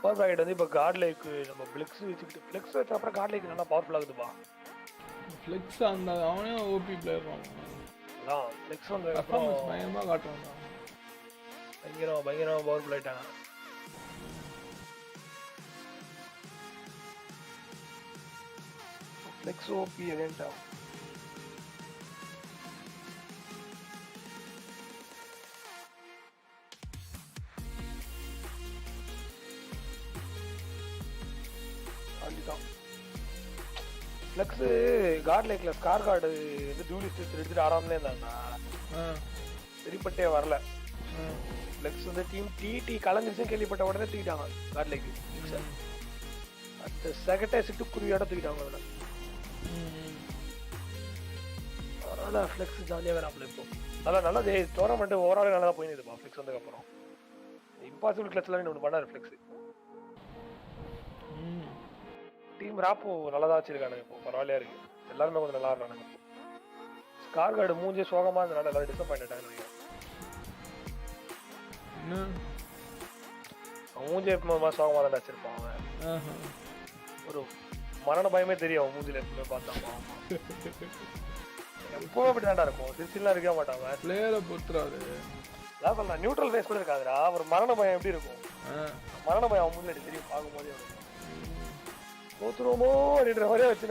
Power packet வந்து இப்போ God like நம்ம ஃப்ளெக்ஸ் வச்சுக்கிட்டு ஃப்ளெக்ஸ் வச்ச அப்புறம் காட் லைக் நல்லா பவர்ஃபுல் ஆகுதுப்பா. ஃப்ளெக்ஸ் அந்த அவனே ஓபி பிளேயர் தான். அதான் ஃப்ளெக்ஸ் வந்து பர்ஃபார்மன்ஸ் பயங்கரமா காட்டுறான். பயங்கரமா பவர்ஃபுல் ஆயிட்டாங்க. ஃப்ளெக்ஸ் ஓபி எகென்ட்டா. ஃப்ளெக்ஸ் கார்ட் லைக்ல ஸ்கார் கார்டு வந்து டூலிஸ்ட் எடுத்துட்டு ஆடாமலே இருந்தாங்க. சரிப்பட்டே வரல. ஃப்ளெக்ஸ் வந்து டீம் டிடி கலந்துச்சுன்னு கேள்விப்பட்ட உடனே தூக்கிட்டாங்க கார்ட் லைக். அடுத்த செகண்டே சிட்டுக்குருவியோட தூக்கிட்டாங்க அதில். அதனால ஃப்ளெக்ஸ் ஜாலியாக வேறாப்ல இப்போ நல்லா டோர்னமெண்ட் ஓவரால் நல்லா தான் போயிருந்துப்பா. ஃப்ளெக்ஸ் வந்ததுக்கப்புறம் இம்பாசிபிள் கிளச்லாம் ஒன்று பண்ணாரு ஃப்ளெக்ஸ். டீம் ராப்போ நல்லா தான் வச்சிருக்கானுங்க இப்போ, பரவாயில்லையா இருக்கு. எல்லாருமே கொஞ்சம் நல்லா ஆடுறானுங்க. ஸ்கார் கார்டு மூஞ்சி சோகமா இருந்தனால எல்லாரும் டிசப்பாயிண்ட் ஆயிட்டாங்க. மூஞ்சி எப்பவுமே சோகமா தான் வச்சிருப்பான் அவன். ஒரு மரண பயமே தெரியும் அவன் மூஞ்சில எப்பவுமே பார்த்தாமா. எப்பவும் அப்படிதான்டா இருக்கும், சிரிச்சிலாம் இருக்க மாட்டாங்க. பிளேயரை பொறுத்துறாரு. அதான் சொல்றேன், நியூட்ரல் ஃபேஸ் கூட இருக்காதுடா. ஒரு மரண பயம் எப்படி இருக்கும், மரண பயம் அவன் மூஞ்சில தெரியும் பார்க்கும்போதே. தோத்துருவோமோ அப்படின்ற மாதிரியே வச்சு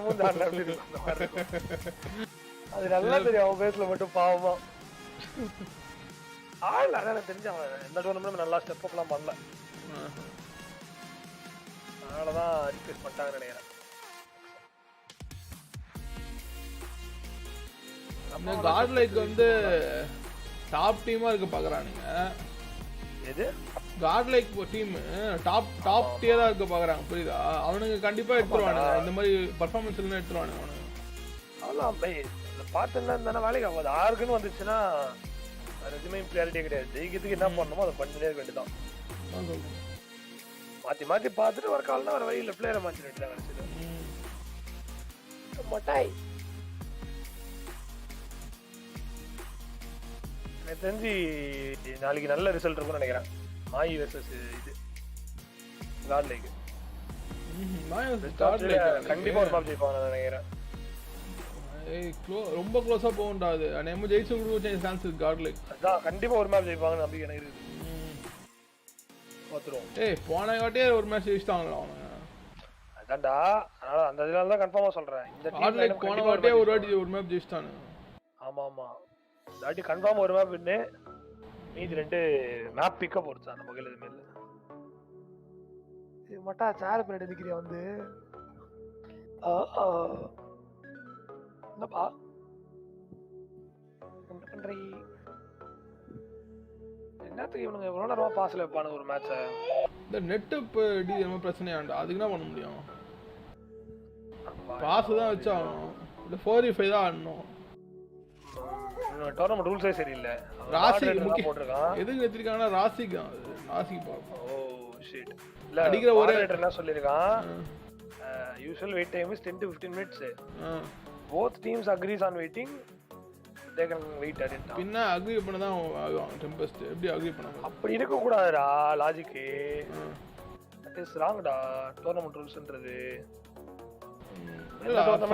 அது நல்லா தெரியும் அவன் பேஸ்ல மட்டும் பாவமா. ஆள் அதான் தெரிஞ்சு அவன் எந்த டோர்னமெண்ட் நல்லா ஸ்டெப் அப்லாம் பண்ணல. அதனாலதான் ரிக்வெஸ்ட் பண்ணிட்டாங்கன்னு நினைக்கிறேன். நம்ம காட் லைக் வந்து டாப் டீமா இருக்க பாக்குறானுங்க. எது காட் லைக் டீம் டாப் டியரா இருக்க பாக்குறாங்க, புரியுதா? அவனுங்க கண்டிப்பா எடுத்துருவானுங்க, இந்த மாதிரி பர்ஃபார்மன்ஸ் எல்லாம் எடுத்துருவானுங்க அவனுங்க. அதான் பார்த்துன்னா இருந்தாலும் வேலைக்கு ஆகாது. ஆறுக்குன்னு வந்துச்சுன்னா ரெண்டுமே கிளாரிட்டியே கிடையாது. ஜெயிக்கிறதுக்கு என்ன பண்ணணுமோ அதை பண்ணிட்டே இருக்க வேண்டியதான். மாத்தி மாத்தி பார்த்துட்டு ஒர்க் ஆகலாம், ஒரு வழியில் பிளேயரை மாற்றி வேண்டியதான் கிடைச்சது. மட்டாய் எனக்கு தெரிஞ்சு நாளைக்கு நல்ல ரிசல்ட் இருக்கும்னு நினைக்கிறேன். மாயி வெர்சஸ் இது காட் லைக். கண்டிப்பா ஒரு மேட்ச் ஜெயிப்பாங்க நினைக்கிறேன். ரொம்ப க்ளோஸா போகும்டா அது. நம்ம ஜெயிச்சு கொடுக்க சான்ஸ் இருக்கு காட் லைக். அதான் கண்டிப்பா ஒரு மேட்ச் ஜெயிப்பாங்க நம்பிக்கை எனக்கு இருக்கு. பாத்துறோம். போன வாட்டியே ஒரு மேட்ச் ஜெயிச்சிட்டாங்களா அவங்க. அதான்டா, அதனால அந்த இதனால தான் கன்ஃபார்மா சொல்றேன். இந்த காட் லைக் போன வாட்டியே ஒரு வாட்டி ஒரு மேட்ச் ஜெயிச்சிட்டாங்க. ஆமா ஆமா, தாட்டி கன்ஃபார்ம் ஒரு மேப் வின்னு. மீதி ரெண்டு மேப் பிக்கப் போடுச்சா நம்ம கையில எதுவுமே இல்லை. இது மட்டும் சேர் பின்னாடி நிக்கிறியா வந்து என்னப்பா என்ன பண்றீ? என்னத்துக்கு இவனுங்க எவ்வளோ நேரமா பாஸ்ல வைப்பானு ஒரு மேட்சை? இந்த நெட் இப்போ என்ன பிரச்சனையாண்டா, அதுக்கு என்ன பண்ண முடியும்? பாஸ் தான் வச்சாகணும், இல்லை 4v5 தான் ஆடணும். டோர்னமெண்ட் ரூல்ஸே சரியில்லை. ராசிக்கு போட்டுருக்கான். எதுக்கு வச்சிருக்காங்கன்னா ராசிக்கு பார்ப்போம். Oh shit. இல்ல அடிக்கிற ஒரே ரேட்டர் என்ன சொல்லிருக்கான், usual wait time is 10 to 15 minutes. both teams agrees on waiting, they can wait at it. பின்ன அக்ரி பண்ண தான் ஆகும் டெம்பஸ்ட். எப்படி அக்ரி பண்ணாங்க? அப்படி இருக்க கூடாதுடா லாஜிக். தட் இஸ் ராங் டா. டோர்னமெண்ட் ரூல்ஸ்ன்றது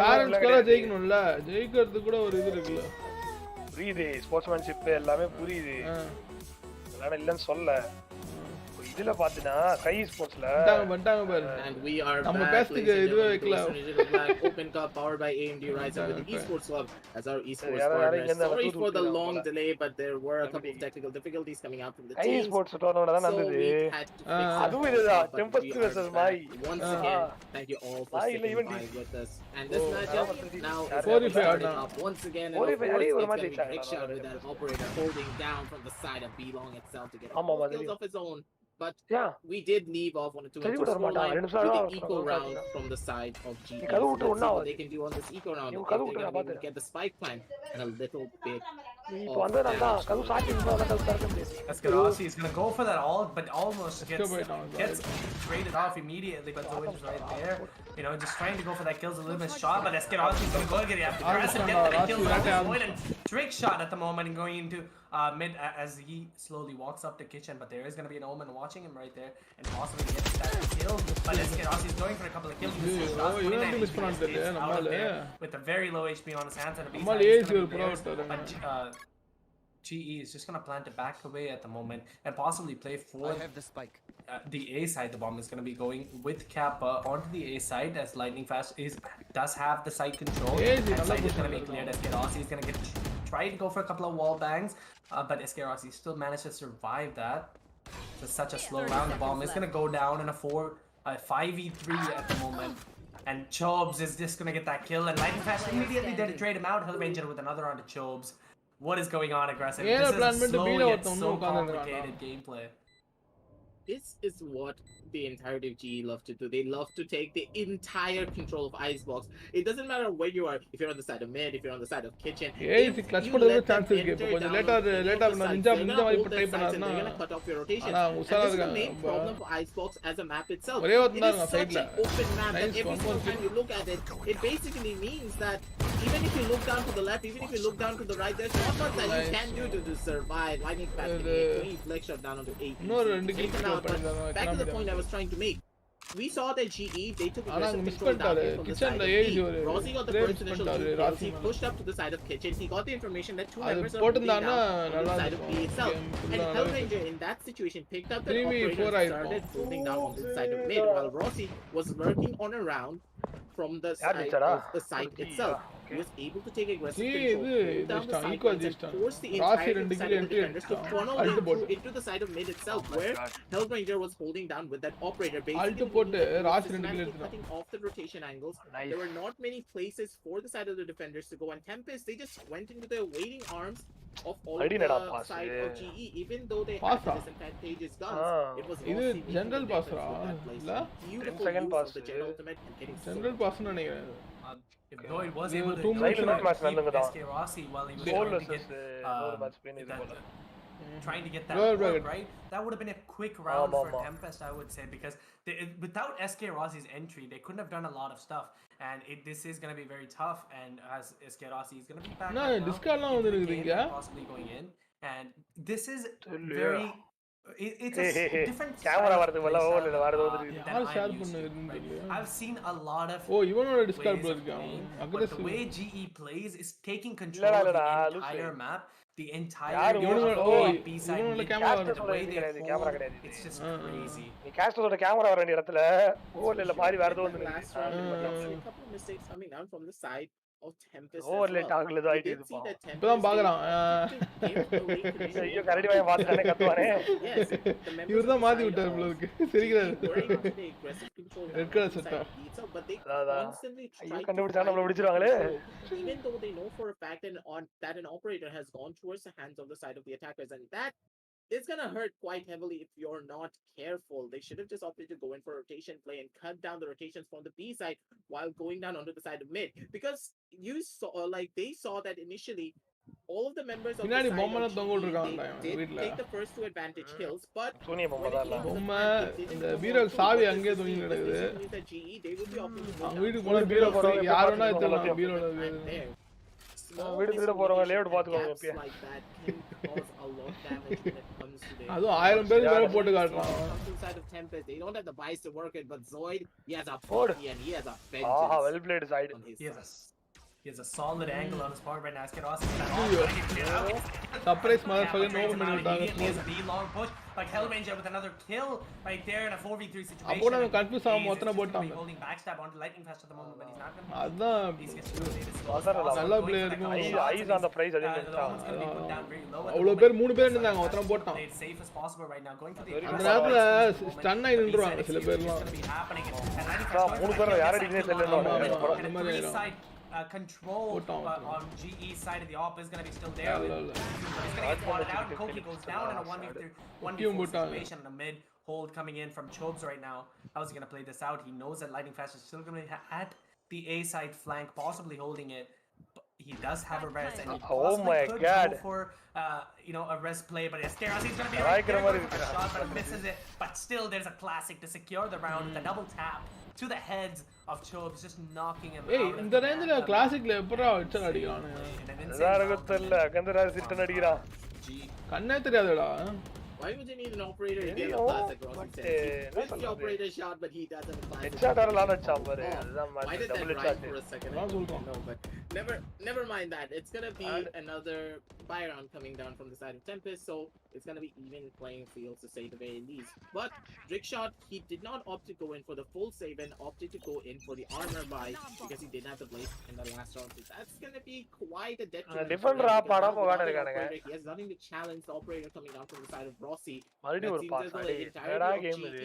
ஃபேரன்ஸ்கார ஜெயிக்கணும்ல, ஜெயிக்கிறதுக்கு கூட ஒரு இது இருக்குல்ல. புரியுது, ஸ்போர்ட்ஸ்மேன்ஷிப் எல்லாமே புரியுது, அதனால இல்லன்னு சொல்ல. இதுல பாத்தீனா கை ஸ்போர்ட்ஸ்ல வந்துட்டாங்க பாரு. And we are நம்ம பேஸ்ட்க்கு இதுவே வைக்கல. Open Cup powered by AMD Rise with the esports club as our esports partner. Sorry for the long delay, but there were a couple of technical difficulties coming out from the team. Esports tournament தான் நடந்துது. அதுவும் இதுதான் tempest versus Mai. Once again, thank you all for staying by with us. And this matchup now is up once again. And of course, it's a big shot with that operator holding down from the side of Belong itself to get kills of his own. But we did leave off on a 2-2 scoreline with the eco round from the side of GKing. So let's see what they can do on this eco round if they're going to get the spike plant and a little bit இப்போ வந்து நான் தான் கது சாட்டி இருந்தா கது தரக்க முடியாது. Escarossi is gonna go for that ult, but almost gets traded off immediately. But Zoid is right there, you know, just trying to go for that kills a little bit shot. But Escarossi is gonna go get it. Aggressive, get the kill. Zoid and trick shot at the moment and going into mid as he slowly walks up the kitchen. But there is gonna be an Omen watching him right there and possibly gets that kill. But Escarossi is going for a couple of kills. With a very low HP on his hands and a but GE is just gonna plant it back away at the moment and possibly play for the A side. The bomb is gonna be going with Kappa onto the A side as Lightning Fast does have the side control. And side is gonna be cleared. Escarossi is gonna try to go for a couple of wall bangs, but Escarossi still managed to survive that. It's such a slow round. The bomb is gonna go down in a 5v3 at the moment. And Chobes is just gonna get that kill, and Lightning Fast immediately there to trade him out. Hellranger with another on to Chobes. What is going on, aggressive? This is a slow yet so complicated gameplay. This is what the entirety of GE love to do. They love to take the entire control of Icebox. It doesn't matter where you are. If you're on the side of mid, if you're on the side of kitchen. If clutch you let them enter later they're gonna cut off your rotation. And this is the main problem for Icebox as a map itself. It is such an open map that every single time you look at it, it basically means that even if you look down to the left, even if you look down to the right, there's not much that you can do to survive. Lightning Fast can get 20 flex shot down onto 8. But back to the point I was trying to make. We saw that GE, they took aggressive control down here from the side of B. Rossi got the first initial kills. He pushed up to the side of kitchen. He got the information that two members are moving down on the side of B itself. And Hellranger in that situation picked up the operator and started moving down on the side of mid, while Rossi was lurking on a round from the side of the site itself. He was able to take aggressive control, move down the side points and force the entire side of the defenders to funnel into the side of mid itself, where Hellranger was holding down with that operator. Basically, cutting off the rotation angles. There were not many places for the side of the defenders to go, and Tempest, they just went into the waiting arms of all of the side of GE, even though they had disadvantageous guns. It was general pass beautiful use of the Gen ultimate and hitting general pass If Lloyd was able to keep Escarossi while he was trying to get that work, right? That would have been a quick round for Tempest, I would say, because without Escarossi's entry, they couldn't have done a lot of stuff, and this is going to be very tough. And as Escarossi is going to be back possibly going in, and this is very. It's a different camera. I've seen a lot of ways of playing, but the way GE plays is taking control of the entire map, the entire B side. The way they hold, it's just crazy. நீ காஸ்டரோட camera வர வேண்டிய இடத்துல ஓல்ல மாதிரி வேற ஏதோ வந்து a couple of mistakes coming down from the side of Tempest. ஓவர்லேட் ஆகுது ஆயிட்டு இப்பதான் பாக்குறான் ஐயோ கரடி வாய வாத்துறானே கத்துவானே இவர்தான் மாத்தி விட்டாரு உங்களுக்கு சிரிக்கிறாரு ரெட் கலர் சட்டை ஐயோ கண்டுபிடிச்சா நம்மள பிடிச்சிருவாங்களே. Even though they know for a fact that an operator has gone towards the hands of the side of the attackers, and that it's gonna hurt quite heavily if you're not careful. They should have just opted to go in for rotation play and cut down the rotations from the B side while going down onto the side of mid. Because you saw, like they saw that initially, all of the members of the side of GE, they did take the first two advantage kills, but when it came to the வீரர் சாவி அங்கே தொங்கி கிடக்குது GE, they would be opting to go வீட்டுக்கு போன பீரோ யார் வேணா எடுத்துக்கலாம் பீரோட வீடு போறவங்க லேஅவுட் பாத்துக்கோங்க எப்படியே அதுவும் 1000 பேர் வேற போட்டு காட்டுறான். They don't have the bias to work it, but Zoid, he has a 40 and he has a vengeance. Well played side. He has a solid angle on his part right now. Escarossi surprise motherfucker no பண்ணி விட்டாங்க. B long push like Hellranger with another kill right there in a 4v3 situation. அப்போ நான் confuse ஆக மொத்தன போட்டாங்க. Holding backstab onto Lightning Fast at the moment, but he's not going to. அதான் நல்ல player இருக்கும். Ice on the price அதே அவ்வளவு பேர் 3 பேர் இருந்தாங்க மொத்தன போட்டான். Safe as possible right now going to the அந்த நேரத்துல ஸ்டன் ஆயி நின்றுவாங்க சில பேர்லாம். 3 பேர் யார் அடிக்குனே தெரியல. Control on GE's side of the op is going to be still there. He's going to get spotted out. Koki goes down in a 1v4 situation in a mid hold coming in from Chobes right now. How is he going to play this out? He knows that Lightning Fast is still going to be at the A side flank, possibly holding it. he does have a res, and he Oh possibly my could God. go for a res play, but Eskeros is going to be right there going for a shot, but misses it. But still, there's a classic to secure the round with a double tap to the heads of Chobes, just knocking him ஏய் out. இந்த ரேஞ்சில கிளாசிக்ல எப்பறா headshot அடிக்கிறானே அதாரகத்தல்ல அகந்தராஜ் hit அடிக்கிறான் கண்ணே தெரியாதுடா Why would you need an operator to get a classic Rossi says? He the operator shot, but he doesn't have a classic. Headshot ஆரலான Chamber அதுதான் Why did that ride for a second? I don't know, but never mind that. It's gonna be another buy round coming down from the side of Tempest, so it's gonna be even playing field to say the very least. But Trickshot, he did not opt to go in for the full save and opted to go in for the armor buy because he didn't have the blade in the last round. So that's gonna be quite a detriment. டிஃபெண்டரா பாடா போவானே இருக்கானுங்க. He has nothing to challenge the operator coming down from the side of Rossi. மறுபடியும் ஒரு pass அடி என்னடா game இது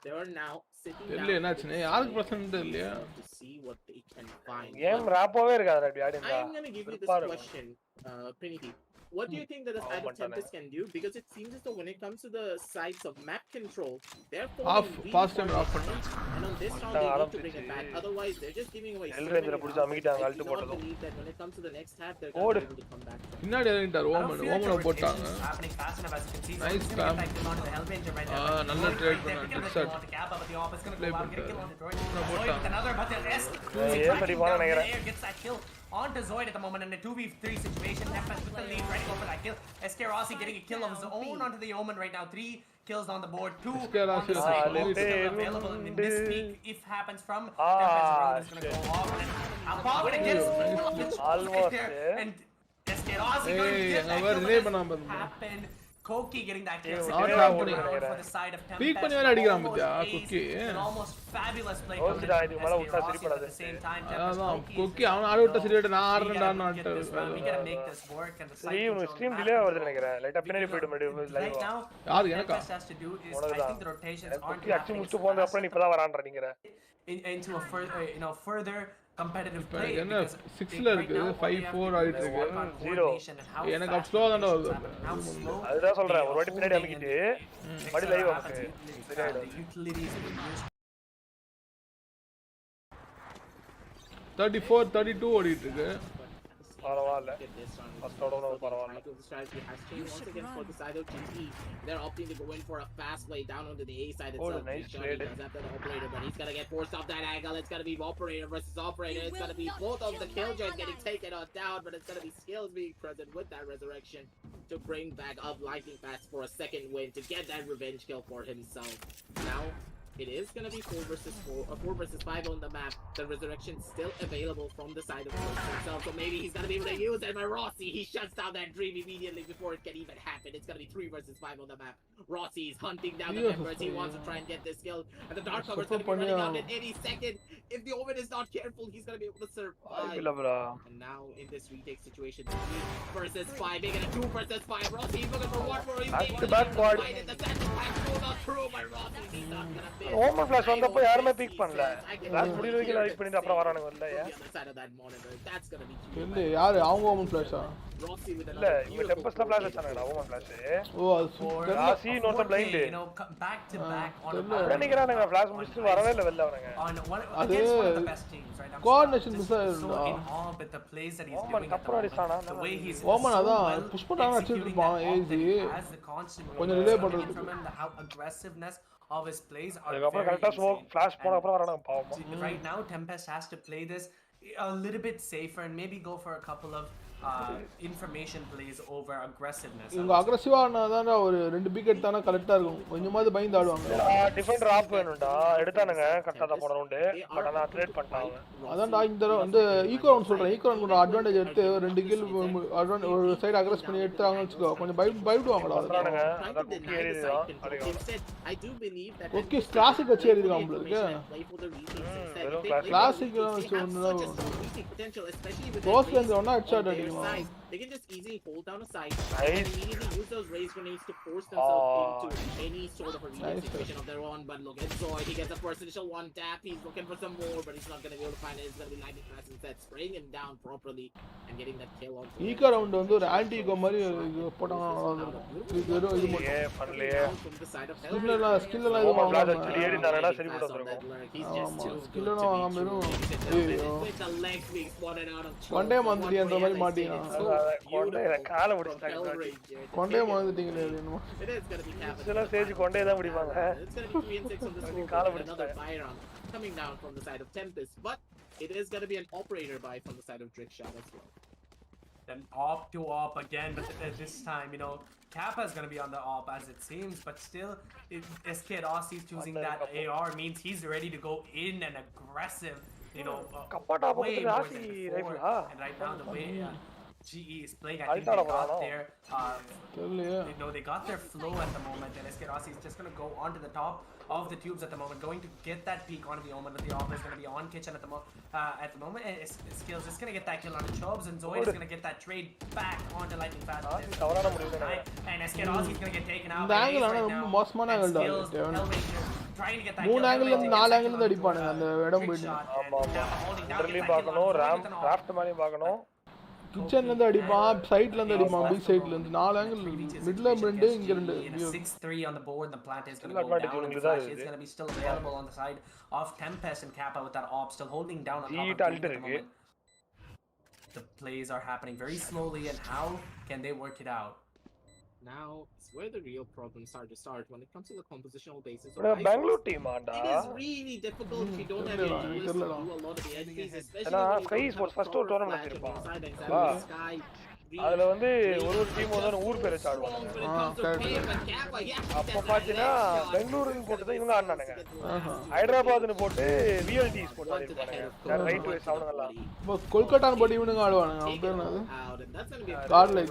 They are now sitting இல்ல என்னாச்சுனே யாருக்கு பிரச்சனை இல்லையா to see what they can find. Game ராப்போவே இருக்காதுடா அப்படி ஆடி இருந்தா I'm going to give you this question, Trinity. What do you think that the side of Tempest can do? Because it seems as though when it comes to the sides of map control, they're fast time off and on this round they need to bring it back. Otherwise, they're just giving away so many rounds. I do not believe that when it comes to the next half, they're going to be able to come back. பின்னாடி இறங்கிட்டார் ஓமன போட்டாங்க nice spam நல்ல trade பண்ணாங்க headshot play பண்ணிட்டாங்க onto Zoid at the moment in a 2v3 situation. Tempest with the lead, ready to go for that kill. Eskerasi getting a kill of his own onto the Omen right now. 3 kills on the board, 2 on the side. Still available in this peak if happens from Tempest. Road is going to go off. And Ababa gets almost there. And Eskerasi going to get that kill. Happened. Koki getting that kill. For the side of Tempest. Peak பண்ணி வர அடிக்குறான் பத்தியா கோக்கி an almost fabulous play from at the same time. அதான் கோக்கி அவன் ஆட விட்ட சரியாட்ட நான் ஆடுறேன்டான்னு ஆட்ட We got to make this work and the stream delay ஆகுது நினைக்கிறேன் லைட்டா பின்னாடி போய்டு முடியும் லைவ் யாரு எனக்கா has to do is I think the rotations aren't அக்சி முடிச்சு போனது அப்புறம் நீ இப்பதான் வரான்ற நீங்கற into a further further competitive play என்ன 6 ல இருக்கு 5-4 ஆயிட்டு இருக்கு 0 எனக்கு அப் ஸ்லோ தான்டா வருது அதுதான் சொல்றேன் ஒரு வாட்டி பின்னாடி அமிக்கிட்டு மடி லைவ் நமக்கு சரியாயிடும் 34-32 ஓடிட்டு இருக்கு பரவாயில்ல ஃபர்ஸ்ட் ஓட பரவாயில்ல the strategy has changed once again for the side of GT. They're opting to go in for a fast play down onto the A side itself. Nice trade. After the operator, but he's gonna get forced off that angle. It's gonna be operator versus operator. It's gonna be both of the killjoys getting taken down, but it's gonna be skills being present with that resurrection to bring back up lightning fast for a second win to get that revenge kill for himself. Now it is going to be 4 versus 5 on the map. The resurrection still available from the side of himself, so maybe he's going to be able to use it. But Rossi, he shuts down that dream immediately before it can even happen. It's going to be 3 versus 5 on the map. Rossi is hunting down the members. He wants to try and get this kill, and the dark cover is going to be running out at any second. If the Omen is not careful, he's going to be able to survive. And now in this retake situation, 3 versus 5, making a 2 versus 5. Rossi, he's looking for one more. He's back quad. The center pack goes not through by Rossi. He's not going to fit. Oman flash வந்தப்ப யாருமே big பண்ணல flash முடிய வரைக்கும் wait பண்ணிட்டு அப்புறம் வரானுங்க இல்லையா இல்ல யாரு அவங்க ஓமன் ஃபிளாஷா இல்ல இவங்க டெம்பஸ்ல ஃபிளாஷ் வச்சானடா ஓமன் ஃபிளாஷ் ஓ அது ராசி not blind back to back on நினைக்கிறானுங்க ஃபிளாஷ் முடிச்சிட்டு வரவே இல்ல வெல்ல அவனுங்க அது கோஆர்டினேஷன் மிஸ் ஆயிடுடா ஓமன் தப்புற அடிச்சானா ஓமன் அதான் புஷ் பண்ணாம அடிச்சிட்டு இருப்பான் ஏஜி கொஞ்சம் ரிலே பண்றது aggressiveness of his plays are அதுக்கப்புறம் கரெக்ட்டா ஸ்மோக் ஃபிளாஷ் போன அப்புறம் வரானுங்க பாவம் right now Tempest has to play this a little bit safer and maybe go for a couple of information plays over aggressiveness. இவங்க அக்ரெசிவா ஆனாதான்டா ஒரு ரெண்டு பிக் எடுத்தானா கரெக்ட்டா இருக்கும் கொஞ்சமாவது பயந்து ஆடுவாங்க டிஃபெண்டர் ஆப் வேணும்டா எடுத்தானுங்க கரெக்ட்டா தான் போன ரவுண்ட் பட் ஆனா ட்ரேட் பண்ணிட்டாங்க அதான்டா இந்த ஈகோ ரவுண்ட் சொல்றேன் ஈகோ ரவுண்ட் அட்வான்டேஜ் எடுத்து ரெண்டு கில் ஒரு சைடு அக்ரெஸ் பண்ணி எடுத்தாங்கன்னு வெச்சுக்கோ கொஞ்சம் பயப்படுவாங்கடா அதானுங்க அத குக்கி ஏறிதான் ஓகே கிளாசிக் வச்சு ஏறிடுவாங்க உங்களுக்கு கிளாசிக் வச்சு ஒண்ணுதான் க்ளோஸ்ல இருந்து ஒண்ணா ஹெட்ஷாட் அடி their side, they can just easily hold down a side and immediately use those raise grenades to force themselves into any sort of a real situation of their own. But look at Zoid, he gets a first initial one tap, he's looking for some more, but he's not going to be able to find it. It's going to be lightning fast instead, spraying him down properly and getting that kill on. Eco round வந்து ஒரு anti கோ மாதிரி போட்டாங்க இது வெறும் இது மட்டும் பண்ணலையே skill எல்லாம் இது பிளாட் ஆக்சுவலி ஏறினாரடா சரி போட்டு வந்துரும் ஸ்கில் எல்லாம் வாங்காம வெறும் கொண்டே வந்துட்டியன்ற மாதிரி மாட்டீங்க காலை பிடிச்சிட்டாங்க கொண்டே வந்துட்டீங்களே என்னமோ சில ஸ்டேஜ் கொண்டே தான் பிடிப்பாங்க காலை பிடிச்சிட்டாங்க coming down from the side of Tempest, but it is going to be an operator buy from the side of Trickshot as well. Then op to op again, but this time, you know, Kappa is going to be on the op as it seems, but still, SK Aussie's choosing that AR means he's ready to go in and aggressive, you know, way more than before. And right now, the way GE is playing, I think they got their, you know, they got their flow at the moment, and SK Aussie is just going to go onto the top of the tubes at the moment, going to get that peek onto the Omen, but the Omen is going to be on kitchen at the moment, and Skills is going to get that kill onto Chobs, and Zoid is going to get that trade back onto Lightning Fast, and SK Aussie is going to get taken out by Ace right now, and Skills, Hellraiser, trying to get that kill, 3 angle இருந்து 4 angle இருந்து அடிப்பானுங்க அந்த இடம் போயிடு பார்க்கணும் raft மாதிரி பார்க்கணும் கிச்சன்ல இருந்து அடிப்பான் சைடுல இருந்து அடிப்பான் பி சைடுல இருந்து 4 ஆங்கிள் மிட்ல ரெண்டு இங்க ரெண்டு 6-3 on the board. The plant is going to go down and Flash is going to be still available on the side of Tempest and Kappa with that op still holding down on top of the moment. The plays are happening very slowly, and how can they work it out? Now it's where the real problems start to start when it comes to the compositional basis. Bangalore team it is really difficult if you don't have your duelists to do a lot of the entities, especially Sky Sports first tournament இருப்பான் அதுல வந்து ஒரு team வந்து ஊர் பேர் வச்சு ஆடுவாங்க அப்ப பாத்தீங்கன்னா பெங்களூருன்னு போட்டு இவங்க ஆடினானுங்க ஹைதராபாத்னு போட்டு விஎல்டிஸ் போட்டு ஆடிருப்பானுங்க ரைட் வைஸ் அவனுங்கலாம் கொல்கட்டான்னு போட்டு இவனுங்க ஆடுவானுங்க அவங்க பேர் என்னது கார்லைக்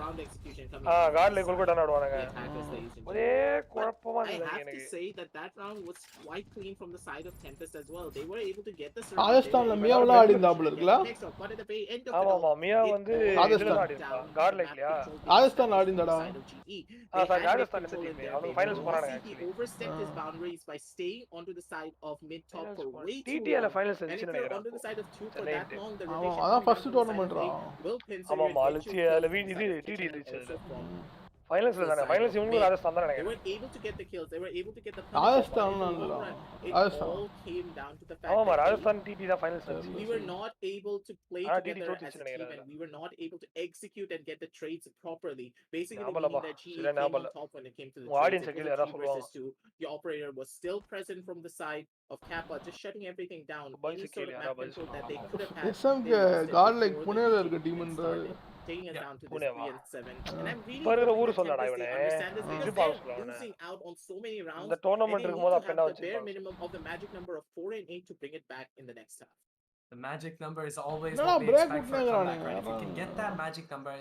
கார்லைக் கொல்கட்டான்னு ஆடுவானுங்க ஒரே குழப்பமா இருந்துச்சு எனக்கு say that round was quite clean from the side of Tempest as well. They were able to get the ராஜஸ்தான்ல மியாவல ஆடிந்தாப்ல இருக்குல ஆமா மியா வந்து ராஜஸ்தான் ஆடிஇருந்தா கார்லைக்லயா ராஜஸ்தான் ஆடிந்தாடா ராஜஸ்தான் டீம் அவங்க ஃபைனல்ஸ் போறாங்க he overstepped his boundaries by staying onto the side of mid top for way too TTL finals வெச்சு நினைக்கிறேன் onto the side of 2 for that long the rotation அதான் first tournament ரா ஆமா மாலுச்சி அதுல இது TD இருந்துச்சு Finals இவங்க ராஜஸ்தான் தான் நினைக்கிறேன். They were able to get the kills. They were able to get the Rajasthan all came down to the fact ஆமா Rajasthan DD தான் finals we were not able to play together as a team and we were not able to execute and get the trades properly. Basically that GE came on top when it came to the trades. The operator was still present from the side of Kappa, just shutting everything down. Any sort of map control that they could have had. Some God like புனேல இருக்க team taking it down to this 3 and 7. And I'm really losing out on so many rounds. The tournament is more the bare minimum of the magic number of 4 and 8 to bring it back in the next half. The magic number is always what we expect for a comeback, right? If you can get that magic number,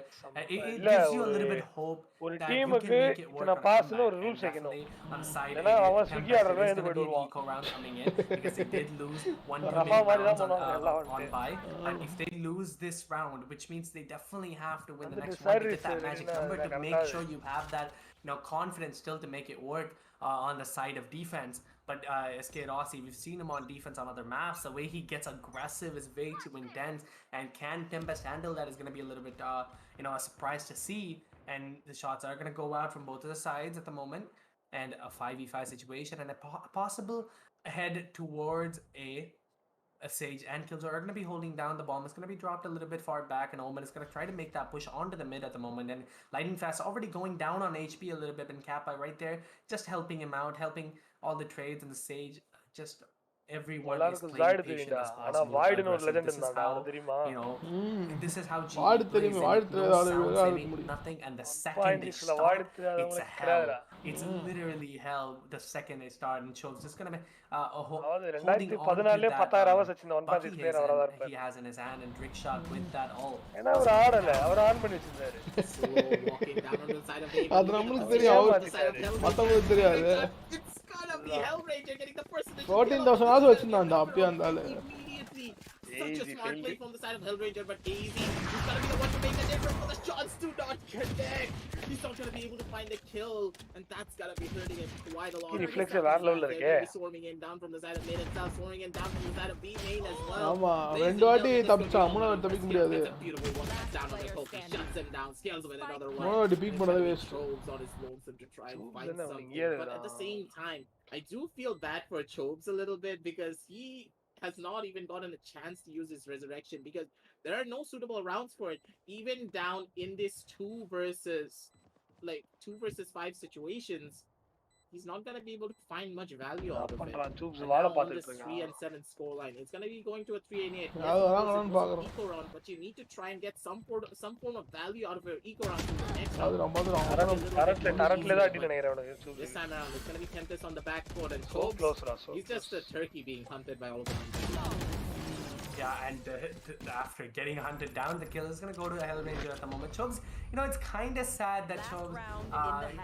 it gives you a little bit of hope that you can make it work on a comeback. On the side, Tempest is going to be the eco round coming in because they did lose 1 too many rounds on bye. And if they lose this round, which means they definitely have to win the next one to get that magic number to make sure you have that confidence still to make it work on the side of defense. But SK Aussie, we've seen him on defense on other maps. The way he gets aggressive is way too intense. And can Tempest handle that is going to be a little bit, a surprise to see. And the shots are going to go out from both of the sides at the moment. And a 5v5 situation and a possible head towards a Sage and Killjoy are going to be holding down. The bomb is going to be dropped a little bit far back, and Omen is going to try to make that push onto the mid at the moment. And Lightning Fast already going down on HP a little bit, and Kappa right there just helping him out, helping all the trades and the Sage. Just everyone is playing patient as possible. This is how, this is how GE plays. No sound saving, nothing, and the second they start, it's a hell. It's literally hell the second they start, and Chokz just gonna be holding on to that bucket he has in his hand, and Trickshot with that all. Slow walking down on the side of the it's gonna be Hellraiser getting the first 14,000 ஆச்சு வச்சிருந்தான்டா அப்பே அந்த ஆளு immediately such a smart play from the side of Hellranger, but Easy, he's gonna be the one to make the difference, but the shots do not connect. He's not gonna be able to find the kill, and that's gonna be hurting him quite a lot. Reflex They're level gonna be swarming in down from the side of main itself, swarming in down from the side of B main as well. ஆமா ரெண்டு வாட்டி தப்பிச்சான் மூணாவது தப்பிக்க முடியாது It's a beautiful one. Down on the poke, he shuts him down, scales with another one. மூணாவது வாட்டி peak பண்ணதே waste Chobes on his lonesome to try and find something, but at the same time, I do feel bad for Chobes a little bit because he has not even gotten a chance to use his resurrection because there are no suitable rounds for it. Even down in this 2 versus 5 situations, he's not going to be able to find much value out of it. On this 3-7 scoreline, it's going to be going to a 3-8. Eco round, but you need to try and get some form of value out of your eco round to the next round. This time around, it's going to be Tempest on the back foot, and he's just a turkey being hunted by all of them. Yeah, and after getting hunted down, the kill is going to go to Hellranger at the moment. Chobes, you know, it's kind of sad that Chobes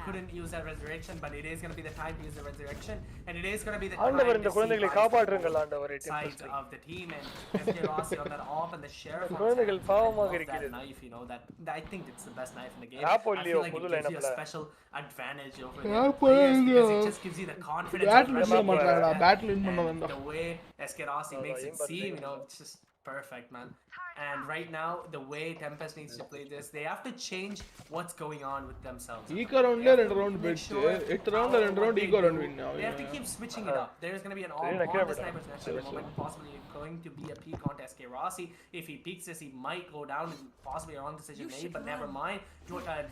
couldn't use that resurrection, but it is going to be the time to use the resurrection, and it is going to be the time to see sides of the team, and SK Rossi on that off, and the Sheriff on that knife, you know, that I think it's the best knife in the game. I feel like it gives you a special advantage over the players because it just gives you the confidence. The way SK Rossi makes it seem, you know, it's just perfect, man. And right now, the way Tempest needs to play this, they have to change what's going on with themselves. Eco round le 2 round bitch 8 round la 2 round eco round win now. They have to keep switching it up. There's going to be an all on the sniper's nest at the moment, possibly going to be a peek on SK Rossi. If he peeks this, he might go down, and possibly a wrong decision made, but never mind.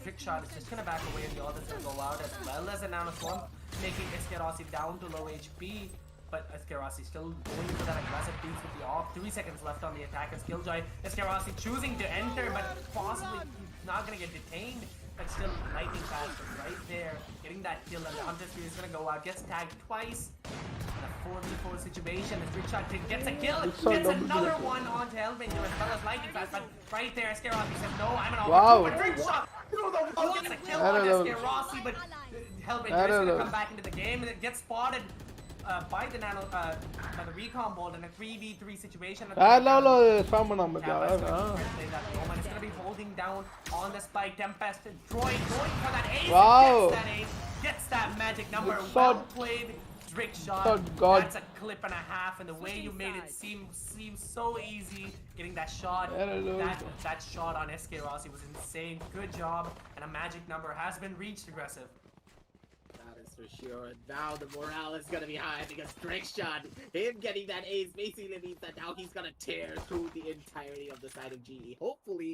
Trick shot is just going to back away, and the other's going to go out as well as a nanoswarm, making SK Rossi down to low HP. But SK Rossi still going for that aggressive piece with the off. 3 seconds left on the attacker's killjoy. SK Rossi choosing to enter, but possibly not going to get detained. But still, lightning fast right there, getting that kill, and the Hunter Spear is going to go out. Gets tagged twice in a 4v4 situation. The trick shot gets a kill, gets another one onto Hellranger as well as lightning fast. But right there, SK Rossi says, no, I'm an all but trick shot through the wall, gets a kill on SK Rossi, but Hellranger is going to come back into the game, and it gets spotted by the the recon bolt in a 3v3 situation. It's going to be holding down on the spike. Tempest, Droid going for that ace. Gets that magic number. Well played. Trick shot. That's a clip and a half, and the way you made it seem so easy. Getting that shot, that shot on SK Rossi was insane. Good job, and a magic number has been reached. Aggressive. For sure. Now the morale is gonna be high because Trick Shot, him getting that ace basically means that now he's gonna tear through the entirety of the side of GE. Hopefully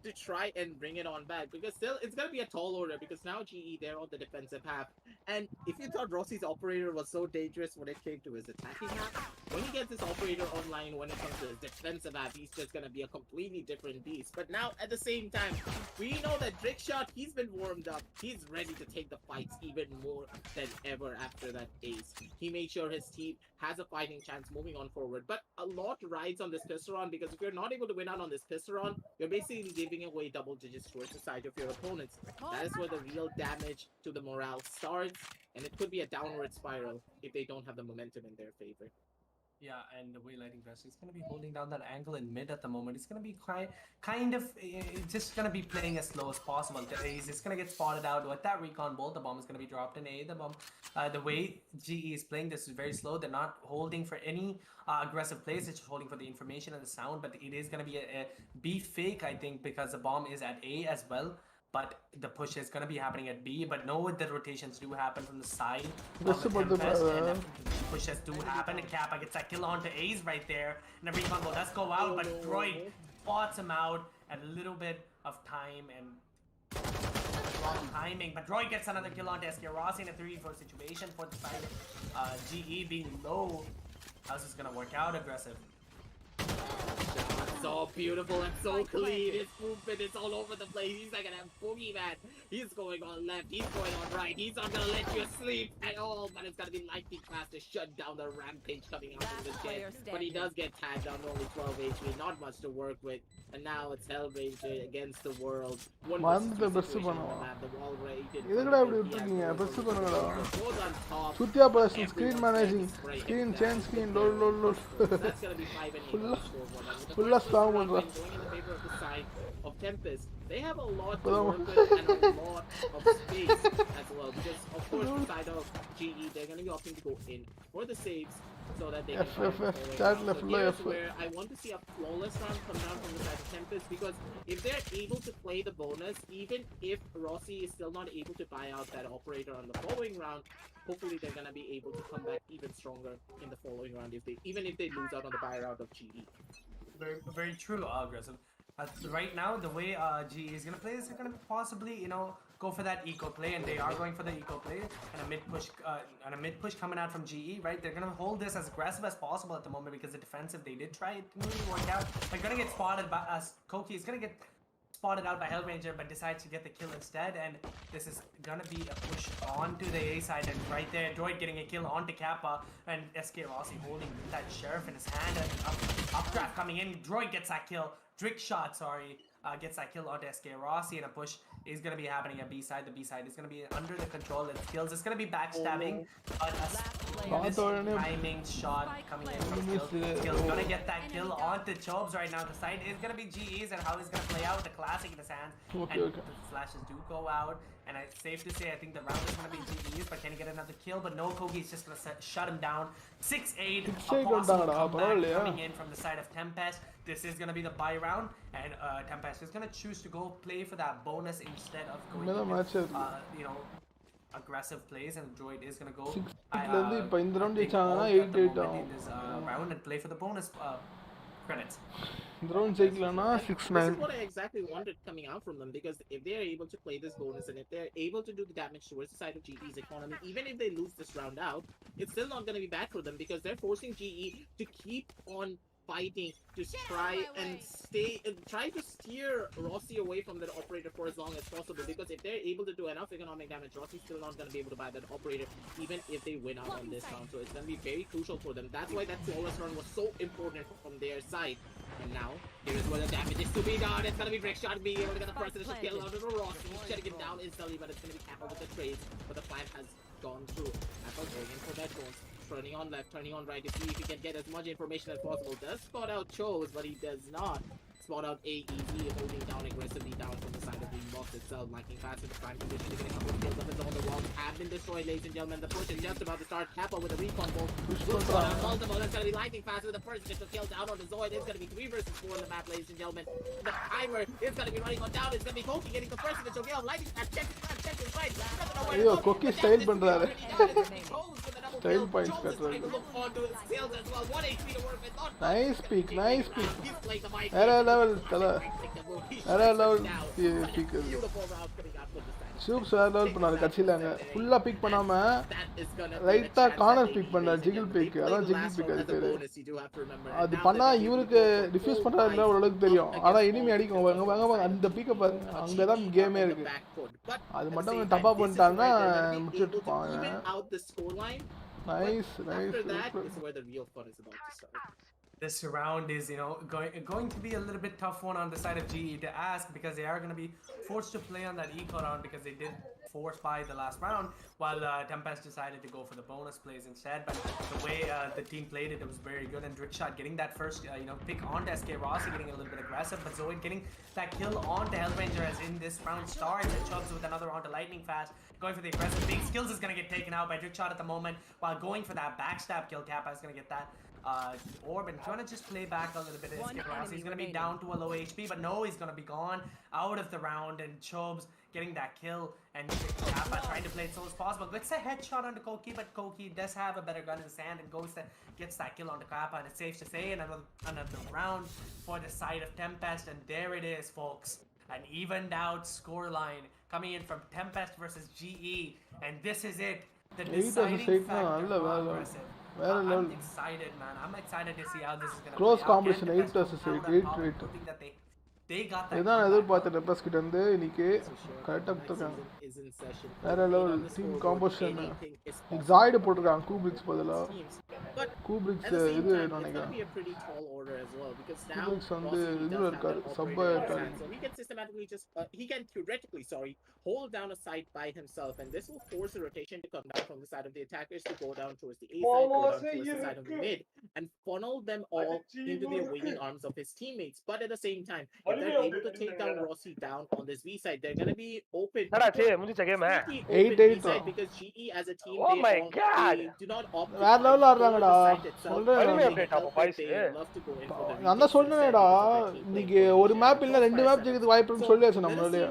to try and bring it on back because still it's gonna be a tall order because now GE they're on the defensive half. And if you thought Rossi's operator was so dangerous when it came to his attacking half, when he gets his operator online when it comes to his defensive half, he's just gonna be a completely different beast. But now at the same time, we know that Trick Shot, he's been warmed up. He's ready to take the fights even more than ever after that ace. He made sure his team has a fighting chance moving on forward. But a lot rides on this pistol round because if you're not able to win out on this pistol round, you're basically giving away double digits towards the side of your opponents. That is where the real damage to the morale starts, and it could be a downward spiral if they don't have the momentum in their favor. Yeah, and the way Lightning Fast is going to be holding down that angle in mid at the moment. It's going to be kind of just going to be playing as slow as possible. He's just going to get spotted out with that recon bolt. The bomb is going to be dropped in A. The way GE is playing this is very slow. They're not holding for any aggressive plays. It's just holding for the information and the sound. But it is going to be a B fake, I think, because the bomb is at A as well. But the push is going to be happening at B. But no, the rotations do happen from the side. Pushes do happen. Kappa gets that kill onto Ace right there. And the recon goal does go out. But Droid spots him out at a little bit of time and wrong timing. But Droid gets another kill onto SK Rossi in a 3v4 situation for the side of GE being low. How's this going to work out? Aggressive. so beautiful and so clean. His movement is all over the place. He's like a boogeyman. He's going on left. He's going on right. He's not gonna let you sleep at all. But it's gonna be lightning fast to shut down the rampage coming out from the jet. But he does get tagged down to only 12 HP. Not much to work with. And now it's Hellraiser against the world. One versus two situation on the map. The wall rated. இதுக்குடா இப்படி விட்டுருக்கீங்க பெருசு பண்ணுங்கடா Goes on top. சுத்தியா பலஸ் screen managing screen change screen lol lol lol That's gonna be 5 and 8. full strong one going in the favor of the side of Tempest. They have a lot to work with and a lot of space as well. Because of course the side of GE they're gonna be opting to go in for the saves so that they can so here's where I want to see a flawless round come down from the side of Tempest, because if they're able to play the bonus, even if Rossi is still not able to buy out that operator on the following round, hopefully they're gonna be able to come back even stronger in the following round even if they lose out on the buy round of GE. Very, very true, aggressive. Right now, the way GE is gonna play is they're gonna possibly, go for that eco play, and they are going for the eco play and a mid push coming out from GE. Right, they're gonna hold this as aggressive as possible at the moment because the defensive they did try, it didn't really work out. They're gonna get spotted by Koki is gonna get spotted out by Hellraiser, but decides to get the kill instead, and this is gonna be a push onto the A side, and right there, Droid getting a kill onto Kappa, and SK Rossi holding that sheriff in his hand, and updraft coming in, Droid gets that kill, gets that kill onto SK Rossi, and a push is gonna be happening at B side. The B side is gonna be under the control of Skills. It's gonna be backstabbing, but a timing shot coming in from Skills. Gonna get that kill onto Chobes right now. The side is gonna be GE's, and how he's gonna play out the classic in his hands. And the flashes do go out, and it's safe to say I think the round is gonna be GE's, but can he get another kill? But no, Kogi's just gonna shut him down. 6-8, a possible comeback coming in from the side of Tempest. This is gonna be the buy round, and Tempest is gonna choose to go play for that bonus instead of going with, aggressive plays, and Droid is gonna go in this round and play for the bonus credits. This is what I exactly wanted coming out from them, because if they're able to play this bonus and if they're able to do the damage towards the side of GE's economy, even if they lose this round out, it's still not going to be bad for them, because they're forcing GE to keep on fighting to try and try to steer Rossi away from that operator for as long as possible, because if they're able to do enough economic damage, Rossi's still not going to be able to buy that operator even if they win out on this round. So it's going to be very crucial for them. That's why that flawless run was so important from their side. And now, here's where the damage is to be done. It's gonna be Brickshot being able to get the person to kill out of the Rossi. He's shutting him down instantly, but it's gonna be Kappa with the trades. But the plan has gone through. Kappa going in for that drones. Turning on left, turning on right to see if he can get as much information as possible. Does spot out Chose, but he does not spot out AEV, holding down aggressively down from the side of the box itself, liking fast in the prime position to get a couple of kills up his own. The walls have been destroyed, ladies and gentlemen. The push is just about to start. Kappa with a recon bolt. Multiple. That's going to be lightning fast with the first just to kill down on the Zoid. It's going to be 3 versus 4 on the map, ladies and gentlemen. The timer is going to be running on down. It's going to be Koki getting the first initial kill. Lightning fast, check his right. Yo, Koki style பண்றாரு. Style points கட்டுறாரு. Nice pick. Era level tala. Era level pick. Soups வேற level பண்ணாரு கட்சியிலங்க. ஃபுல்லா big பண்ணாம ரைட்டா corner big பண்ணாரு ஜிகிள் big. அதான் ஜிகிள் big அது பேரு. அது பண்ணா இவருக்கு டிஃப்யூஸ் பண்றாரு இல்ல ஓரளவுக்கு தெரியும். ஆனா இனிமே அடிக்கும். வாங்க அந்த பிக்க பாருங்க. அங்க தான் கேமே இருக்கு. அது மட்டும் டப்பா பண்ணிட்டாங்கன்னா முடிச்சிட்டு இருப்பாங்க. Nice. This round is, going to be a little bit tough one on the side of GE to ask, because they are going to be forced to play on that eco round, because they did force by the last round, while Tempest decided to go for the bonus plays instead. But the way the team played it, it was very good. And Drickshot getting that first, pick onto SK Rossi, getting a little bit aggressive, but Zoid getting that kill onto Hellraiser as in this round starts, and Chubbs with another onto Lightning Fast, going for the aggressive big Skills is going to get taken out by Drickshot at the moment, while going for that backstab kill. Kappa is going to get that orb, and trying to just play back a little bit. He's going to be down to a low HP, but no, he's going to be gone out of the round, and Chobes getting that kill, and Kappa trying to play it so as possible. Gets a headshot onto Koki, but Koki does have a better gun in his hand, and gets that kill onto Kappa, and it's safe to say another round for the side of Tempest, and there it is, folks. An evened out scoreline coming in from Tempest versus GE, and this is it. The deciding factor for aggressive. I'm excited, man. I'm excited to see how this is gonna Close play out. competition, Can 8 versus 8, 8 I'm 8. hoping that they got that இதான் comeback. எதிர்பார்த்த டெம்பஸ் கிட்ட இருந்து இன்னைக்கு கரெக்டாக கொடுத்துருக்காங்க. வேற level team composition. எக்ஸாய்டு போட்டிருக்காங்க கூபிக்ஸ் பதிலாக. கூபிக்ஸ் இது நினைக்கிறேன். கூபிக்ஸ் வந்து இதுல இருக்காரு சப்பா இருக்காரு. So he can systematically just he can theoretically hold down a site by himself, and this will force a rotation to come down from the side of the attackers to go down towards the A side, go down towards the side of the mid, and funnel them all into the waiting arms of his teammates. But at the same time, if they're able to take down Rossi down on this V side, they're gonna be open. 8-8 because GE as a team, Oh my God. they do not opt வேற level ஆடுறாங்கடா. நான் தான் சொன்னேன்டா இன்னைக்கு ஒரு map இல்ல ரெண்டு map ஜெயிக்கிறதுக்கு வாய்ப்பு இருக்குன்னு சொல்லியாச்சு நம்மளே.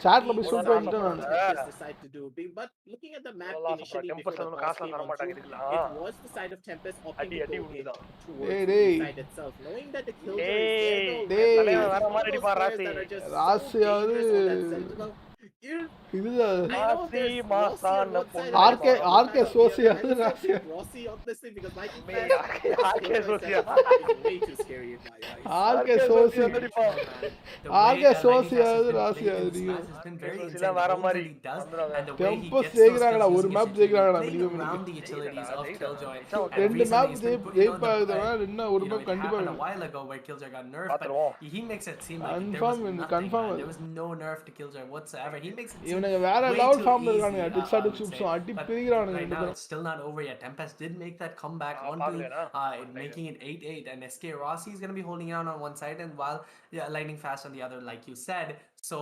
சாட்ல போய் சொல்லிட்டு வந்துட்டேன் நான். But looking at the map initially before the boss came on through, it was the side of Tempest opting to go in towards the side itself, knowing that the kills are ராசியாவது இது RK சோசியாவது ராசியா RK சோசியாவது ராசியாவது வேற மாதிரி டெம்பஸ் ஜெயிக்கிறாங்கடா ஒரு map ஜெயிக்கிறாங்கடா ரெண்டு map ஜெயிப்பாகுதுனா என்ன ஒரு map கண்டிப்பா confirm இவனுங்க வேற லெவல் ஃபார்ம்ல இருக்கானுங்க. டிக்ஸாடு சூப்ஸும் அடி பிரிக்கிறானுங்க. Still not over yet. Tempest did make that comeback making it 8-8, and SK Rossi is going to be holding on one side and while Lightning Fast on the other, like you said. So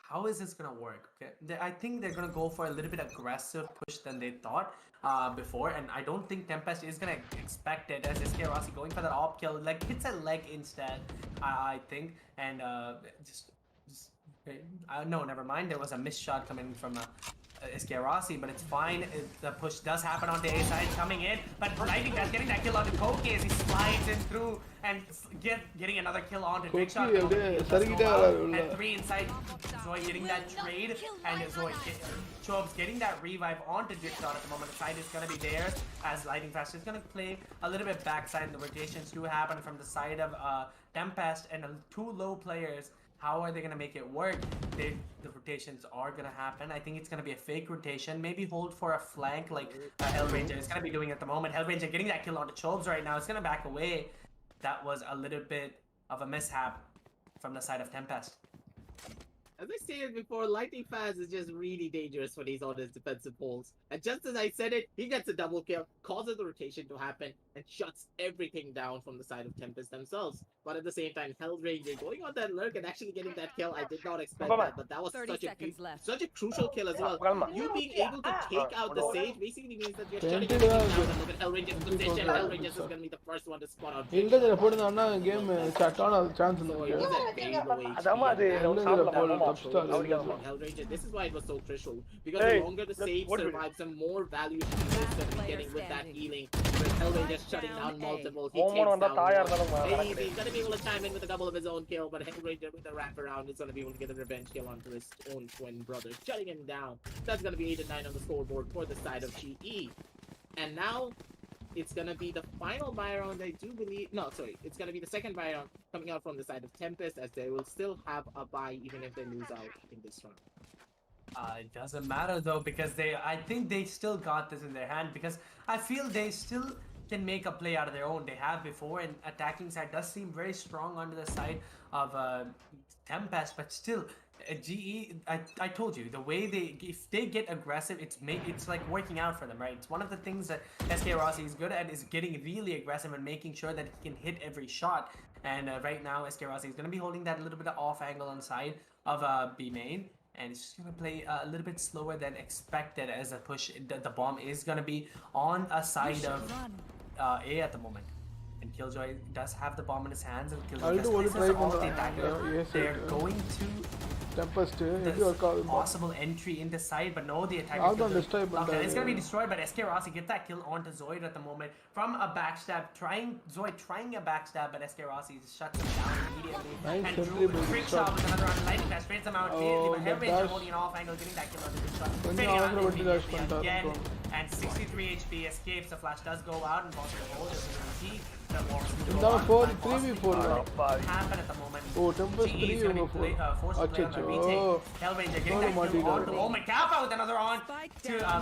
how is this going to work? Okay, I think they're going to go for a little bit aggressive push than they thought before, and I don't think Tempest is going to expect it as SK Rossi going for that op kill, like hits a leg instead, I think, and no, never mind. There was a missed shot coming from SK Rossi, but it's fine. The push does happen on the A side, coming in, but Lightning Fast getting that kill on the gokz as he slides in through and getting another kill on to Trickshot. And 3 inside. Zoe getting that trade, and Zoe Chobs getting that revive onto Trickshot at the moment. The side is going to be theirs as Lightning Fast is going to play a little bit backside. The rotations do happen from the side of Tempest, and 2 low players. How are they going to make it work? The rotations are going to happen. I think it's going to be a fake rotation. Maybe hold for a flank like Hellranger is going to be doing at the moment. Hellranger getting that kill onto Chobs right now. It's going to back away. That was a little bit of a mishap from the side of Tempest. As I stated before, Lightning Fast is just really dangerous when he's on his defensive poles. And just as I said it, he gets a double kill, causes the rotation to happen, and shuts everything down from the side of Tempest themselves. But at the same time, Hellranger going on that lurk and actually getting that kill, I did not expect that, but that was such a crucial kill as well. You being able to take out the Sage basically means that you're shutting everything down, and look at Hellranger's position. Hellranger is going to be the first one to spot out. game chat-ஆன chance Hellranger, this is why it was so crucial, because the longer the Sage survives, the more value she is going to be getting with that healing. With Hellranger shutting down multiple, he takes down he's going to be able to chime in with a couple of his own kill, but Hellranger with a wraparound is going to be able to get a revenge kill onto his own twin brother, shutting him down. That's going to be 8 and 9 on the scoreboard for the side of GE. And now it's going to be the final buy round, I do believe. No, sorry. It's going to be the second buy round coming out from the side of Tempest, as they will still have a buy even if they lose out in this round. It doesn't matter though, because I think they still got this in their hand, because I feel they still can make a play out of their own. They have before, and attacking side does seem very strong onto the side of Tempest, but still GE, I told you, the way if they get aggressive, it's like working out for them, right? It's one of the things that SK Rossi is good at, is getting really aggressive and making sure that he can hit every shot. And right now SK Rossi is going to be holding that little bit of off angle on the side of B main, and it's just going to play a little bit slower than expected as a push. The bomb is going to be on a side of A at the moment. And Killjoy does have the bomb in his hands, and Killjoy just places all the attackers. They're going to Tempest possible entry in the side, but no, the attacker is going to be destroyed. But SK Rossi get that kill onto Zoid at the moment from a backstab, Zoid trying a backstab, but SK Rossi shuts him down immediately. And Drew with trick shot with another round, Lightning Fast trades him out immediately, but Hellranger holding an off angle, getting that kill onto Trick shot. Again, and 63 HP escapes. The flash does go out and falls to the hole. Now 3v4 happen at the moment. Oh, Tempest GE 3 is going to over be 4. forced to play on the retake. Hellranger getting that kill on the moment. Kappa with another on to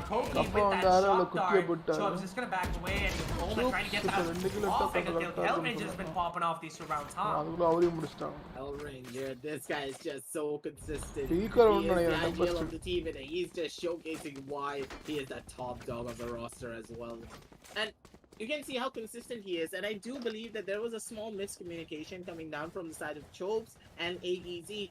Koki with that shock dart. Chubs just going to back away and Omen trying to get that off angle kill. Hellranger's been popping off these 2 rounds, huh? Hellranger, this guy is just so consistent. He is the ideal of the team, and he's just showcasing why he is the top dog of the roster as well. And you can see how consistent he is, and I do believe that there was a small miscommunication coming down from the side of Chobes and AEZ.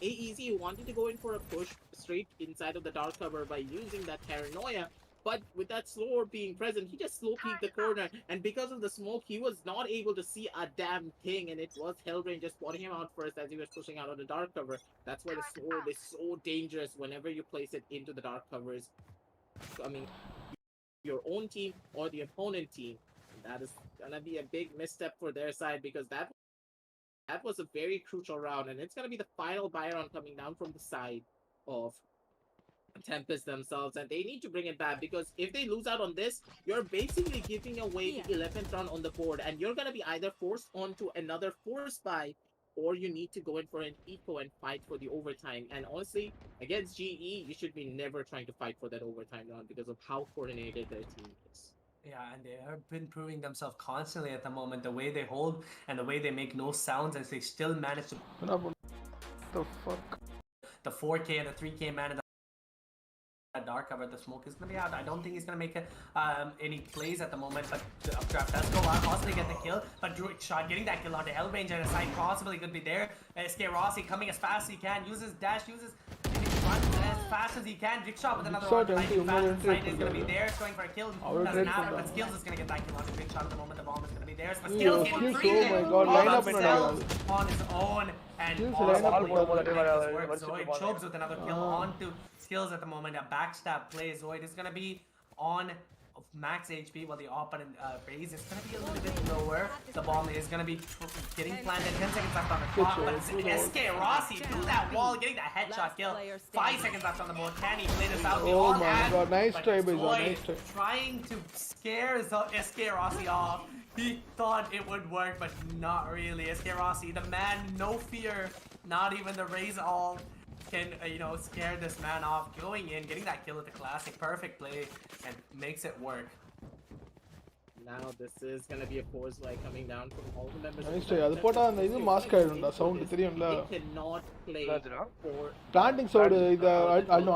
AEZ wanted to go in for a push straight inside of the dark cover by using that paranoia, but with that slower being present, he just slow peeked the corner, and because of the smoke, he was not able to see a damn thing, and it was Hellranger spotting him out first as he was pushing out of the dark cover. That's why the slow is so dangerous whenever you place it into the dark covers. I mean, your own team or the opponent team. That is gonna be a big misstep for their side, because that was a very crucial round, and it's gonna be the final Byron coming down from the side of Tempest themselves, and they need to bring it back, because if they lose out on this, you're basically giving away the 11th round on the board, and you're gonna be either forced onto another force buy, or you need to go in for an eco and fight for the overtime. And honestly, against GE, you should be never trying to fight for that overtime round because of how coordinated their team is. Yeah, and they have been proving themselves constantly at the moment. The way they hold and the way they make no sounds, as they still manage to... What the fuck? The 4K and the 3K man in the dark cover. The smoke is going to be out. I don't think he's going to make any plays at the moment, but the updraft does go out, possibly get the kill, but Druid shot getting that kill onto Hellranger, and a side possibly could be there. SK Rossi coming as fast as he can, uses dash, runs as fast as he can. Rickshot with another one. Side is going to be there, it's going for a kill. Doesn't matter, but Skills is going to get that kill onto Rickshot at the moment. The bomb is going to be there, but Skills getting free on his own, and Chobes with another kill onto Skills at the moment. A backstab play. Zoid is going to be on max HP, while the opponent raise is going to be a little bit lower. The bomb is going to be getting planted. 10 seconds left on the clock, but it's SK Rossi through that wall, getting that headshot kill. 5 seconds left on the board. Can he play this out? Oh my god, nice try, boys. Nice try. Trying to scare SK Rossi off. He thought it would work, but not really. SK Rossi, the man, no fear, not even the raise all can, scare this man off. Going in, getting that kill with the classic perfect play, and makes it work. Now this is gonna be a force like coming down from all the members. Nice try. அது போட்டா அந்த இது mask ஆயிடும்டா sound தெரியும்ல. Cannot play for planting sound இத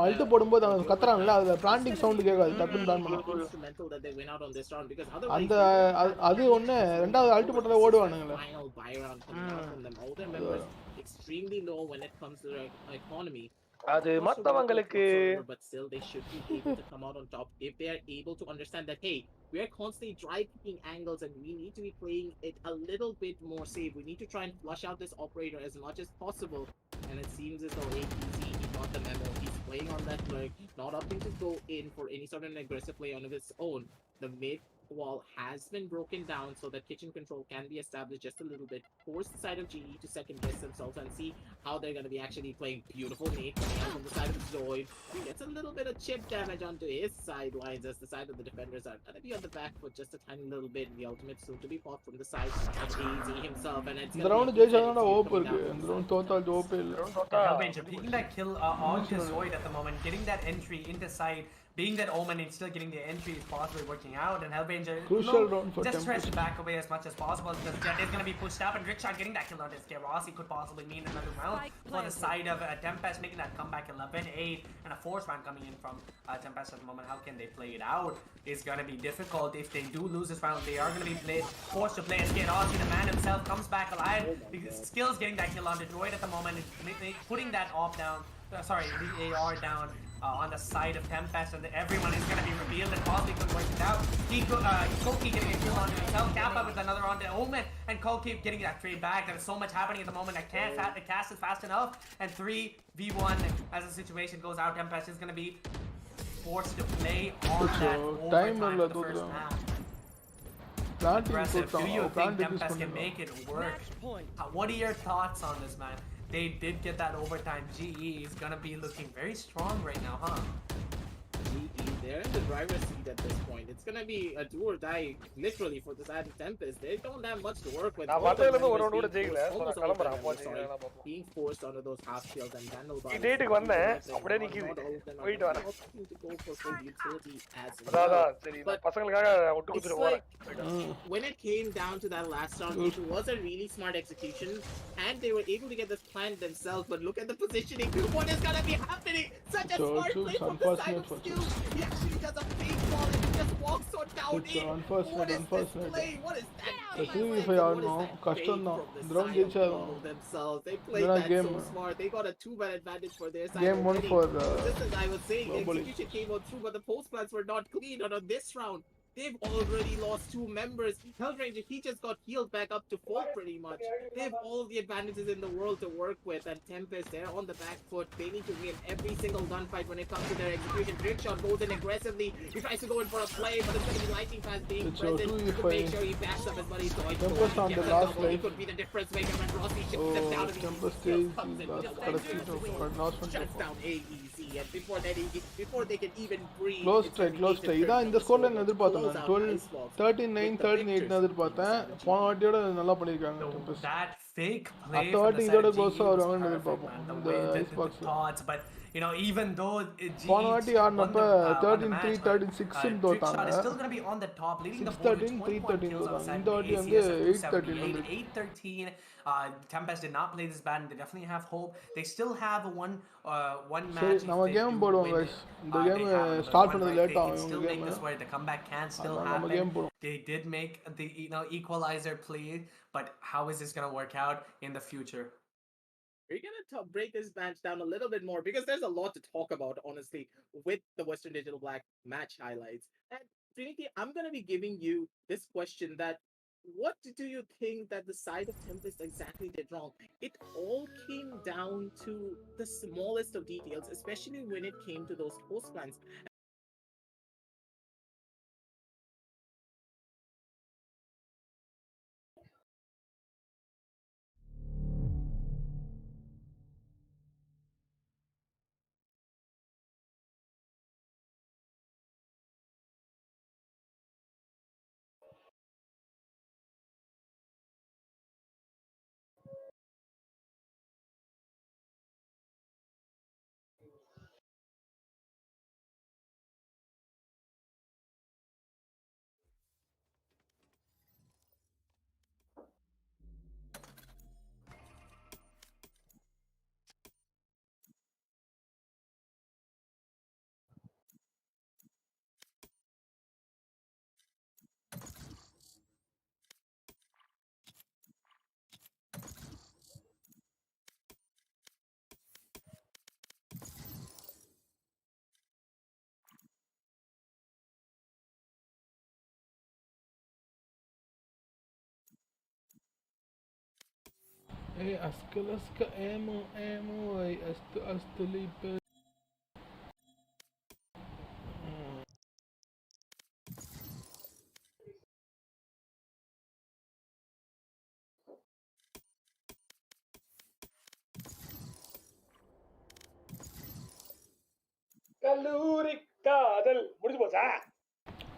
Alt போடும்போது அவன் கத்துறான்ல அது planting sound கேட்காது டக்குன்னு பிளான் பண்ணா. Instrumental that they went out on this round, because otherwise அந்த அது ஒண்ணே ரெண்டாவது அல்ட் போட்டா ஓடுவானுங்களே. Final buy round coming out from them. All their members extremely low when it comes to their economy. அது மத்தவங்களுக்கு but still they should be able to come out on top if they are able to understand that, hey, we are constantly dry picking angles and we need to be playing it a little bit more safe. We need to try and flush out this operator as much as possible, and it seems as though APZ, he got the memo. He's playing on that lurk, not opting to go in for any sort of an aggressive play on his own. The mid wall has been broken down so that kitchen control can be established just a little bit. Force the side of GE to second guess themselves and see how they're going to be actually playing. Beautiful nade coming out from the side of Zoid. Gets a little bit of chip damage onto his sidelines as the side of the defenders are going to be on the back foot just a tiny little bit. The ultimate soon to be popped from the side of AZ himself, and it's going to be taking that kill onto Zoid at the moment, getting that entry into side. Being that Omen and still getting the entry is possibly working out, and Hellranger just tries to back away as much as possible, because Jet is going to be pushed up, and Rickshot getting that kill on his Rossi could possibly mean another round for the side of Tempest, making that comeback 11-8, and a force round coming in from Tempest at the moment. How can they play it out? It's going to be difficult. If they do lose this round, they are going to be forced to play SK Rossi. The man himself comes back alive. Skills getting that kill on Detroit at the moment, putting that off down. The AR down on the side of Tempest, and everyone is going to be revealed and possibly could work it out. Koki getting a kill onto himself, Kappa with another onto Omen, and Koki getting that trade back. There's so much happening at the moment. I can't cast it fast enough, and 3v1 as the situation goes out. Tempest is going to be forced to play on that overtime for the first half. Impressive. Do you think Tempest can make it work? What are your thoughts on this, man? They did get that overtime. GE is gonna be looking very strong right now, huh? GE they're in the driver's seat at this point. It's gonna be a do or die, literally, for the side of Tempest. They don't have much to work with. All the members being forced, almost all of the members, sorry, being forced onto those half shields and Vandal Bar. Not all of them are opting to go for full utility as well. But it's like, when it came down to that last round, it was a really smart execution, and they were able to get this planned themselves. But look at the positioning. What is gonna be happening? Such a smart play from the side of Skills. He actually does a fake ball and he just walks so down in. What is this play? What is that? Themselves. They played that so smart. They got a 2-man advantage for their side. Game 1 for just as I was saying, the execution came out through, but the post plans were not clean on this round. They've already lost 2 members. Hellranger, he just got healed back up to 4 pretty much. They have all the advantages in the world to work with, and Tempest, they're on the back foot. They need to win every single gunfight when it comes to their execution. Trickshot goes in aggressively. He tries to go in for a play, but it's going to be lightning fast being present to make sure he backs up his buddy. So Tempest on the last he could be the difference maker when Rossi ships them down to the Tempest shuts down AEC, and before they can even breathe. Close try. இதான் இந்த ஸ்கோர்ல நான் எதிர்பார்த்தேன். 13-9 13-8 னு எதிர்பார்த்தேன். போன வாட்டியோட நல்லா பண்ணிருக்காங்க Tempest. That fake play அடுத்த வாட்டி இதோட க்ளோஸா வருவாங்கன்னு எதிர்பார்ப்போம். இந்த ஐஸ் பாக்ஸ்ல. But you know, even though போன வாட்டி ஆடுனப்ப 13-3 13-6 னு தோத்தாங்க. is still going to be on the top, leading the 6-13 3-13 தோத்தாங்க. இந்த வாட்டி வந்து 8-13 வந்து 8-13. Tempest did not play this bad, and they definitely have hope. They still have one match. நம்ம game போடுவோம் guys. இந்த கேம் ஸ்டார்ட் பண்ணது லேட் ஆகும் இவங்க game. The comeback can still happen. They did make the equalizer play, but how is this going to work out in the future? We're going to break this match down a little bit more because there's a lot to talk about, honestly, with the Western Digital Black match highlights. And Trinity, I'm going to be giving you this question that what do you think that the side of Tempest exactly did wrong? It all came down to the smallest of details, especially when it came to those post plans. Hey, askalaska ammo, ay astalipe. கல்லூரி காதல் முடிஞ்சு போச்சா?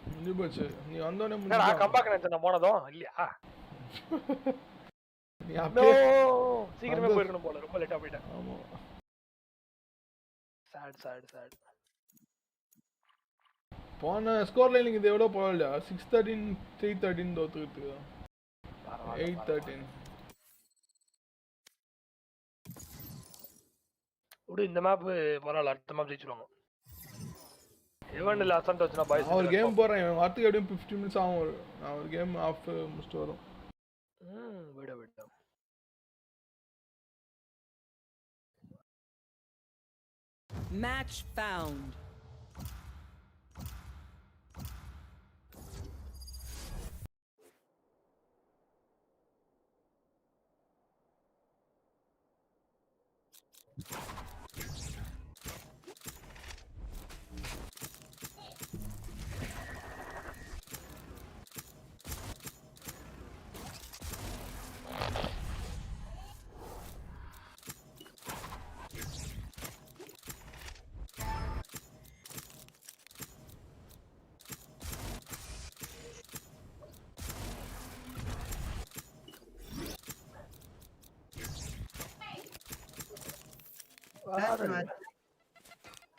முடிஞ்சு போச்சு. நீ வந்தோனே நான் முடிஞ்சு. கம்பேக் நினைச்சேன் போனதும் இல்லையா? நீ அப்படியே சீக்கிரமே போயிடணும் போல, ரொம்ப லேட்டா போயிட்டேன். ஆமா. sad. போன ஸ்கோர் லைனுக்கு இது எவ்வளோ போகலையா? 6-13 3-13 தோத்துக்கிட்டு 8-13. இந்த மேப் பரவாயில்ல, அடுத்த மேப் ஜெயிச்சிருவாங்க. எவன்ல அசன்ட் வச்சுனா பாய்ஸ் ஒரு கேம் போறேன், வாரத்துக்கு எப்படியும் 15 மினிட்ஸ் ஆகும். நான் ஒரு கேம் ஆஃப் முடிச்சிட்டு வரோம். விட Match found.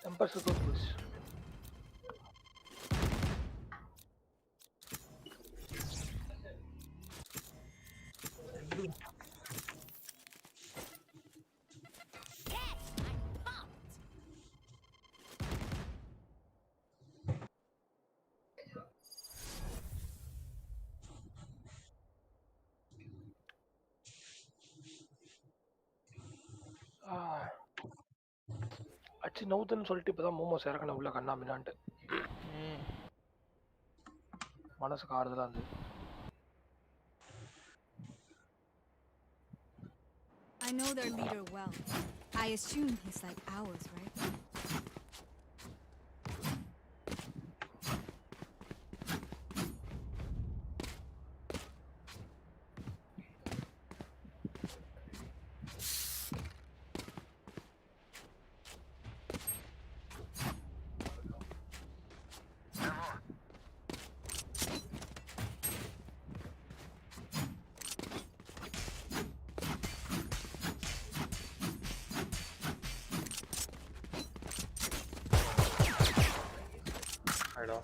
Tempers to push. அச்சு நவுத்துன்னு சொல்லிட்டு இப்பதான் மோமோஸ் இறக்கணும் உள்ள கண்ணாமினான்ட்டு மனசுக்கு ஆறுதலா இருந்து. I know their leader well. I assume he's like ours, right?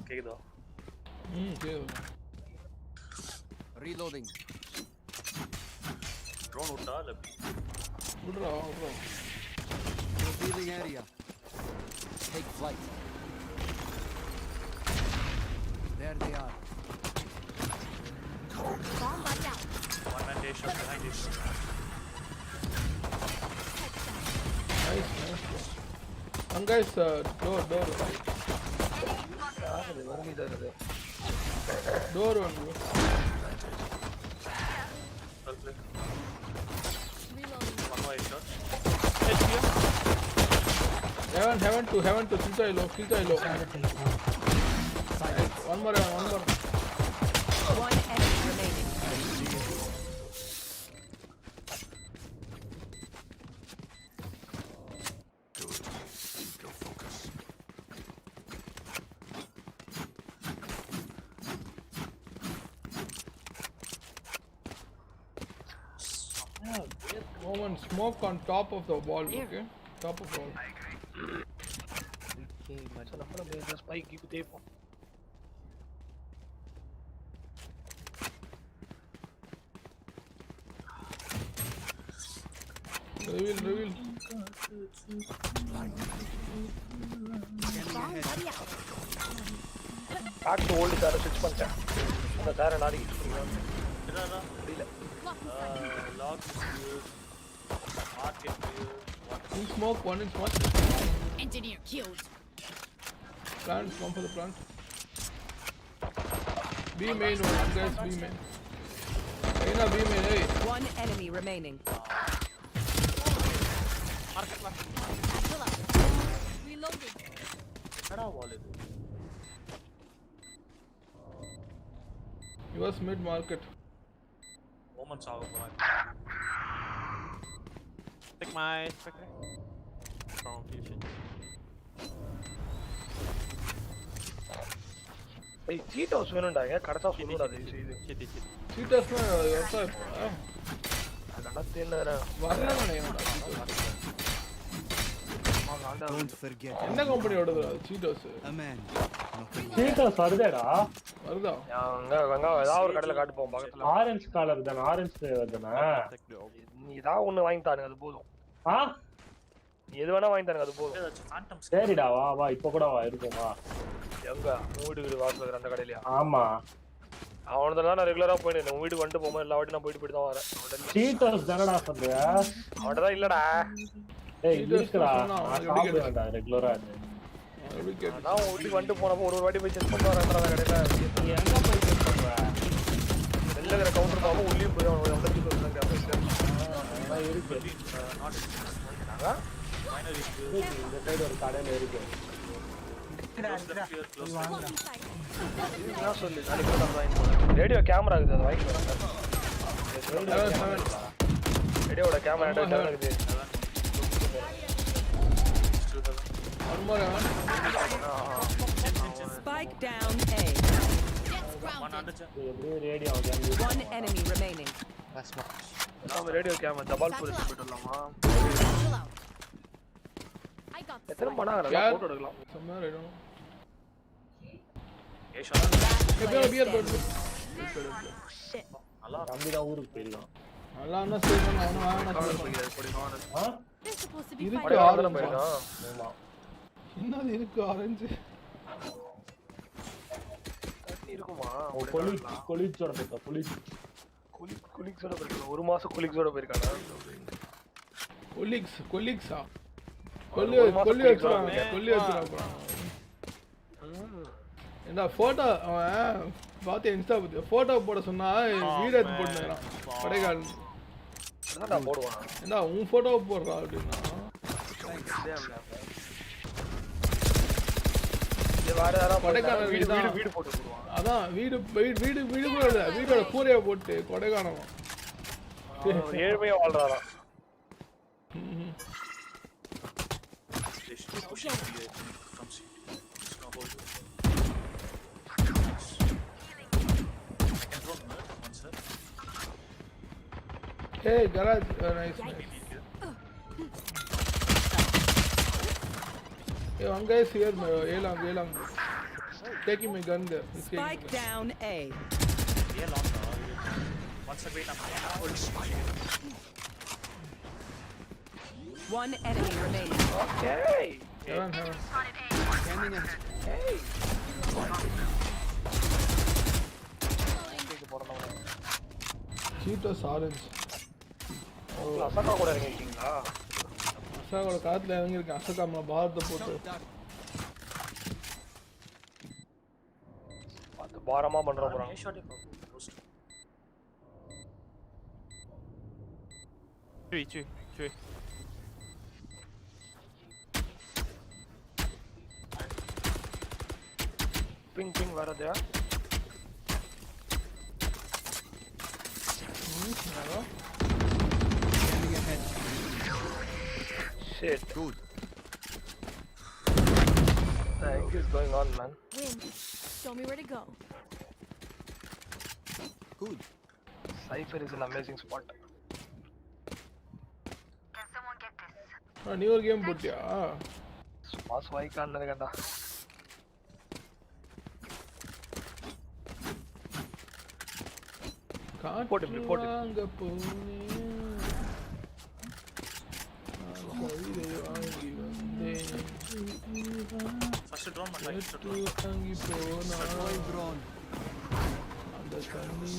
கேக்குதா? கேக்குது. Reloading. Drone விட்டா இல்ல விடுறா. Revealing area. Take flight. There they are. Bomb buddy out. one man day shot behind you. Nice. One guy's door. Door one bro. Reloading. One more shot. Heaven to kill low. One more. One enemy remaining. One smoke on top of the wall, okay? Top of the wall. Spike keep it up. Reveal. Bomb buddy out. Back to old car switch பண்ணிட்டேன். அந்த காரை நாடி என்னடா? முடியல. Lock use. Market use. In smoke, one in smoke. Engineer killed. Plant, one for the plant. B main, one guys, B main. Hey, B main, hey. One enemy remaining. Reloading. என்னடா wall இது? He was mid market. Moments ஆக போறாங்க. Take my spectre. Strong fusion. ஏய் seat house வேணும்டாங்க கரெக்ட்டா சொல்லுடா இது Chitty. Cheaters na அதெல்லாம் தேனறா வரல நினைக்கிறேன். Don't forget. என்ன கம்பெனி ஓடுது Cheaters? A man. சீட்டோஸ் வருதேடா. வருதா? அங்க ஏதாவது ஒரு கடையில காட்டு போவோம் பக்கத்துல. ஆரஞ்சு கலர் தானே, ஆரஞ்சு ஃப்ளேவர் தானே. நீ ஏதாவது ஒண்ணு வாங்கி தானுங்க அது போதும். ஆ நீ எது வேணா வாங்கி தானுங்க அது போதும். ஏதாச்சும் phantom சரிடா வா இப்போ கூட வா இருக்குமா. எங்க வீடு வாசல் அந்த கடையிலயா? ஆமா அவனதான் நான் ரெகுலரா போயிட்டு உன் வீடு வந்துட்டு போகும்போது எல்லா வாட்டி நான் போயிட்டு தான் வரேன். சீட்டோஸ் தானடா சொல்றியா? அவன்தான் இல்லடா. ஏய் இருக்குடா, நான் சாப்பிடுவேன்டா ரெகுலரா அது. நான் உன் வீட்டுக்கு வந்துட்டு போனப்போ ஒரு வாட்டி போய் செக் பண்ணிட்டு வரேன்டா அந்த கடையில. நீ எங்க போய் செக் பண்ற? வெளில இருக்கிற கவுண்டர் பாவம் உள்ளேயும் போய் அவன் எவ்வளோ இருக்கு. இந்த சைடு ஒரு கடையில இருக்கு. சொல்லு ரேடியோ கேமரா இருக்குது அது வாங்கி ரேடியோட கேமரா இருக்குது. Spike down A. எப்படியும் radio One enemy remaining. Radio camera தபால் போலீஸ் போயிட்டு வரலாமா? எத்தனை பண்ணாங்கடா யார்? போட்டோ எடுக்கலாம் somewhere I don't know. ஏய் ஷாட் beer போடு. நல்லா தம்பி தான் ஊருக்கு போயிருக்கான். நல்லா என்ன செய்யணும் அவன வாங்க ஆ? They're supposed to be இருக்கு fighting. ஆடல ஆரஞ்சு. போயிருக்கான் ஆமா. என்னது இருக்கு ஆரஞ்சு? தண்ணி இருக்குமா கொலிச்சோட போயிருக்கா கொலிச். குலிக்ஸோட போயிருக்கான் ஒரு மாசம் குலிக்ஸோட போயிருக்கானா கொலிக்ஸா ஒரு மாசம் கொல்லி colleagues வச்சுறாங்க என்ன போட்டோ அவன் பார்த்து இன்ஸ்டா பத்தி போட்டோ போட சொன்னா வீடியோ எடுத்து போட்டுறான் கடைக்கால் என்னடா போடுவான் என்ன உன் போட்டோ போடுறா அப்படின்னா இது வேற யாரா கொடைக்கானல் வீடு தான். வீடு போட்டு போடுவான் அதான் வீடு கூட இல்ல வீடோட கூரையை போட்டு கொடைக்கானல் அவர் ஏழ்மையா வாழ்றாராம் Hey, garage, nice. Hey, one guy is here, Elang. Taking my gun there. He's taking Spike my gun. down A. A long once again One enemy remaining. Okay. Heaven. Cheetos orange. அசக்கா கூட இருக்கீங்களா அசாவோட காத்துல இறங்கியிருக்கேன் அசக்காம பாரத்தை போட்டு அது பாரமா பண்ற போறாங்க ஏ shot post Chui. Ping வரதா Shit. Good. The heck is going on, man? Win. Show me where to go. Good. Cypher is an amazing spot. நீ ஒரு கேம் போட்டியா பாஸ் வாய்க்கான்னு இருக்கேன்டா போட்டு வாங்க போனேன் வாங்கி வந்தேன் ஃபர்ஸ்ட் ட்ரோன் பண்ணா வாங்கி போனா Drone. அந்த தண்ணி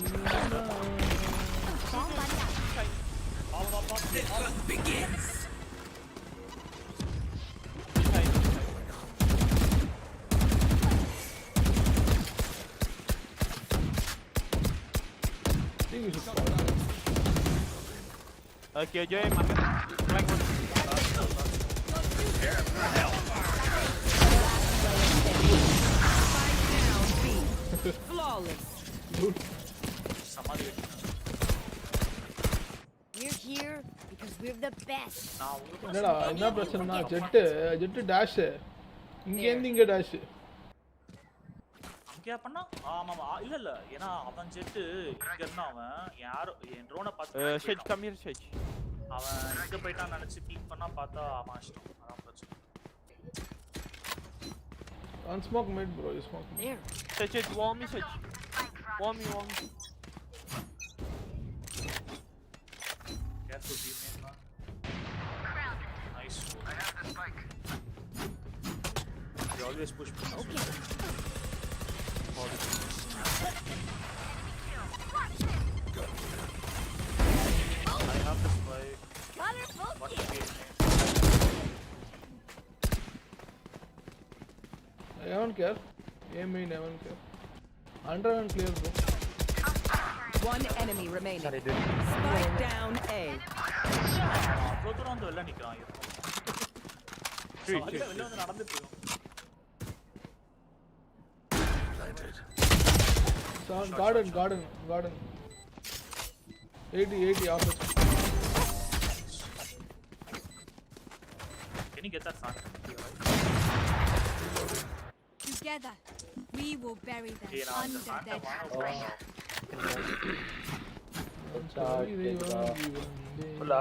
Okay, Joy, market. Flank one. Flawless. Samaali We're here because we're the best. நான் உங்களுக்கு என்னடா என்ன பிரச்சனைனா ஜெட்டு டேஷ் இங்க இருந்து இங்க டேஷ் அங்கேயா பண்ணா ஆமா இல்ல ஏன்னா அவன் ஜெட் இங்க இருந்தா அவன் யாரோ என் ட்ரோனை பார்த்து Shade, come here, Shade. அவன் இங்க போய்ட்டான் நினைச்சு பீக் பண்ணா பார்த்தா அவன் அஷ்டம் அதான் பிரச்சனை on smoke mid bro you smoke mid. There. Shade, warm me, Shade. Warm me. Careful, teammate, man. Nice. They always push. Okay. I have to spike. Colorful What kill. game? I don't care aim main I don't care under and clear bro One enemy remaining. Spike down A. அவ்வளோ தூரம் வந்து வெளில நிற்கிறான் வெளில வந்து நடந்துட்டு இருக்கோம் garden 80 opposite Can you get that sound? Together, we will bury them Okay, now the under sound their கேக்குதா? ஃபுல்லா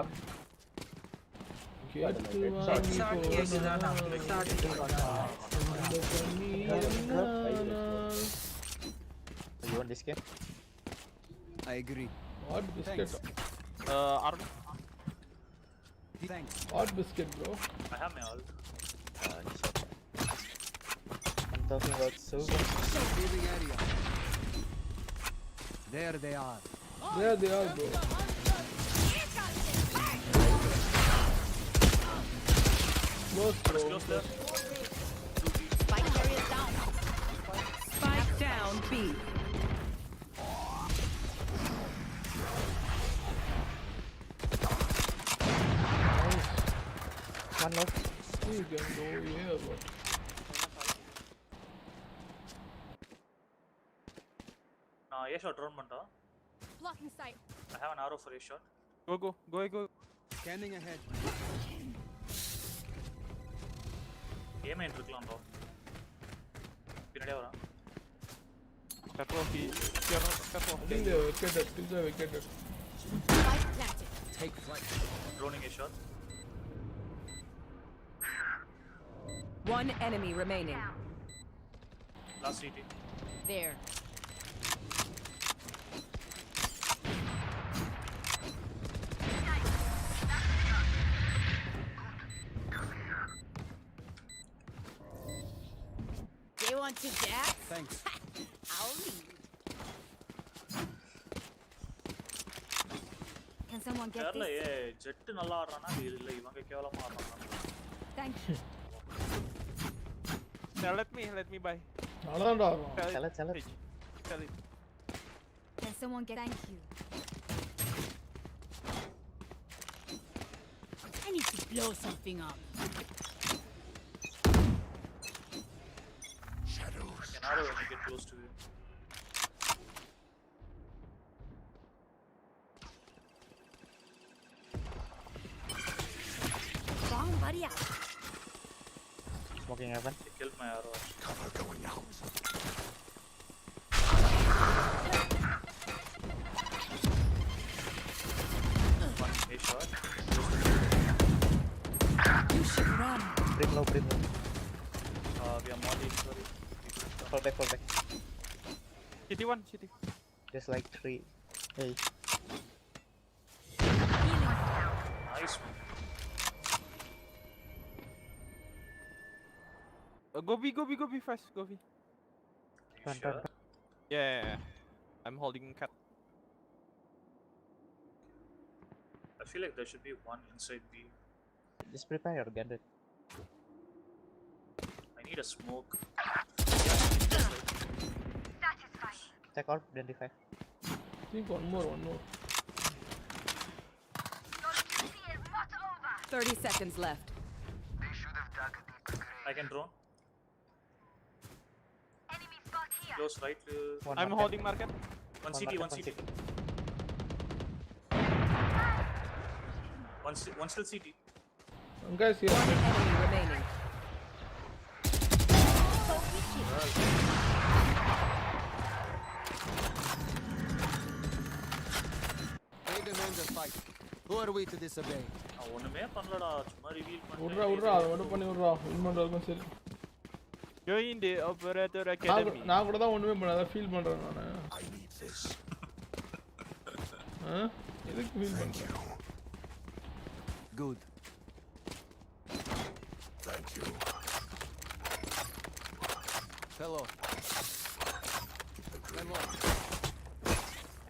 கேட்டு You want this game? I agree. What biscuit? Arm. Thanks. What biscuit, bro? I have my ult. I'm talking about silver. Leaving area. There they are. There they are, bro. Close, bro. Close there. Spike carrier down. Spike down B. One left. You can go here, bro. A shot drone பண்ணிட்டா. Blocking sight. I have an arrow for a shot. Go. Scanning ahead. A main இருக்கலாம் bro. பின்னாடியே வரான். Careful, careful. I think they vacated. Spike planted. Take flight. Droning a shot. One enemy remaining. Last CT. There. They want to dance? Thanks. I'll lead. Can someone get தெரியல this? Jet நல்லா ஆடுறானா இல்ல இவங்க கேவலமா ஆடுறானா. Thank you. Now let me buy. அவ்வளோதான்டா Tell it. Can someone get thank you? I need to blow something up. Can arrow when you get close to you. Wrong buddy out. Smoking heaven. They killed my arrow. One a shot. You should run. Bring low. We are molly. Sorry. Fall back. City 1. There's like 3. Hey. Nice one. Go B fast. Go B. You sure? Yeah. I'm holding cat. I feel like there should be one inside B. Just prepare your gun. I need a smoke. Take out 25. I think one more. 30 seconds left. I can drone. Close right. I'm holding market. One CT. One still CT. One guy's here. One enemy remaining. They demand a fight. Who are we to disobey? ஒண்ணுமே பண்ணலடா சும்மா reveal விட்றா அதை மட்டும் பண்ணி விட்றா win பண்ணுறதுக்கும் சரி Join the operator academy. நான் கூட தான் ஒன்றுமே பண்ணாத ஃபீல் பண்ணுறேன் நான் எதுக்கு ஃபீல் பண்ணுறேன் Good. Thank you. Hello.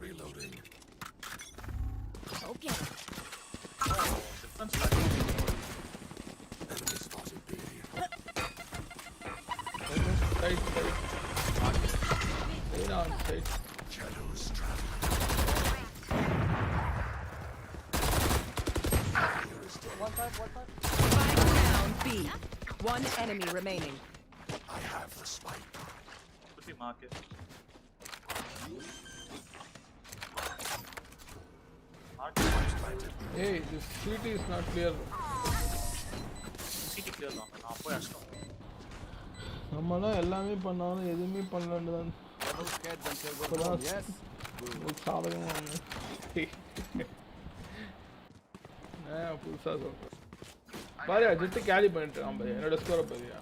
Reloading. Okay. Enemy spotted B. Right. Stay on, straight. Shadows traveling. Spike down B. One enemy remaining. I have the spike. Could be market. Hey, this CT is not clear. CT clear தான் நான் போய் அடிச்சோம் நம்ம தான் எல்லாமே பண்ணாலும் எதுவுமே பண்ணலன்னு தான் Never scared themselves of home, yes? சாதகமாக புதுசாக சொல்கிறேன் பாரு ஜெட் கேரி பண்ணிட்டு இருக்கான் பாரு என்னோட ஸ்கோரை பாருயா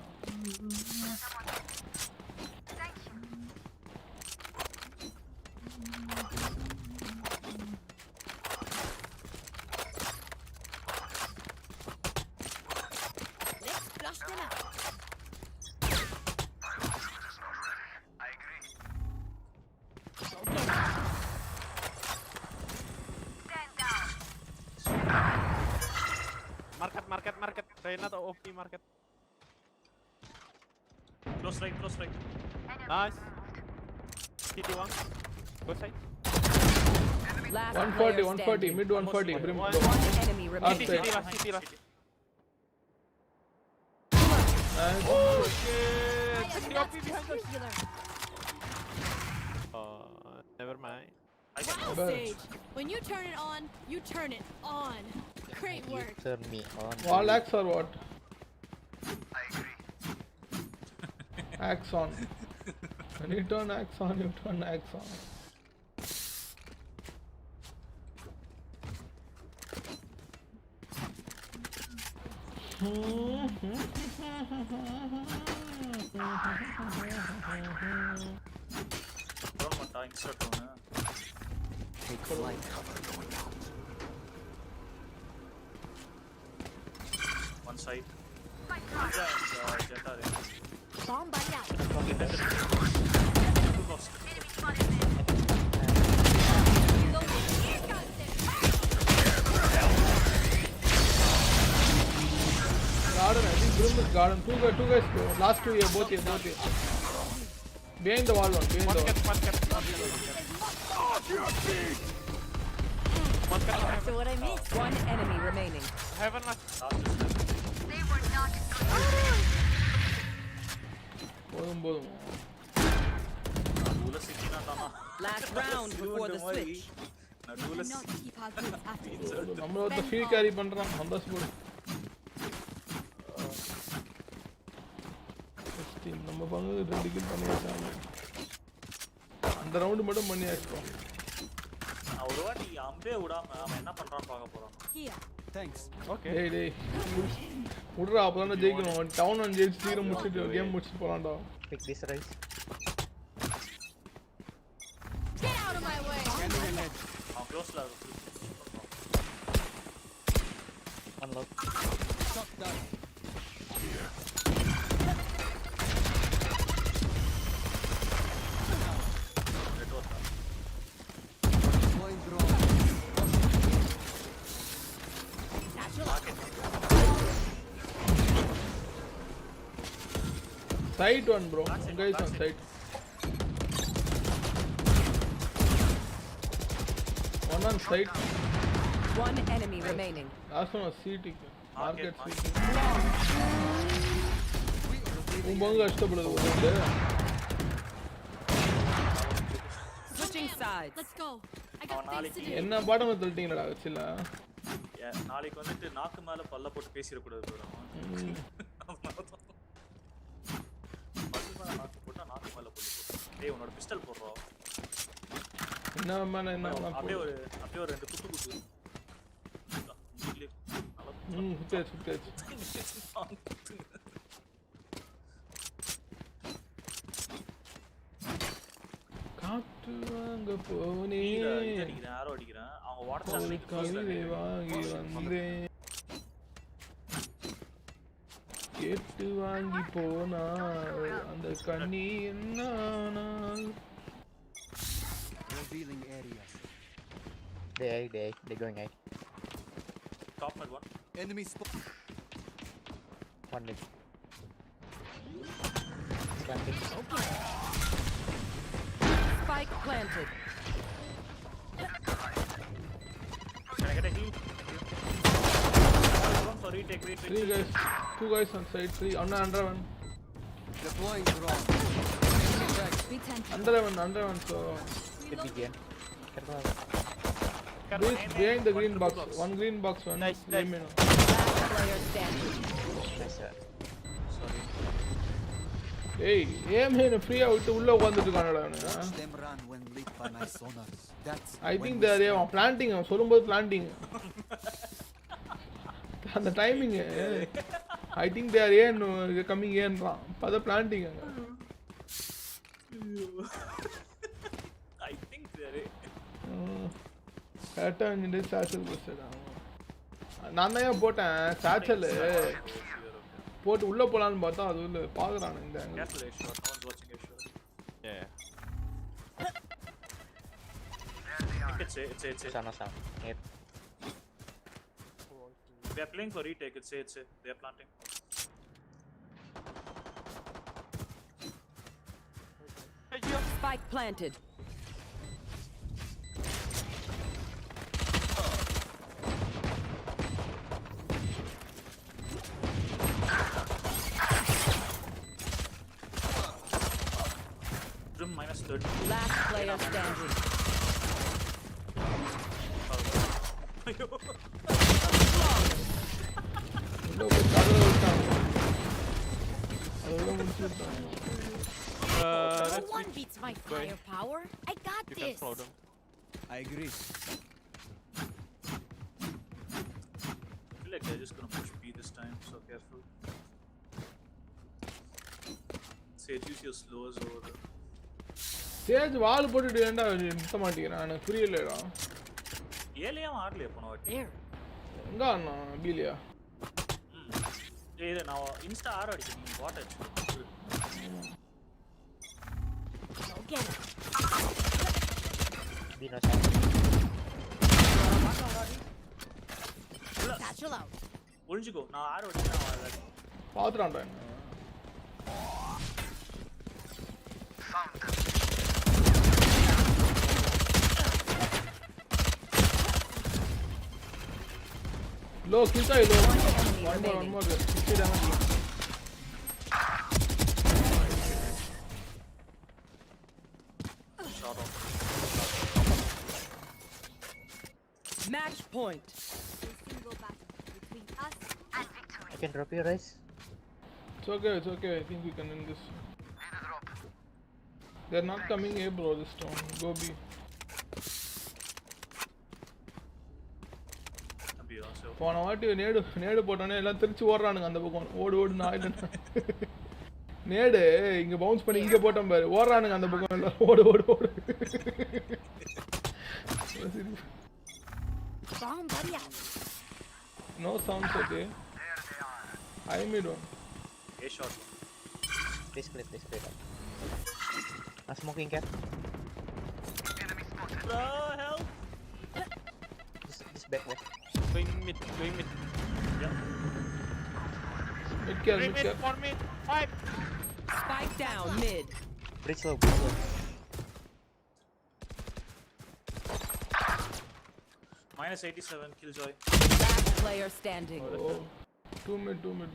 Market. Reyna to OP market. Close right. Nice. CT1. Go side. Last 140 mid 140 brim One enemy remaining. CT last. Never mind. Wow, Sage. When you turn it on, you turn it on. Great work. Turn me on. Wall axe or what? I agree. Axe on. When you turn axe on, you turn axe on. Insert one. One side. Bomb buddy out. Garden, I think Grim is garden. Two guys go. Last two here, both here. Behind the wall one. See what I mean? One enemy remaining. Heaven last. போதும் Last round before the switch. Not keep our goods after this. நம்மள ஒருத்த feel carry பண்றான் சந்தோஷப்படு நம்ம பங்கு 2 kill பண்ணி வச்சாங்க அந்த round மட்டும் பண்ணி வச்சோம் ஒரு வாட்டி அம்பே விடாம அவன் என்ன பண்றான்னு பார்க்க போறோம் Here. Thanks. Okay. டேய் உடுறா அப்பதான் ஜெயிக்கணும் டவுன் ஒன் ஜெயிச்சு சீக்கிரம் முடிச்சிட்டு கேம் முடிச்சிட்டு போலாம்டா Pick this rise. Get out of my way. அவன் க்ளோஸ்ல இருக்கு Unlock. Shot down. Deploying drone. Side one bro, guys on side. One on side. One enemy remaining. Last one was CT. Market CT. Umanga ashtapadadu oru. Switching sides. Let's go. I got things to do. என்ன பாட்டமா தள்ளிட்டீங்கடா வச்சில நாளைக்கு வந்துட்டு நாக்கு மேல பல்ல போட்டு பேசிர கூடாது bro நாக்கு போட்டா நாக்கு மேல போட்டு டேய் உன்னோட பிஸ்டல் போடுறா என்ன அப்படியே ஒரு ரெண்டு குத்து சுத்தேச்சு காத்து வாங்க போனே யாரோ அடிக்கிறேன் அவங்க வாட்ஸ்அப்ல கவிதை வாங்கி வந்தேன் கேட்டு வாங்கி போனா அந்த கண்ணி என்ன Revealing area. They going high. Top mid one. Enemy spot. One mid. Planting. Spike planted. Can I get a heal? Sorry, take wait. Three guys, two guys on side, three under one. Deploying drone. Be 10. Under one, so Could be Jen. behind the green box, one green box, one. Nice. Last player standing. Nice sir. Sorry. Hey, aim here free out உள்ள உட்கார்ந்துட்டு இருக்கானடா அவனு. Watch them run when lit by my sonars. That's I think they are planting, சொல்லும்போது planting. அந்த timing I think they are coming ஏன்றான் பத planting அங்க I think they கரெக்டா இந்த சாச்சல் போஸ்டா நான் தான் போட்டேன் சாச்சல் போட்டு உள்ள போலாம்னு பார்த்தா அது உள்ள பாக்குறானே இந்த careful shot. No one's watching a shot. Yeah. It's Sana. Yep. They are playing for retake. It's A. They are planting. Spike planted. Room -30. Last player standing. No one beats my firepower. I got You this. can throw them. I agree. I feel like they're just gonna push B this time, so careful. Sage, use your slows over there. Sage wall போட்டுட்டு ஏன்டா நிறுத்த மாட்டேங்கிறான் எனக்கு புரியலடா ஏலியாம் ஆடலையா போன வாட்டி எங்க அண்ணா பீலியா ஏய் நான் இன்ஸ்டா ஆர் அடிச்சேன் நீ வாட் அடிச்சு ஓகே Dino satchel out. ஒளிஞ்சுக்கோ நான் ஆர் அடிச்சேன் பாத்துறான்டா Low, kill side, low. One more. 60 damage. Shot off. Match point. Single battle between us and victory. I can drop your rice. It's okay. I think we can win this. They're not coming A, bro, this time. Go B. போன வாட்டி நேடு போட்டானே எல்லாம் திருச்சி ஓடுறானுங்க அந்த பக்கம் ஓடு நான் நேடு இங்க பவுன்ஸ் பண்ணி இங்க போட்டோம் பாரு ஓடுறானுங்க அந்த பக்கம் எல்லாம் ஓடு No sounds okay. I made one. A shot. Please play. A smoking cap. Bro, help! This back. Going mid. Yeah. Mid kill. For me. 5. Spike down mid. Bridge low. -87 killjoy. Last player standing. Oh. 2 mid.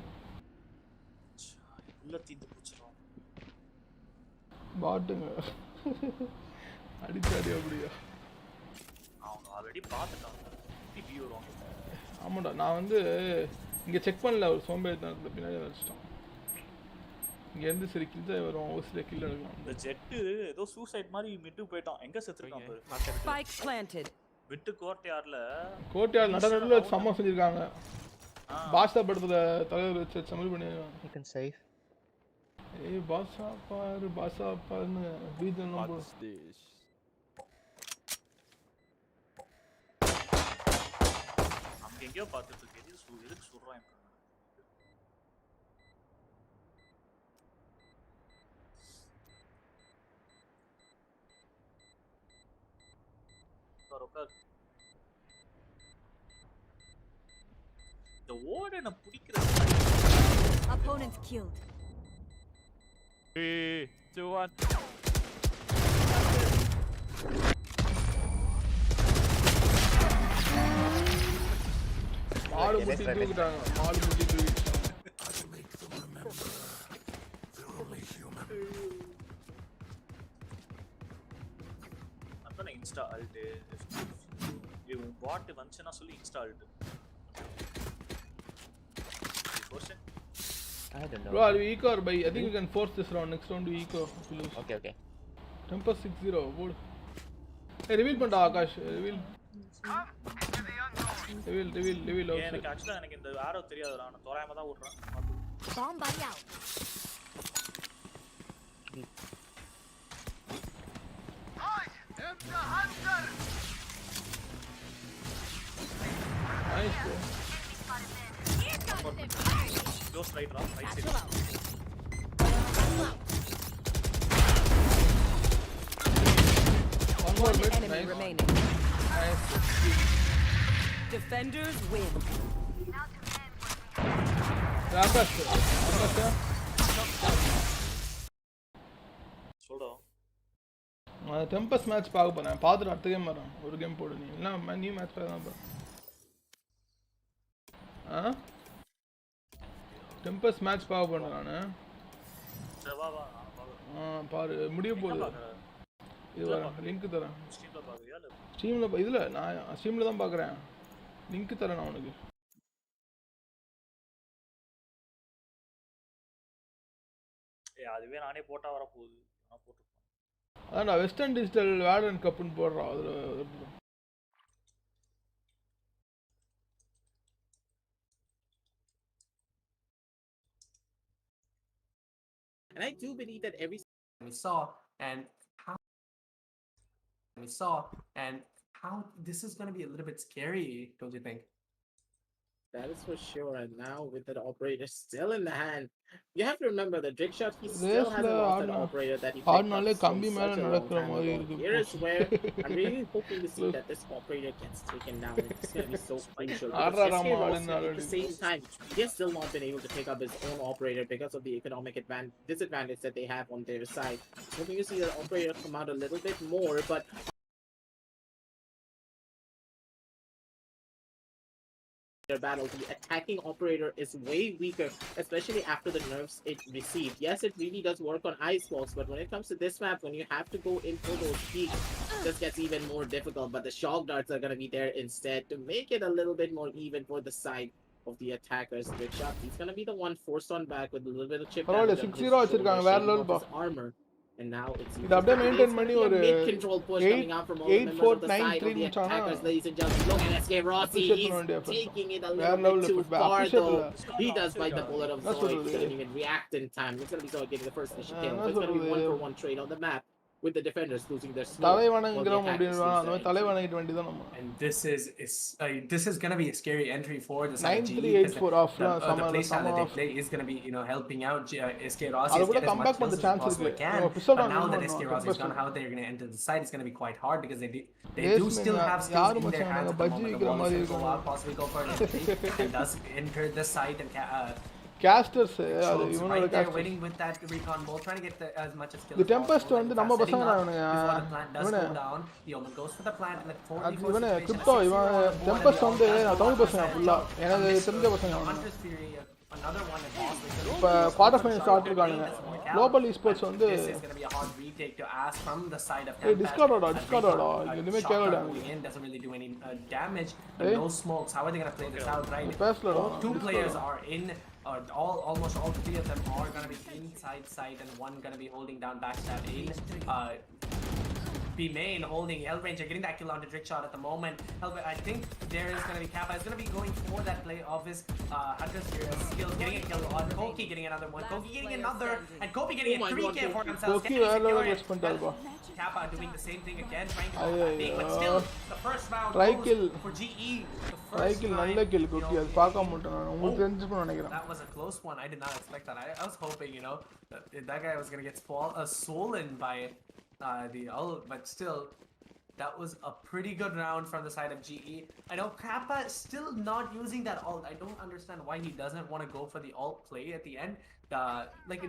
உள்ள தீந்து போச்சுறோம். பாட்டுங்க. அடிச்சாடி அப்படியே. நான் already பாத்துட்டேன். View wrong. ஆமாடா நான் வந்து இங்க செக் பண்ணல ஒரு சோம்பேறித்தனத்துல பின்னாடி வச்சிட்டோம் இங்க இருந்து சரி கில் தான் வரும் ஒரு சில கில் எடுக்கலாம் இந்த ஜெட் ஏதோ சூசைட் மாதிரி மிட்டு போய்ட்டான் எங்க செத்துறான் பாரு Spike planted. விட்டு கோர்ட்யார்ட்ல நடுவுல சம்ம செஞ்சிருக்காங்க பாஸ்டா படத்துல தலைவர் வச்சு சமல் பண்ணி You can save. ஏய் பாஸா பாருன்னு பீதன் நம்பர் எங்கேயோ பார்த்துட்டு இருக்கேன் எதுக்கு சொல்றான் இந்த ஓடனை பிடிக்கிற opponents killed. 3, 2, 1. மாடு முட்டி தூக்குறாங்க மாடு முட்டி தூக்கி அப்ப நான் இன்ஸ்டா அல்ட் இவன் பாட் வந்துச்சுனா சொல்லி Insta Alt I don't know. Bro, are we eco or buy? I think we can force this round. Next round we eco. Okay. Temper 6-0. Good. Hey, reveal panda Akash. Reveal. Reveal outside. எனக்கு ஆக்சுவலா எனக்கு இந்த ஆரோ தெரியாதுடா நான் தோராயமா தான் விடுறேன் Bomb buddy out. Nice bro. Close ரைட்ரா right side Satchel out. One more One mid. enemy Nice. remaining. Nice. Defenders win. Rampash. சொல்றா டெம்பஸ் மேட்ச் பார்க்க போறேன். பார்த்துட்டு அடுத்த கேம் வரேன். ஒரு கேம் போடு நீ. இல்ல நியூ மேட்ச் பார்க்க தான் போறேன். டெம்பஸ் மேட்ச் பார்க்க போறேன் நானு. சரி வா வா பாரு முடிய போகுது. இது லிங்க் தரேன். ஸ்ட்ரீம்ல பாக்குறியா இல்ல ஸ்ட்ரீம்ல இதுல நான் ஸ்ட்ரீம்ல தான் பார்க்கறேன். லிங்க் தரேன் நான் உனக்கு. அதுவே நானே போட்டா வர போகுது நான் போட்டுறேன் அதான் வெஸ்டர்ன் டிஜிட்டல் வேலரண்ட் கப்னு போடுறான் அதுல. And I do believe that every we saw and how this is going to be a little bit scary, don't you think? that is for sure. And now with that operator still in the hand, you have to remember the trick shot. He still Yes, hasn't lost that operator that he picked up from such a long time ago. Here is where I'm really hoping to see that this operator gets taken down. It's going to be so crucial. Because SK Ross, at the same time, he has still not been able to pick up his own operator because of the economic disadvantage that they have on their side. Hoping to see that operator come out a little bit more, but their battle, the attacking operator is way weaker, especially after the nerfs it received. Yes, it really does work on ice walls, but when it comes to this map, when you have to go in for those peaks, it just gets even more difficult. But the shock darts are going to be there instead to make it a little bit more even for the side of the attackers. Trick shot, he's going to be the one forced on back with a little bit of chip damage on his shoulder, his armor. And now it's mid-control push coming out from all the members of the side of the attackers, ladies and gentlemen. Look at SK Rossi, he's taking it a little bit too far though. He does bite the bullet of Zoid, he didn't even react in time. It's going to be Zoid getting the first initial kill. It's going to be 1-for-1 trade on the map, with the defenders losing their smoke. And this is gonna be a scary entry for the 9384 off. the playstyle that they play is gonna be helping out SK Rossi get as much kills as possible can. But now that SK Rossi is gone, how they're gonna enter the side is gonna be quite hard because they do still have skills in their hands at the moment. The wall is go out, possibly go for an entry, and does enter the side and casters right there waiting with that recon ball, trying to get as much as kills. The Tempest வந்து நம்ம பசங்க before the plant does go down, the Omen goes for the plant and the 4v4 crypto இவன் Tempest வந்து தமிழ் பசங்க ஃபுல்லா எனக்கு தெரிஞ்ச பசங்க Hunter's Fury, another one at boss. இப்ப குவார்ட்டர் ஃபைனல் ஸ்டார்ட் இருக்காங்க குளோபல் esports வந்து This is going to be a hard retake to ask from the side of Tempest. Discord எதுமே கேளடா doesn't really do any damage. No smokes. How are they going to play this out, right? Two players are in. Almost all three of them are going to be inside side and one going to be holding down backstab A. B main holding Hellranger, getting that kill on the trick shot at the moment. I think there is going to be Kappa is going to be going for that play of his Hunter's skills, getting a kill on Koki, getting another one, Koki getting another, and Koki getting a 3k for himself. Kappa doing the same thing again, trying to go big, but still the first round goes for GE. நல்ல kill Koki அது பார்க்க மாட்டேன் நான் உங்களுக்கு தெரிஞ்சுக்கணும் நினைக்கிறேன். That was a close one. I did not expect that. I was hoping, that guy was going to get stolen by the ult, but still, that was a pretty good round from the side of GE. I know Kappa is still not using that ult. I don't understand why he doesn't want to go for the ult play at the end.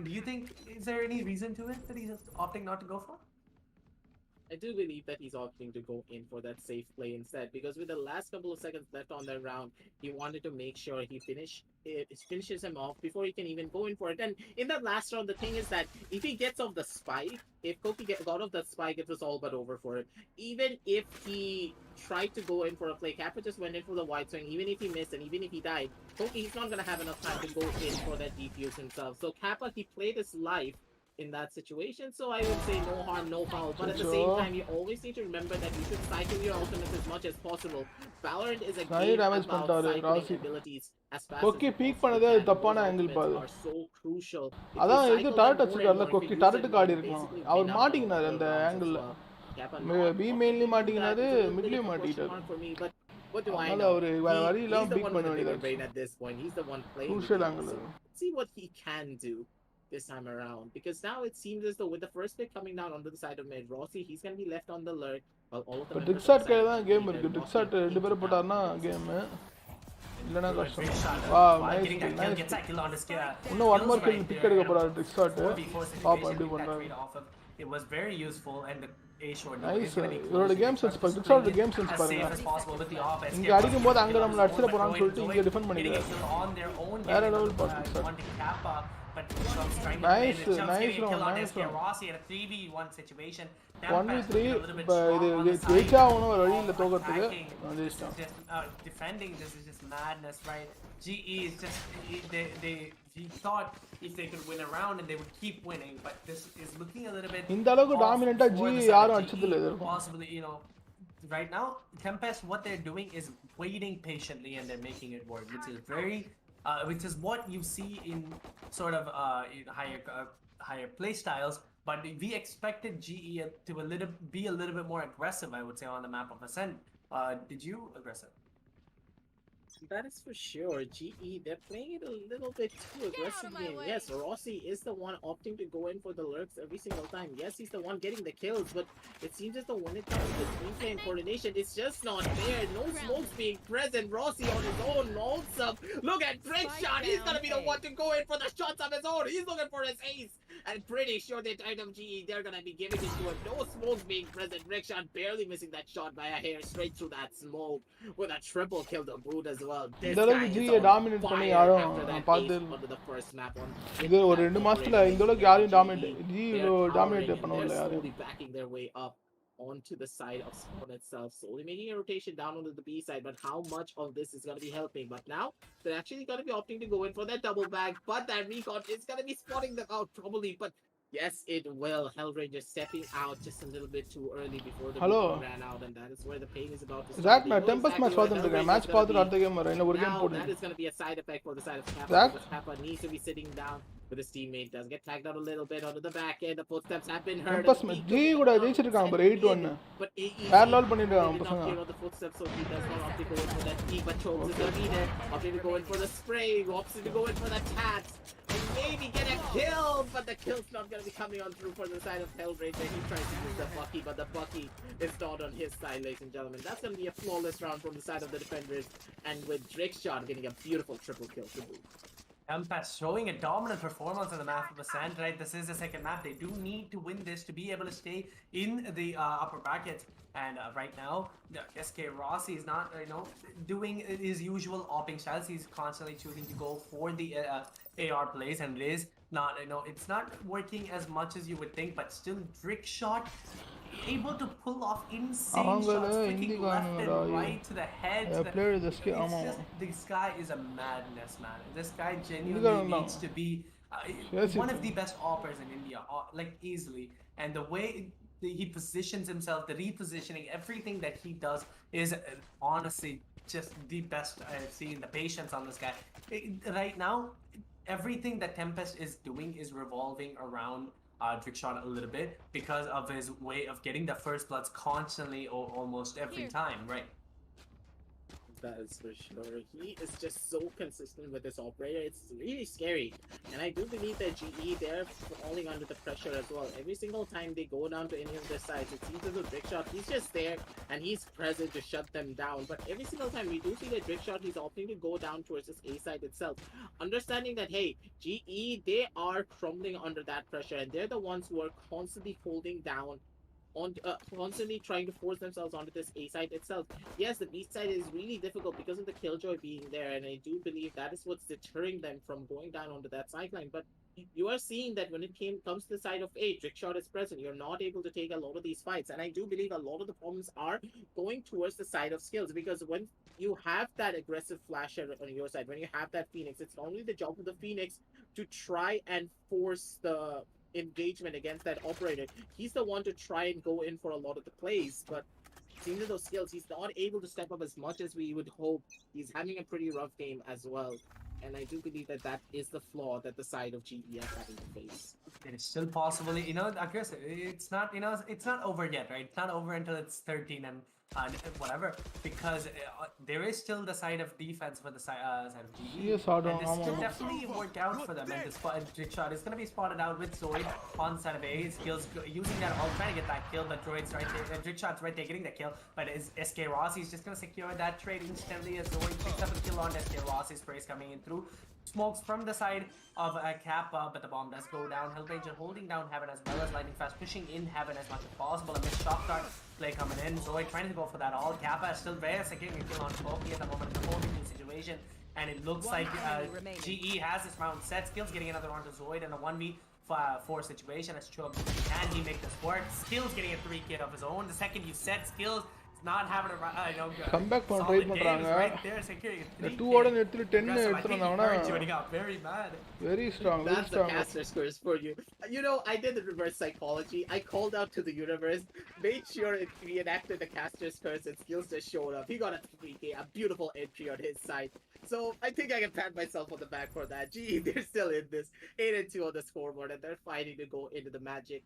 Do you think, is there any reason to it that he's opting not to go for? I do believe that he's opting to go in for that safe play instead, because with the last couple of seconds left on that round, he wanted to make sure he finishes him off before he can even go in for it. And in that last round, the thing is that if he gets off the spike, if Koki got off that spike, it was all but over for him. Even if he tried to go in for a play, Kappa just went in for the wide swing. Even if he missed and even if he died, Koki, he's not going to have enough time to go in for that defuse himself. So Kappa, he played his life in that situation. So I would say no harm, no foul. But at the same time, you always need to remember that you should cycle your ultimates as much as possible. Valorant is a game about cycling abilities as fast as you peak possibly பண்ணதே can. தப்பான Those angle ultimates பாரு. are so crucial. If you அதான் இது cycle turret them more and அடிச்சிட்டார்ல more, if கொக்கி you use turret it, கார்டு you இருக்கலாம். basically அவர் win out மாட்டிக்கினாரு the அந்த rounds as ஆங்கிள்ல. well. Kappa not பி opting mainly to do that மாட்டிக்கினாரு, is a little bit மிட்லயும் of a question மாட்டிட்டாரு. mark for me, but what do I அதனால know? அவரு வேற வழி He's இல்லாம the பீக் one பண்ண with the bigger வேண்டியதாச்சு. brain at this point. He's the one playing the Crucial game. angle. So let's see what he can do this time around. Because now it seems as though with the first pick coming down onto the side of mid, Rossi, he's going to be left on the lurk. While all of the இப்போ members டிக்ஸாட் on the கையில side தான் of game G, இருக்கு. they're டிக்ஸாட் Rossi ரெண்டு பேரும் into போட்டாருன்னா down. Game இல்லைன்னா கஷ்டம். Great shot. Wow, While nice getting kill, that kill, nice gets that kill on his இன்னும் one more kill right pick there, எடுக்க you know, போறாரு டிக்ஸாட். 4v4 பாப்போம் situation, எப்படி pick that பண்றாரு. trade off of. It was very useful, and the A short nice. is going to be இவரோட close. Game He sense tries பாருங்க. to டிக்ஸாட் swing game it sense as பாருங்க. safe as possible with the off. இங்க அடிக்கும் போது அங்க நம்மள அடிச்சிட போறான்னு சொல்லிட்டு இங்க டிஃபெண்ட் Getting a பண்ணிக்கிறாரு. kill on their own, வேற getting லெவல் another, பாரு டிக்ஸாட். wanting Kappa, but Chubb's trying to Nice, win it. Chubb's nice getting a kill round, on nice SK round. Rossi in a 3v1 situation. 1v3 a little bit இப்போ இது strong on the side ஜெயிச்சா ஆகணும் ஒரு வழி இல்ல of தோக்கறதுக்கு. attacking. This is just defending. This is just madness, right? GE is just he thought if they could win a round and they would keep winning, but this is looking a little bit. இந்த அளவுக்கு off டாமினன்ட்டா for G the side யாரும் of அடிச்சது இல்ல GE. இது வரைக்கும். Possibly, you know, right now Tempest, what they're doing is waiting patiently and they're making it work, which is what you see in sort of in higher play styles. But we expected GE to be a little bit more aggressive, I would say, on the map of Ascent. Did you aggressive? That is for sure. GE, they're playing it a little bit too aggressive game. Yes, Rossi is the one opting to go in for the lurks every single time. Yes, he's the one getting the kills, but it seems as though when it comes to team play coordination, it's just not there. No smokes being present. Rossi on his own, nulls up. Look at Trickshot. He's gonna be the one to go in for the shots of his own. He's looking for his ace. And pretty sure the tight of GE, they're gonna be giving it to him. No smokes being present. Trickshot barely missing that shot by a hair straight through that smoke with a triple kill to boot as well. இந்த அளவுக்கு ஜியை dominate பண்ணி யாரும் பார்த்து இது ஒரு 2 மாசத்துல இந்த அளவுக்கு யாரையும் ஜி டாமினேட் பண்ணல யாரும். Backing their way up onto the side of Spawn itself, slowly making a rotation down onto the B side, but how much of this is going to be helping? But now they're actually going to be opting to go in for that double bag, but that recon is going to be spotting them out probably, but yes, it will. Hellranger stepping out just a little bit too early before the recon ran out, and that is where the pain is about to start. Zach, मैं Tempest match பார்த்துட்டு இருக்கேன். Match பார்த்துட்டு அடுத்த game வரேன். இல்ல ஒரு game போடு. That is going to be a side effect for the side of Kappa. Kappa needs to be sitting down with his teammate. Does get tagged out a little bit onto the back end. The footsteps have been heard. Tempest match G கூட ஜெயிச்சிருக்காங்க பாரு 8-1. But வேற level பண்ணிட்டாங்க பசங்க. The footsteps, so he does not opt to go in for that knee, but Chokes is going to be there. Opting to go in for the spray. Opting to go in for the tats. And maybe get a kill, but the kill's not going to be coming on through for the side of Hellraiser. He tries to use the Bucky, but the Bucky is not on his side, ladies and gentlemen. That's going to be a flawless round from the side of the defenders, and with Drake-shot getting a beautiful triple kill to boot. Tempest showing a dominant performance on the map of Ascent, right? This is the second map. They do need to win this to be able to stay in the upper brackets. And right now, SK Rossi is not, doing his usual opping styles. He's constantly choosing to go for the AR plays, and it is not, it's not working as much as you would think, but still Trickshot able to pull off insane shots, flicking left and right to the head. This guy is a madness, man. This guy genuinely needs to be one of the best oppers in India, like easily. And the way he positions himself, the repositioning, everything that he does is honestly just the best I've seen. The patience on this guy. Right now, everything that Tempest is doing is revolving around Trickshot a little bit because of his way of getting the first bloods constantly or almost every time, right? That is for sure. He is just so consistent with this operator. It's really scary. And I do believe that GE, they're falling under the pressure as well. Every single time they go down to any of their sides, it seems as though Trickshot, he's just there and he's present to shut them down. But every single time we do see that Trickshot, he's opting to go down towards this A side itself. Understanding that, hey, GE, they are crumbling under that pressure and they're the ones who are constantly holding down constantly trying to force themselves onto this A side itself. Yes, the B side is really difficult because of the Killjoy being there, and I do believe that is what's deterring them from going down onto that sideline. But you are seeing that when it comes to the side of A, Trickshot is present. You're not able to take a lot of these fights, and I do believe a lot of the problems are going towards the side of skills, because when you have that aggressive flasher on your side, when you have that Phoenix, it's only the job of the Phoenix to try and force the engagement against that operator. He's the one to try and go in for a lot of the plays, but seeing those skills, he's not able to step up as much as we would hope. He's having a pretty rough game as well. And I do believe that that is the flaw that the side of GE is having to face. It is still possible, you know, aggressive. It's not, you know, it's not over yet, right? It's not over until it's 13 and whatever, because there is still the side of defense for the side of GE. Yes, and this can definitely work out for them. And the trick is going to be spotted out with Zoid on the side of A. Skills using that ult, trying to get that kill. The droid's right there, the trick shot's right there, getting the kill. But is SK Rossi's just going to secure that trade instantly as Zoid picks up a kill on SK Rossi. Sprays coming in through. Smokes from the side of Kappa, but the bomb does go down. Hellranger holding down Heaven as well as Lightning Fast, pushing in Heaven as much as possible. A missed shock dart play coming in. Zoid trying to go for that all. Kappa is still there, securing a kill on Koki at the moment. The 4v2 situation, and it looks like GE has this round set. Skills getting another onto Zoid in a 1v4 situation as Chug. Can he make this work? Skills getting a 3-kit of his own. The second you set Skills, not having a comeback பண்ண try பண்றாங்க. The 2 ஓட எடுத்து 10 எடுத்துறாங்கன்னா very bad. Very strong. That's the caster scores for you. You know, I did the reverse psychology. I called out to the universe, made sure it reenacted the caster's curse, and Skills just showed up. He got a 3K, a beautiful entry on his side. So I think I can pat myself on the back for that. Gee, they're still in this 8-2 on the scoreboard, and they're fighting to go into the Magic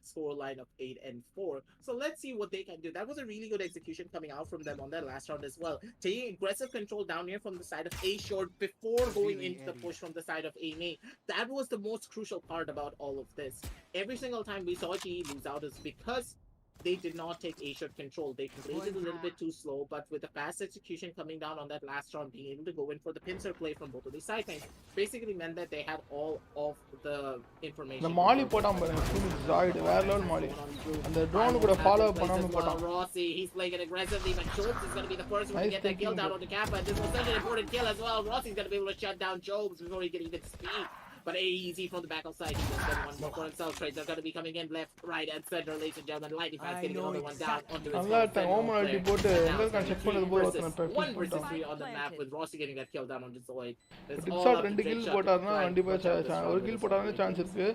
score line of 8-4. So let's see what they can do. That was a really good execution coming out from them on that last round as well. Taking aggressive control down here from the side of A short before going into the push from the side of A main. That was the most crucial part about all of this. Every single time we saw GE lose out is because they did not take A short control. They played it a little bit too slow, but with the fast execution coming down on that last round, being able to go in for the pincer play from both of these side lanes basically meant that they had all of the information. The Molly போட்டான் பாருங்க, Zoid வேற level Molly. அந்த drone கூட follow பண்ணாம போட்டான். Rossi, he's playing it aggressively, but Jobs is going to be the first one to get that kill down on the Kappa. This was such an important kill as well. Rossi's going to be able to shut down Jobs before he can even speak. But easy from the back of side. He just got one more for himself. Trades are going to be coming in left, right, and center, ladies and gentlemen. Lightning Fast getting another one down onto his one versus 3 on the map with Rossi getting that kill down on the Zoid. It's all up to kill போட்டாருன்னா கண்டிப்பா ஒரு kill போட்டாருன்னா chance இருக்கு.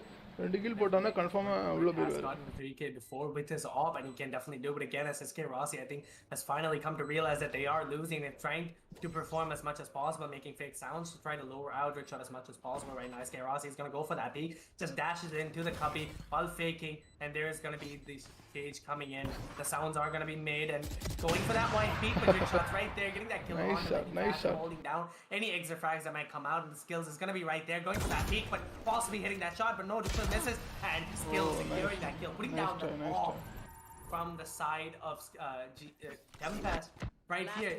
2 kill போட்டாருன்னா கன்ஃபார்மா உள்ள போயிடுவாரு. Gotten 3K before with his AWP, and he can definitely do it again as SK Rossi, I think, has finally come to realize that they are losing and trying to perform as much as possible, making fake sounds to try to lower Aldrich shot as much as possible right now. SK Rossi is going to go for that peek, just dashes into the cubby while faking, and there is going to be this cage coming in. The sounds are going to be made and going for that white peek, but good shots right there, getting that kill on. Nice shot. Holding down any extra frags that might come out, and the Skills is going to be right there, going for that peek, but possibly hitting that shot, but no, just misses, and Skills securing that kill, putting down the ball from the side of Tempest right here.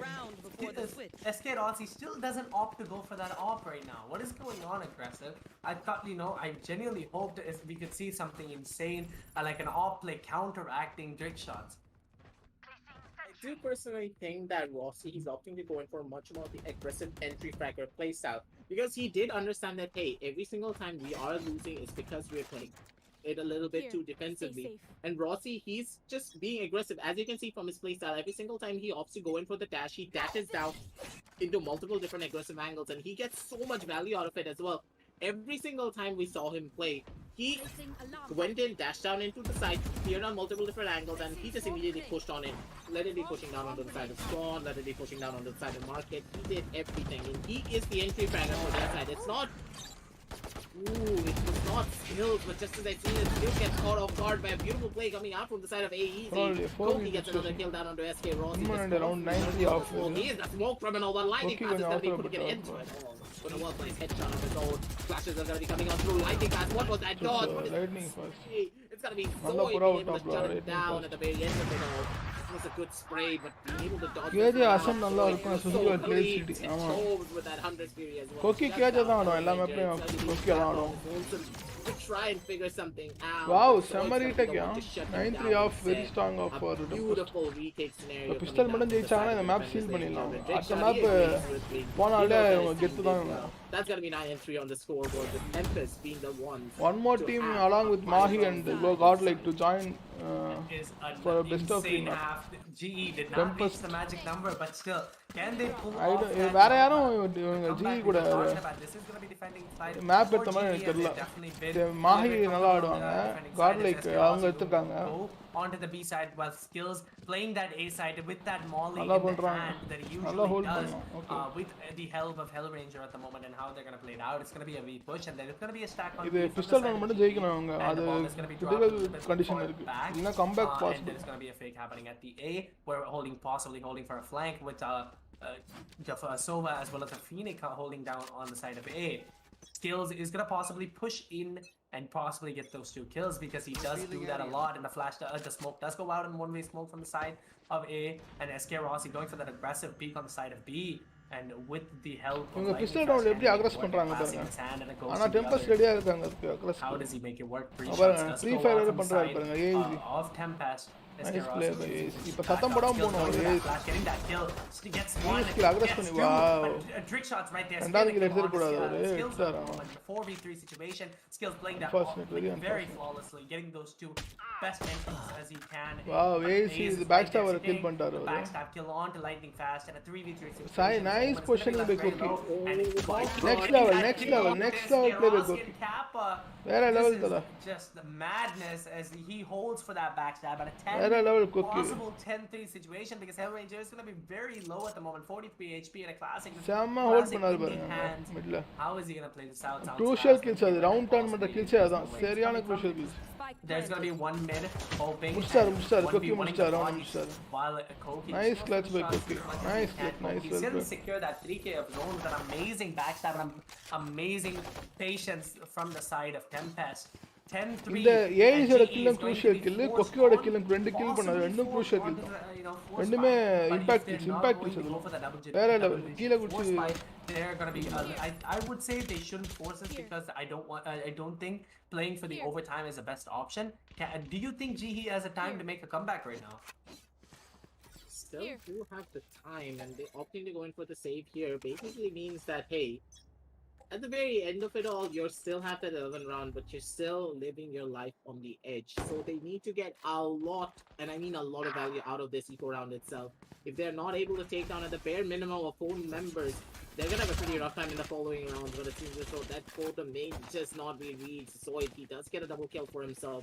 SK Rossi still doesn't opt to go for that AWP right now. What is going on, aggressive? I thought, you know, I genuinely hoped we could see something insane, like an AWP play counteracting trick shots. I do personally think that Rossi is opting to go in for much more of the aggressive entry fragger playstyle, because he did understand that, hey, every single time we are losing is because we're playing it a little bit too defensively. And Rossi, he's just being aggressive. As you can see from his playstyle, every single time he opts to go in for the dash, he dashes down into multiple different aggressive angles, and he gets so much value out of it as well. Every single time we saw him play, he went in, dashed down into the side, cleared on multiple different angles, and he just immediately pushed on in. Let it be pushing down onto the side of Spawn, let it be pushing down onto the side of Market. He did everything, and he is the entry fragger for that side. It's not... Ooh, it was not Skills, but just as I see it, Skills gets caught off guard by a beautiful play coming out from the side of AE. Koki gets another kill down onto SK Rossi. Around 90 off. He is the smoke criminal, but Lightning Fast is going to be putting an end to it. With a well-placed headshot on his own. Flashes are going to be coming out through Lightning Fast. What was that dodge? Lightning Fast. It's going to be so able to shut it down at the very end of it all. It was a good spray, but being able to dodge with that 100 Fury as well. Koki கேஜ் தான் ஆடும் எல்லா மேப்லயும் Koki தான் ஆடும். To try and figure something out. Wow, summary tech 9-3 off, very strong off for the beautiful retake scenario. Pistol மட்டும் ஜெயிச்சாங்கன்னா இந்த map seal பண்ணிடலாம். அடுத்த மேப் போனாலே கெத்து தான். That's going to be 9-3 on the scoreboard with Memphis being the one. One more team along with Mahi and God like to join is an for a best of insane three half. GE did not Tempest. reach the magic number, but still, can they pull I off don't that வேற யாரும் comeback G we கூட were talking about? This is going to be defending side map for எடுத்த மாதிரி GE, எனக்கு as they've தெரியல definitely been Mahi a little bit நல்லா comfortable on ஆடுவாங்க the defending காட் side. லைக் It's அவங்க SK எடுத்துருக்காங்க go onto the B side while Skills playing that A side with that molly நல்லா in the பண்றாங்க hand that he நல்லா usually hold does பண்ணலாம் okay with the help of Hellranger at the moment and how they're going to play it out. It's going to be a V push and then it's going to be a stack on இது B from the pistol side round of மட்டும் GE, ஜெயிக்கணும் அவங்க and அது the ball is going to be dropped a critical little bit condition far இருக்கு back. இல்லனா comeback And possible there's going to be a fake happening at the A. We're possibly holding for a flank with Sova as well as a Phoenix holding down on the side of A. Skills is going to possibly push in and possibly get those 2 kills because he does do that a lot. And the flash, the smoke does go out in one-way smoke from the side of A. And SK Rossi going for that aggressive peek on the side of B. And with the help of இவங்க pistol round எப்படி aggress பண்றாங்க பாருங்க ஆனா Tempest ரெடியா இருக்காங்க அதுக்கு aggress how does he make it work? பாருங்க free fire வர பண்றாரு பாருங்க AC of Tempest. Nice play by AC இப்ப சத்தம் போடாம போணும் AC Getting that kill, gets one, skill aggress பண்ணி wow trick shots right there. ரெண்டாவது கில் எடுத்துற கூடாது அவரு Skills எடுத்தாராம் 4v3 situation. Skills playing that very flawlessly, getting those 2 best entries as he can. Wow AC இது back stop kill பண்ணிட்டாரு அவரு Backstab kill on to lightning fast and a 3v3 situation. Sai nice positioning by Cookie. Next level play by Cookie. Where level thala Just the madness as he holds for that backstab at a 10 Where level Cookie possible 10-3 situation because Hellranger is going to be very low at the moment, 43 HP and a classic. Sama hold பண்ணாரு பாருங்க மிட்ல How is he going to play this out? Crucial kills அது round turn பண்ற kills அதான் சரியான crucial kills. There's going to be one mid hoping முடிச்சாரு Cookie முடிச்சாரு while Cookie nice clutch by Cookie nice he's going to secure that 3k of zone with an amazing backstab and amazing patience from the side of Tempest. 10-3 இந்த ஏஐஸோட கில்லும் crucial kill கொக்கியோட கில்லும் 2 kill பண்ணாரு ரெண்டும் crucial kill ரெண்டுமே impact kills அது வேற level கீழ குடிச்சு they're going to be I would say they shouldn't force this because I don't think playing for the overtime is the best option. Do you think GE has a time to make a comeback right now? Still do have the time, and they opting to go in for the save here basically means that, hey, at the very end of it all, you're still have that 11 round, but you're still living your life on the edge. So they need to get a lot, and I mean a lot of value out of this eco round itself. If they're not able to take down at the bare minimum of 4 members, they're gonna have a pretty rough time in the following rounds. But it seems as though that quota may just not be reached. So if he does get a double kill for himself,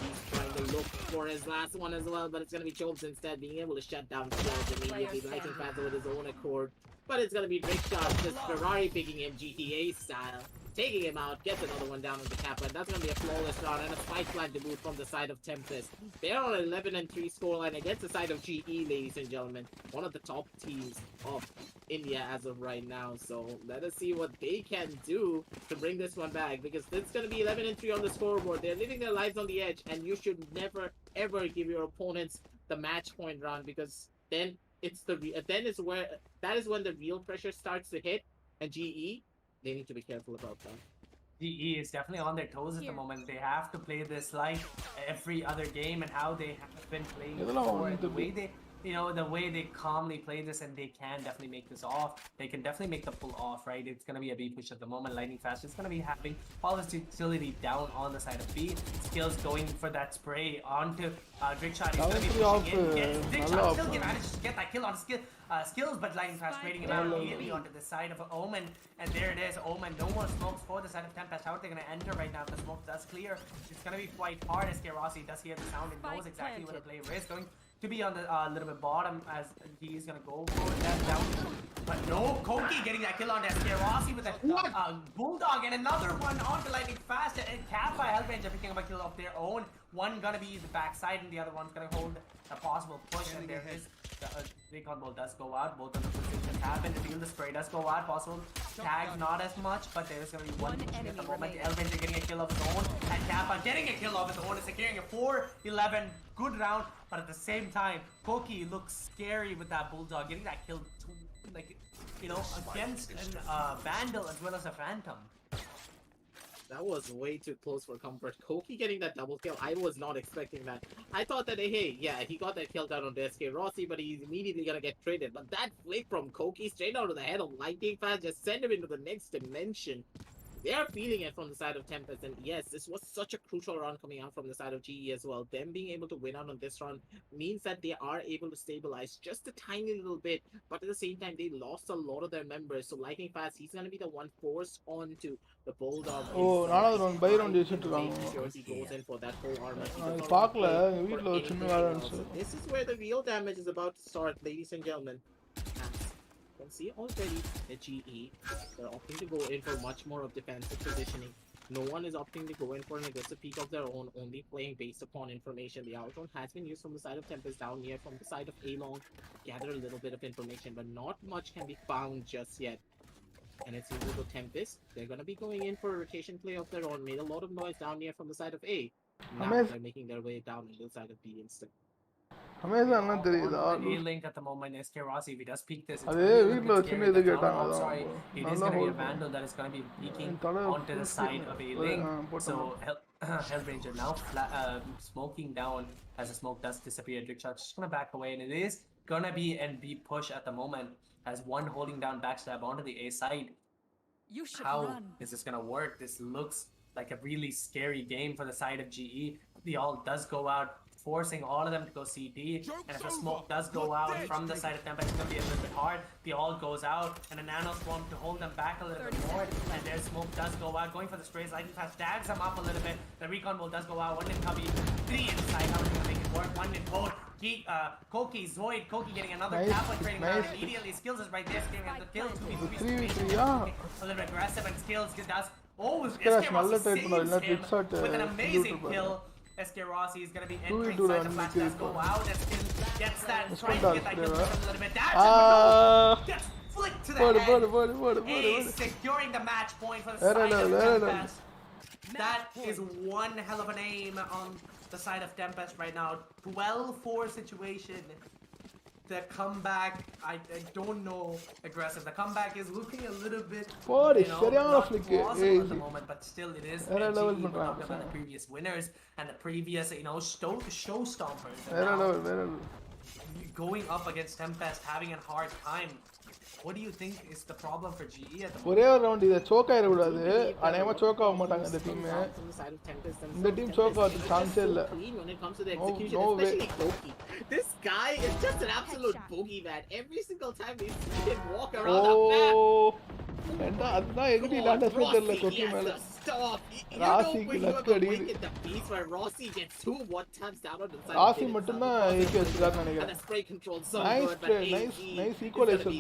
he's trying to look for his last one as well, but it's gonna be Chobes instead, being able to shut down Skills immediately, lighting fast with his own accord. But it's gonna be Rick Shot, just Ferrari picking him GTA style, taking him out, gets another one down on the Kappa. That's gonna be a flawless round and a spike plant debut from the side of Tempest. They're on an 11-3 scoreline against the side of GE, ladies and gentlemen. One of the top teams of India as of right now. So let us see what they can do to bring this one back, because it's gonna be 11-3 on the scoreboard. They're living their lives on the edge, and you should never ever give your opponents the match point round, because then it's that is when the real pressure starts to hit, and GE, they need to be careful about that. GE is definitely on their toes at the moment. They have to play this like every other game and how they have been playing before, and the way they the way they calmly play this, and they can definitely make this off. They can definitely make the pull off, right? It's going to be a B push at the moment. Lightning Fast is going to be having all this utility down on the side of B. Skills going for that spray onto Drickshot. He's going to be pushing in. Drickshot still manages to get that kill on Skills, but Lightning Fast trading him out immediately onto the side of Omen. And there it is, Omen. No more smokes for the side of Tempest. How are they going to enter right now? The smoke does clear. It's going to be quite hard as Rossi does hear the sound and knows exactly where the play is going to be on the little bit bottom, as he's gonna go for that down. But no, Koki getting that kill on Rossi with a bulldog and another one on the lightning fast, and Kappa Hellranger picking up a kill of their own. One gonna be the backside and the other one's gonna hold a possible push, and there is the recon ball does go out. Both of the positions happen. The field spray does go out. Possible tag not as much, but there's gonna be one at the moment. Hellranger getting a kill of his own, and Kappa getting a kill of his own and securing a 4-11 good round. But at the same time, Koki looks scary with that bulldog, getting that kill against a Vandal as well as a Phantom. That was way too close for comfort. Koki getting that double kill, I was not expecting that. I thought that, hey, yeah, he got that kill down on SK Rossi, but he's immediately gonna get traded. But that flick from Koki straight out of the head of Lightning Fast just sent him into the next dimension. They are feeling it from the side of Tempest, and yes, this was such a crucial round coming out from the side of GE as well. Them being able to win out on this round means that they are able to stabilize just a tiny little bit, but at the same time, they lost a lot of their members. So Lightning Fast, he's going to be the one forced onto the Bulldog. Oh, நானாவது round by round வச்சிட்டு Sure he goes in for that full armor. He does இருக்காங்க. not பார்க்கல play for வீட்ல ஒரு சின்ன anything வேலை else. இருந்துச்சு. This is where the real damage is about to start, ladies and gentlemen. As you can see already, the GE, they're opting to go in for much more of defensive positioning. No one is opting to go in for an aggressive peak of their own, only playing based upon information. The outrun has been used from the side of Tempest down here, from the side of A-Long. Gather a little bit of information, but not much can be found just yet. And it seems like Tempest, they're going to be going in for a rotation play of their own. Made a lot of noise down here from the side of A. Now they're making their way down to the side of B instead. அமேசான்லாம் தெரியுதா? A-Link at the moment, SK Rossi, if he does peek this, அதே வீட்ல ஒரு சின்ன இது கேட்டாங்க I'm அதான். sorry, it is going to be a Vandal that is going to be peeking onto the side of A-Link. So Hellranger now smoking down as the smoke does disappear. Trickshot just going to back away, and it is going to be and be push at the moment as one holding down backstab onto the A side. How is this going to work? This looks like a really scary game for the side of GE. The all does go out, forcing all of them to go CD, and if the smoke does go out from the side of Tempest, it's going to be a little bit hard. The all goes out, and a nano swarm to hold them back a little bit more, and their smoke does go out, going for the sprays. Lightning Fast dags them up a little bit. The recon bolt does go out. One in cubby, three inside. How are they going to make it work? One in both. Koki, Zoid, Koki getting another cap on trading around immediately. Skills is right there, getting the kill. 2v3, a little bit aggressive, and Skills does. Oh, SK Rossi saves him with an amazing kill. SK Rossi is going to be entering inside the flash. Does go out and still gets that. Trying to get that kill a little bit. That's gets flicked to the head. Ace securing the match point for the side of Tempest. That is one hell of an aim on the side of Tempest right now. 12-4 situation. The comeback, I don't know, aggressive. The comeback is looking a little bit, not plausible at the moment, but still it is. We're talking about the previous winners and the previous, show stompers. Going up against Tempest, having a hard time. What do you think is the problem for GE at the moment? ஒரே ஒரு round இத choke ஆயிர கூடாது. அநேகமா choke ஆக மாட்டாங்க இந்த team. இந்த டீம் சோக் ஆகிறதுக்கு சான்ஸே இல்ல. No way. This guy is just an absolute bogeyman. Every single time we see him walk around the map. அதான் எங்கடி லாண்டஸ்ல தெரியல கொக்கி மேல. Stop. ராசி லக் அடிக்குது. The piece where Rossi gets 2 one-times down on the side. ராசி மட்டும் தான் ஏகே வச்சிருக்கான்னு நினைக்கிறேன். And the spray control so nice good, but nice equalizer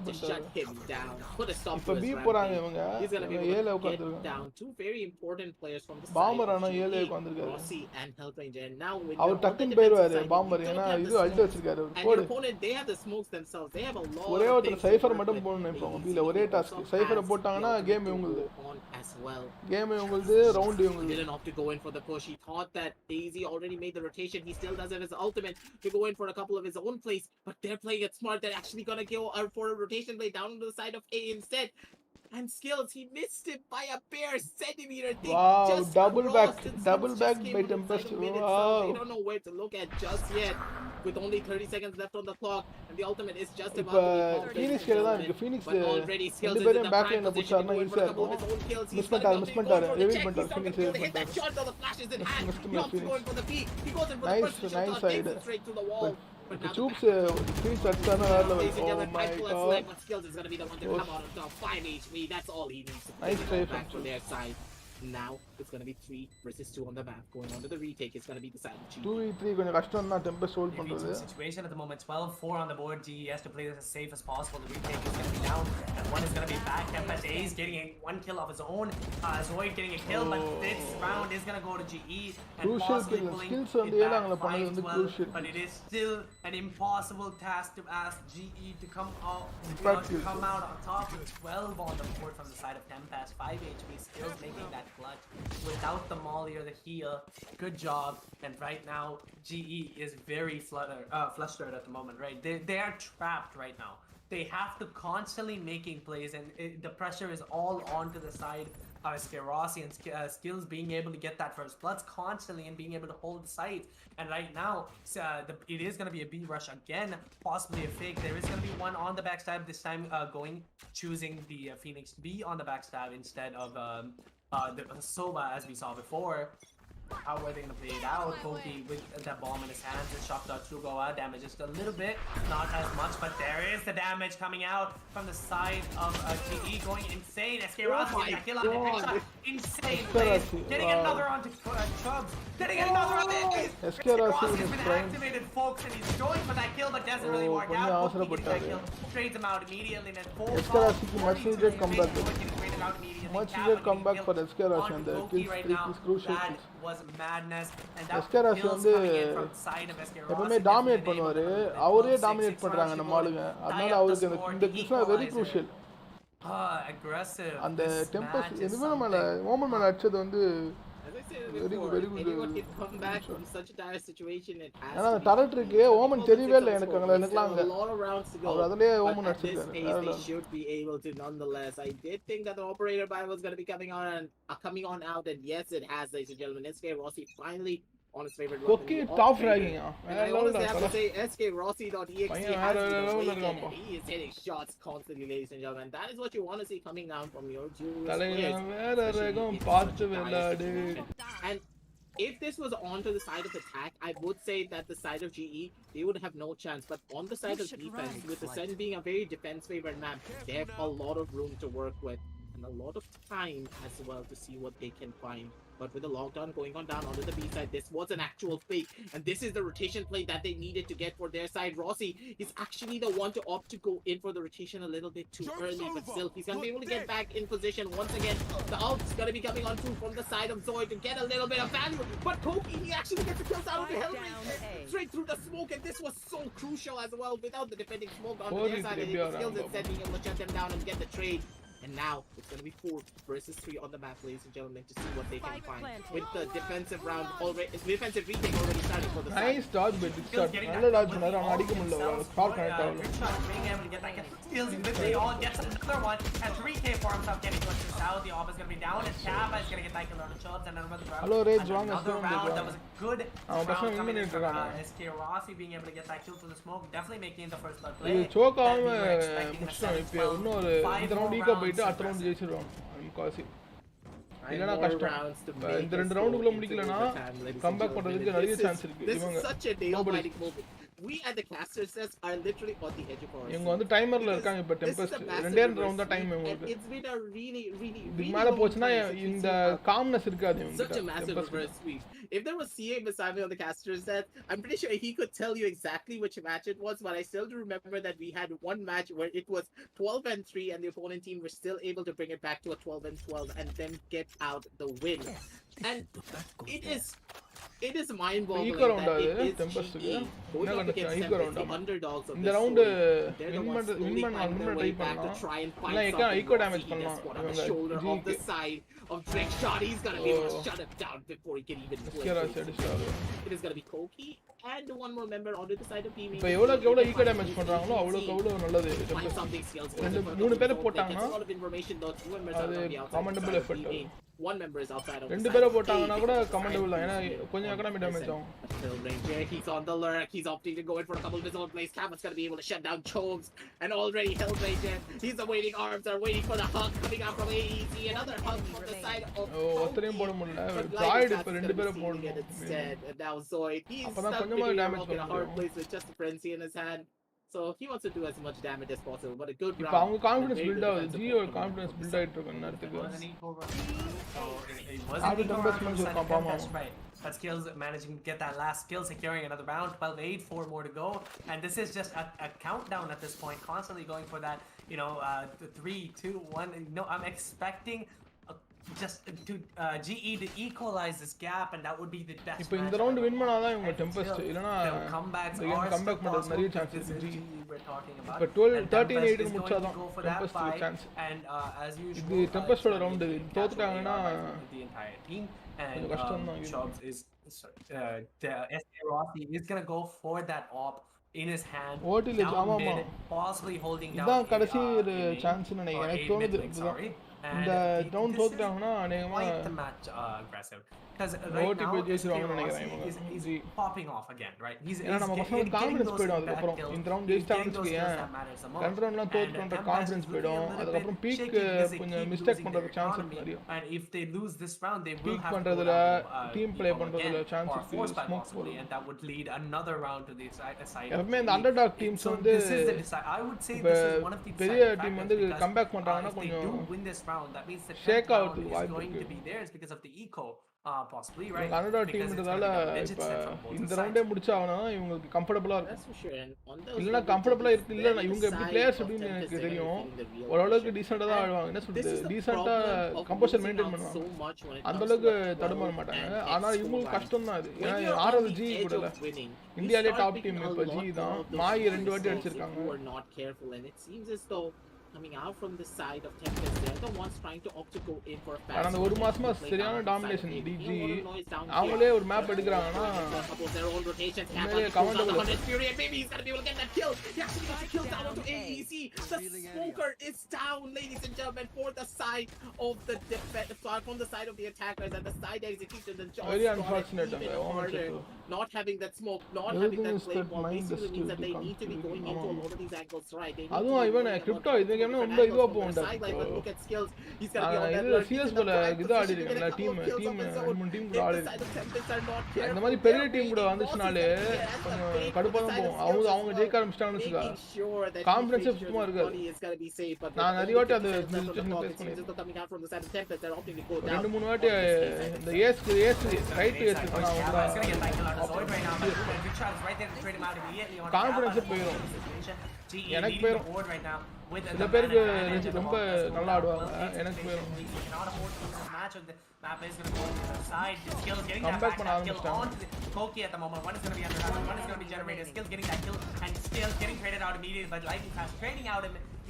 to shut him down. Put a stop to his rampage. He's going to be able to get down 2 very important players from the side. Bomber ஆனா ஏலே உட்கார்ந்திருக்காரு. Rossi and Hellranger, and now with அவர் டக்குன்னு போயிடுவாரு பாம்பர். ஏனா இது Alt வச்சிருக்காரு. போடு. Opponent, they have the smokes themselves. They have a lot. ஒரே ஒரு சைஃபர் மட்டும் போடணும் இப்போ பீல ஒரே டாஸ்க். சைஃபரை போட்டாங்கன்னா கேம் இவங்களுது. As well. Game இவங்களுது, ரவுண்ட் இவங்களுது. Didn't opt to go in for the push. He thought that Daisy already made the rotation. He still does have his ultimate to go in for a couple of his own plays, but they're playing it smart. They're actually gonna go for a rotation play down to the side of A instead. And Skills, he missed it by a bare centimeter. They wow, double back by Tempest. Wow. They don't know where to look at just yet. With only 30 seconds left on the clock, and the ultimate is just about to be called. Phoenix கேலதான் இருக்கு. Phoenix ரெண்டு பேரும் back லைன்ல புடிச்சாருன்னா ஈஸியா இருக்கும். Miss பண்ணிட்டாரு. Reveal பண்ணிட்டாரு. Phoenix reveal பண்ணிட்டாரு. Nice side. But the troops Phoenix அடிச்சானா வேற level. Oh my god. Skills is going to be the one to come out on top. 5 HP, that's all he needs to nice try back for their side. Now it's going to be 3 versus 2 on the map. Going on to the retake, it's going to be the side of G. 2v3 கொஞ்சம் கஷ்டம் தான் Tempest hold பண்றது. Situation at the moment 12-4 on the board. GE has to play this as safe as possible. The retake is going to be down and one is going to be back. Tempest is getting one kill of his own. Zoid getting a kill, but this round is going to go to GE and possibly pulling skills வந்து ஏலாங்கல பண்ணது வந்து crucial. But it is still an impossible task to ask GE to come out on top with 12 on the board from the side of Tempest. 5 HP Skills making that clutch without the molly or the heal. Good job. And right now GE is very flustered at the moment, right? They are trapped right now. they have to constantly making plays, and the pressure is all onto the side of Rossi and Skills being able to get that first bloods constantly and being able to hold the site. And right now, it is going to be a B rush again, possibly a fake. There is going to be one on the backstab this time, choosing the Phoenix to be on the backstab instead of the Soba as we saw before. How are they going to play it out? Koki with that bomb in his hands and shock dot through go out. Damage just a little bit, not as much, but there is the damage coming out from the side of GE going insane. SK Rossi getting a kill on the next shot. Insane plays. Getting another onto Chubbs. Getting another on the SK Rossi's been activated, folks, and he's going for that kill, but doesn't really work out. Koki getting that kill. Trades him out immediately, and then SK Rossi's much needed comeback. Much needed comeback for SK Rossi, and the kill streak is crucial. Was madness, and that SK Rossi வந்து எப்பவுமே dominate பண்ணுவாரு. அவரே dominate பண்றாங்க நம்ம ஆளுங்க. அதனால அவருக்கு இந்த கில்ஸ்லாம் வெரி crucial. Aggressive. அந்த டெம்பஸ் எதுமே மேல ஓமன் மேல அடிச்சது வந்து very good. Anyone can come back from such a dire situation. It has ஆனா டரட் இருக்கு. ஓமன் தெரியவே இல்ல எனக்குலாம் a lot of rounds to go. அதுலயே ஓமன் At this அடிச்சிட்டாரு. pace, they should be able to nonetheless. I did think that the operator buy was going to be coming on out, and yes, it has, ladies and gentlemen. SK Rossi finally on his favorite weapon. Koki top fragging. I honestly have to say, SKRossi.exe has been awakened, and he is hitting shots constantly, ladies and gentlemen. That is what you want to see coming down from your players. And if this was onto the side of attack, I would say that the side of GE, they would have no chance. But on the side of defense, with the Sen being a very defense-favored map, they have a lot of room to work with and a lot of time as well to see what they can find. But with the lockdown going on down onto the B side, this was an actual fake. And this is the rotation play that they needed to get for their side. Rossi is actually the one to opt to go in for the rotation a little bit too early. But still, he's going to be able to get back in position once again. The ult's going to be coming on through from the side of Zoid to get a little bit of value. But Koki, he actually gets the kills out of the hell straight through the smoke. And this was so crucial as well. Without the defending smoke on their side, and the skills instead being able to shut them down and get the trade. And now it's going to be 4 versus 3 on the map, ladies and gentlemen, to see what they can find. With the defensive round already, defensive retake already starting for the side. Nice dodge, but it's shot. நல்ல dodge பண்ணாரு. ஆனா அடிக்க முடியல. Spot connect ஆகல. Being able to get that skills, they all get another one, and 3k for himself getting pushed to south. The op is going to be down, and Kappa is going to get that kill on the Chubbs, and another round. Hello, Rage, wrong another round. That was a good round coming in from SK Rossi being able to get that kill through the smoke, definitely making the first blood play. இது choke ஆகாம முடிச்சான். இப்போ இன்னொரு இந்த round ego போயிட்டு அடுத்த round ஜெயிச்சிருவான். Kashi இல்லனா கஷ்டம். இந்த ரெண்டு ரவுண்டுக்குள்ள முடிக்கலனா கம்பேக் பண்றதுக்கு நிறைய சான்ஸ் இருக்கு. இவங்க we at the casters are literally on the edge of our இவங்க வந்து டைமர்ல இருக்காங்க. இப்ப டெம்பஸ்ட் ரெண்டே ரவுண்ட் தான் டைம் இவங்களுக்கு. It's been a really இதுக்கு மேல போச்சுனா இந்த காம்னஸ் இருக்காது இவங்க. Such a massive reverse sweep. If there was CA beside me on the casters set, I'm pretty sure he could tell you exactly which match it was, but I still remember that we had one match where it was 12-3 and the opponent team were still able to bring it back to a 12-12 and then get out the win. And it is mind-boggling that it is GE going up against them, the underdogs of this story. They're the ones slowly finding their way back to try and find something. He just put on the shoulder of the side of Drake shot. He's gonna be able to shut him down before he can even play. It is gonna be Koki and one more member onto the side of team. இப்போ எவ்வளவு ego damage பண்றாங்களோ அவ்வளவு நல்லது. மூணு பேரை போட்டாங்கன்னா அது commendable effort. One member is outside of ரெண்டு பேரை போட்டாங்கன்னா கூட கமெண்டபிள் தான். ஏனா கொஞ்சம் எக்கனாமி டேமேஜ் ஆகும். He's on the lurk. He's opting to go in for a couple of his own plays. Kappa's gonna be able to shut down Chobes. And already Hellranger. He's awaiting arms. Are waiting for the hug coming out from AEC. Another hug from the side of ஒத்தரையும் போட முடியல. Pride இப்ப ரெண்டு பேரை போடணும். And now Zoid. He's stuck in a hard place with just a frenzy in his hand. So he wants to do as much damage as possible, but a good round. இப்போ அவங்க confidence build ஆகுது. ஜியோட confidence build ஆயிட்டு இருக்கு நேரத்துக்கு. That skills managing to get that last skill, securing another round. 12-8, 4 more to go, and this is just a countdown at this point, constantly going for that, 3, 2, 1. No, I'm expecting just to GE to equalize this gap, and that would be the best. இப்போ இந்த round win பண்ணாதான் இவங்க tempest இல்லனா comebacks comeback பண்றது நிறைய chances இருக்கு. We're talking about இப்போ 12-13-8 க்கு முடிச்சாதான் Tempest chance. And as usual, இது டெம்பஸ்டோட ரவுண்ட். தோத்துட்டாங்கன்னா the entire team, and Chubbs is the SK Rossi is gonna go for that op in his hand, ஓட்டில down ஆமாமா mid, possibly holding down இதான் கடைசி ஒரு A main, சான்ஸ்னு or நினைக்கிறேன் A எனக்கு mid தோணுது link, இதுதான் sorry. இந்த And ரவுண்ட் this is தோத்துட்டாங்கன்னா அநேகமா quite the match aggressive. Because right ஓட்டி now, போய் SK ஜெயிச்சிருவாங்கன்னு Rossi நினைக்கிறேன் இவங்க is G popping off again, right? ஏன்னா நம்ம பசங்களுக்கு getting கான்ஃபிடன்ஸ் those போயிடும் impact அதுக்கப்புறம் kills. இந்த ரவுண்ட் He's ஜெயிச்சிட்டாங்கன்னு getting those வச்சுக்கோயேன் kills that matters the most. ரெண்டு ரவுண்ட்லாம் And தோத்துட்டோன்ற Tempest confidence is looking a போயிடும் little bit அதுக்கப்புறம் பீக் shaky because they கொஞ்சம் keep மிஸ்டேக் losing their பண்றதுக்கு சான்ஸ் economy. இருக்கு நிறைய And if they lose this round, they will peak have to go பண்றதுல down to team play equal பண்றதுல again, chance or இருக்கு force by smoke possibly, போடும் and that would lead another round to the side. எப்பவுமே இந்த underdog teams So வந்து this is the I would say இப்ப this is one of the பெரிய deciding team factors வந்து because comeback பண்றாங்கன்னா if they கொஞ்சம் do win this round, that means the 10th ஷேக் round ஆகிறதுக்கு is வாய்ப்பு going to இருக்கு be theirs because of the eco, possibly, right? இவங்க underdog Because it's டீம்ன்றதால gonna be a legit இப்ப set from both இந்த sides. ரவுண்டே முடிச்சாங்கன்னா இவங்களுக்கு கம்ஃபர்டபுளா That's இருக்கும் for sure. And on those இல்லைன்னா levels, கம்ஃபர்டபுளா it இருக்கு is இல்ல very இவங்க எப்படி side பிளேயர்ஸ் of எப்படின்னு Tempest எனக்கு that are தெரியும் feeling the real ஓரளவுக்கு pressure. டீசெண்டா தான் And ஆடுவாங்க என்ன this சொல்றது is the டீசெண்டா problem of composer losing maintain out பண்ணுவாங்க so much when it அந்த comes to அளவுக்கு a 12 தடுமாற மாட்டாங்க and ஆனா X இவங்களுக்கு score கஷ்டம் தான் அது When ஏன்னா you're on ஆறது the G edge கூடல of winning, you இந்தியாலே start top picking team a இப்ப lot ஜி more தான் of those மாய் easy 2 வாட்டி mistakes if அடிச்சிருக்காங்க you are not careful. And it seems as though coming out from the side of Tempest, they're the ones trying to opt to go in for a fast. ஆனா அந்த ஒரு மாசமா சரியான domination டிஜி அவங்களே ஒரு map எடுக்கறாங்கன்னா their own rotations. உண்மையிலேயே commendable. Fury, and maybe he's gonna be able to get that kill. He actually gets a kill down onto AEC. The smoker is down, ladies and gentlemen, for the side of the defense, from the side of the attackers, and the side execution. The job Very got it unfortunate, even and harder. Not having that smoke, not Everything having is that flame that wall, mind basically is means to that they become need to be going into a ஆமா. lot of these angles, right? They need அதுவும் to be இவன் going crypto about இது கேம்னா different ரொம்ப இதுவா angles from போகும்டா their side. Like, look at skills. He's நான் gonna be on that இது lurk. He's CS in the போல prime இது position to get ஆடிருக்கேன்ல a couple team of kills on his own. 3 team கூட If the Aadi side of Tempest are not இந்த careful, மாதிரி பெரிய they're team கூட waiting. வந்துச்சுனாலே Losses can be as a கொஞ்சம் fate for கடுப்பா the தான் side of போகும் skills as அவங்க well. ஜெயிக்க ஆரம்பிச்சிட்டாங்கன்னு வச்சுக்கோ Making sure that கான்ஃபிடன்ஸே he makes சுத்தமா sure the இருக்காது money is gonna be safe, but நான் with நிறைய only வாட்டி அந்த 50% left on the situation clock, ஃபேஸ் it seems as பண்ணிருக்கேன் though coming out from the side of Tempest, they're opting to go down. ரெண்டு மூணு வாட்டி இந்த ஏஸ் ரைட் ஏஸ் He's நான் gonna get that kill on his own right now, but Big Shot is right there to trade him out immediately on confidence போயிடும் எனக்கு போயிடும் சில பேருக்கு ரொம்ப நல்லா ஆடுவாங்க எனக்கு போயிடும் Comeback பண்ண ஆரம்பிச்சிட்டாங்க. Koki at the moment, one is going to be under that, one is going to be generated, skills getting that kill, and still getting traded out immediately, but Lightning Fast trading out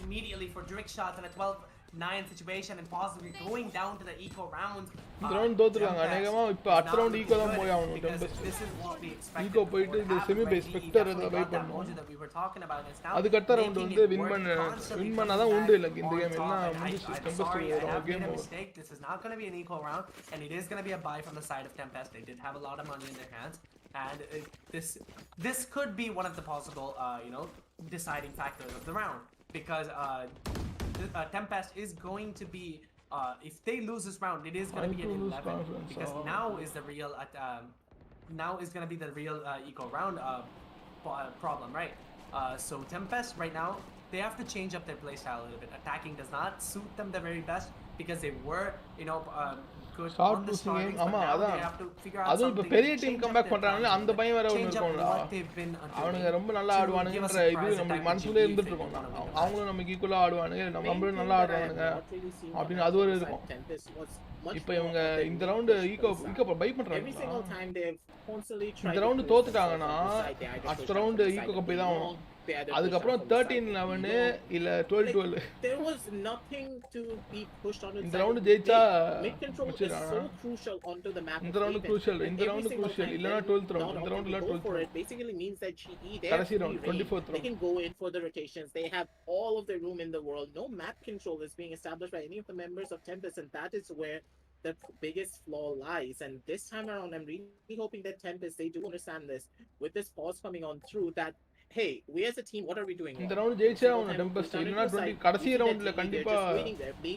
immediately for trick shots in a 12-9 situation and possibly going down to the eco rounds. இந்த round தோத்துருவாங்க அநேகமா இப்ப அடுத்த round ego தான் போய் ஆகணும் tempest ego போயிட்டு இந்த semi base Spectre இத பை பண்ணனும் அதுக்கு அடுத்த ரவுண்ட் வந்து வின் பண்ணாதான் உண்டு இல்ல இந்த கேம் எல்லாம் முடிஞ்சு டெம்பஸ்ட் ஒரு game over This is not going to be an equal round, and it is going to be a buy from the side of Tempest. They did have a lot of money in their hands, and this could be one of the possible deciding factors of the round, because Tempest is going to be if they lose this round, it is going to be an 11, because now is going to be the real eco round problem, right? So Tempest right now, they have to change up their playstyle a little bit. Attacking does not suit them the very best, because they were good on the starting, but now they have to figure out அதுவும் இப்ப something பெரிய to team change up comeback their பண்றாங்கல plan, அந்த பயம் வேற ஒன்னு change up இருக்கும்டா what they've been அவனுங்க doing ரொம்ப நல்லா to ஆடுவானுங்கன்ற give a இது surprise நமக்கு attack மனசுல to இருந்துட்டு GE இருக்கோம் if they அவங்களும் நமக்கு ஈக்குவலா ஆடுவானுங்க நம்மளும் நல்லா ஆடுறானுங்க அப்படின்னு அது ஒரு இருக்கும் இப்போ இவங்க இந்த ரவுண்ட் ஈகோ பை பண்றாங்க இந்த ரவுண்ட் தோத்துட்டாங்கன்னா அடுத்த ரவுண்ட் ஈகோ கப் தான் வரும் அதுக்கப்புறம் 13-11 இல்ல 12-12 there was nothing to be pushed on இந்த ரவுண்ட் ஜெயிச்சா mid control is so crucial onto the map. இந்த ரவுண்ட் crucial இல்லனா 12th round இந்த ரவுண்ட் இல்ல 12th round basically means that GE they கடைசி round 24th round they can go in for the rotations. They have all of the room in the world. No map control is being established by any of the members of Tempest, and that is where the biggest flaw lies. And this time around, I'm really hoping that Tempest, they do understand this with this pause coming on through, that hey, we as a team, what are we doing? இந்த round ஜெயிச்சா அவங்க tempest இல்லனா 20 கடைசி ரவுண்ட்ல கண்டிப்பா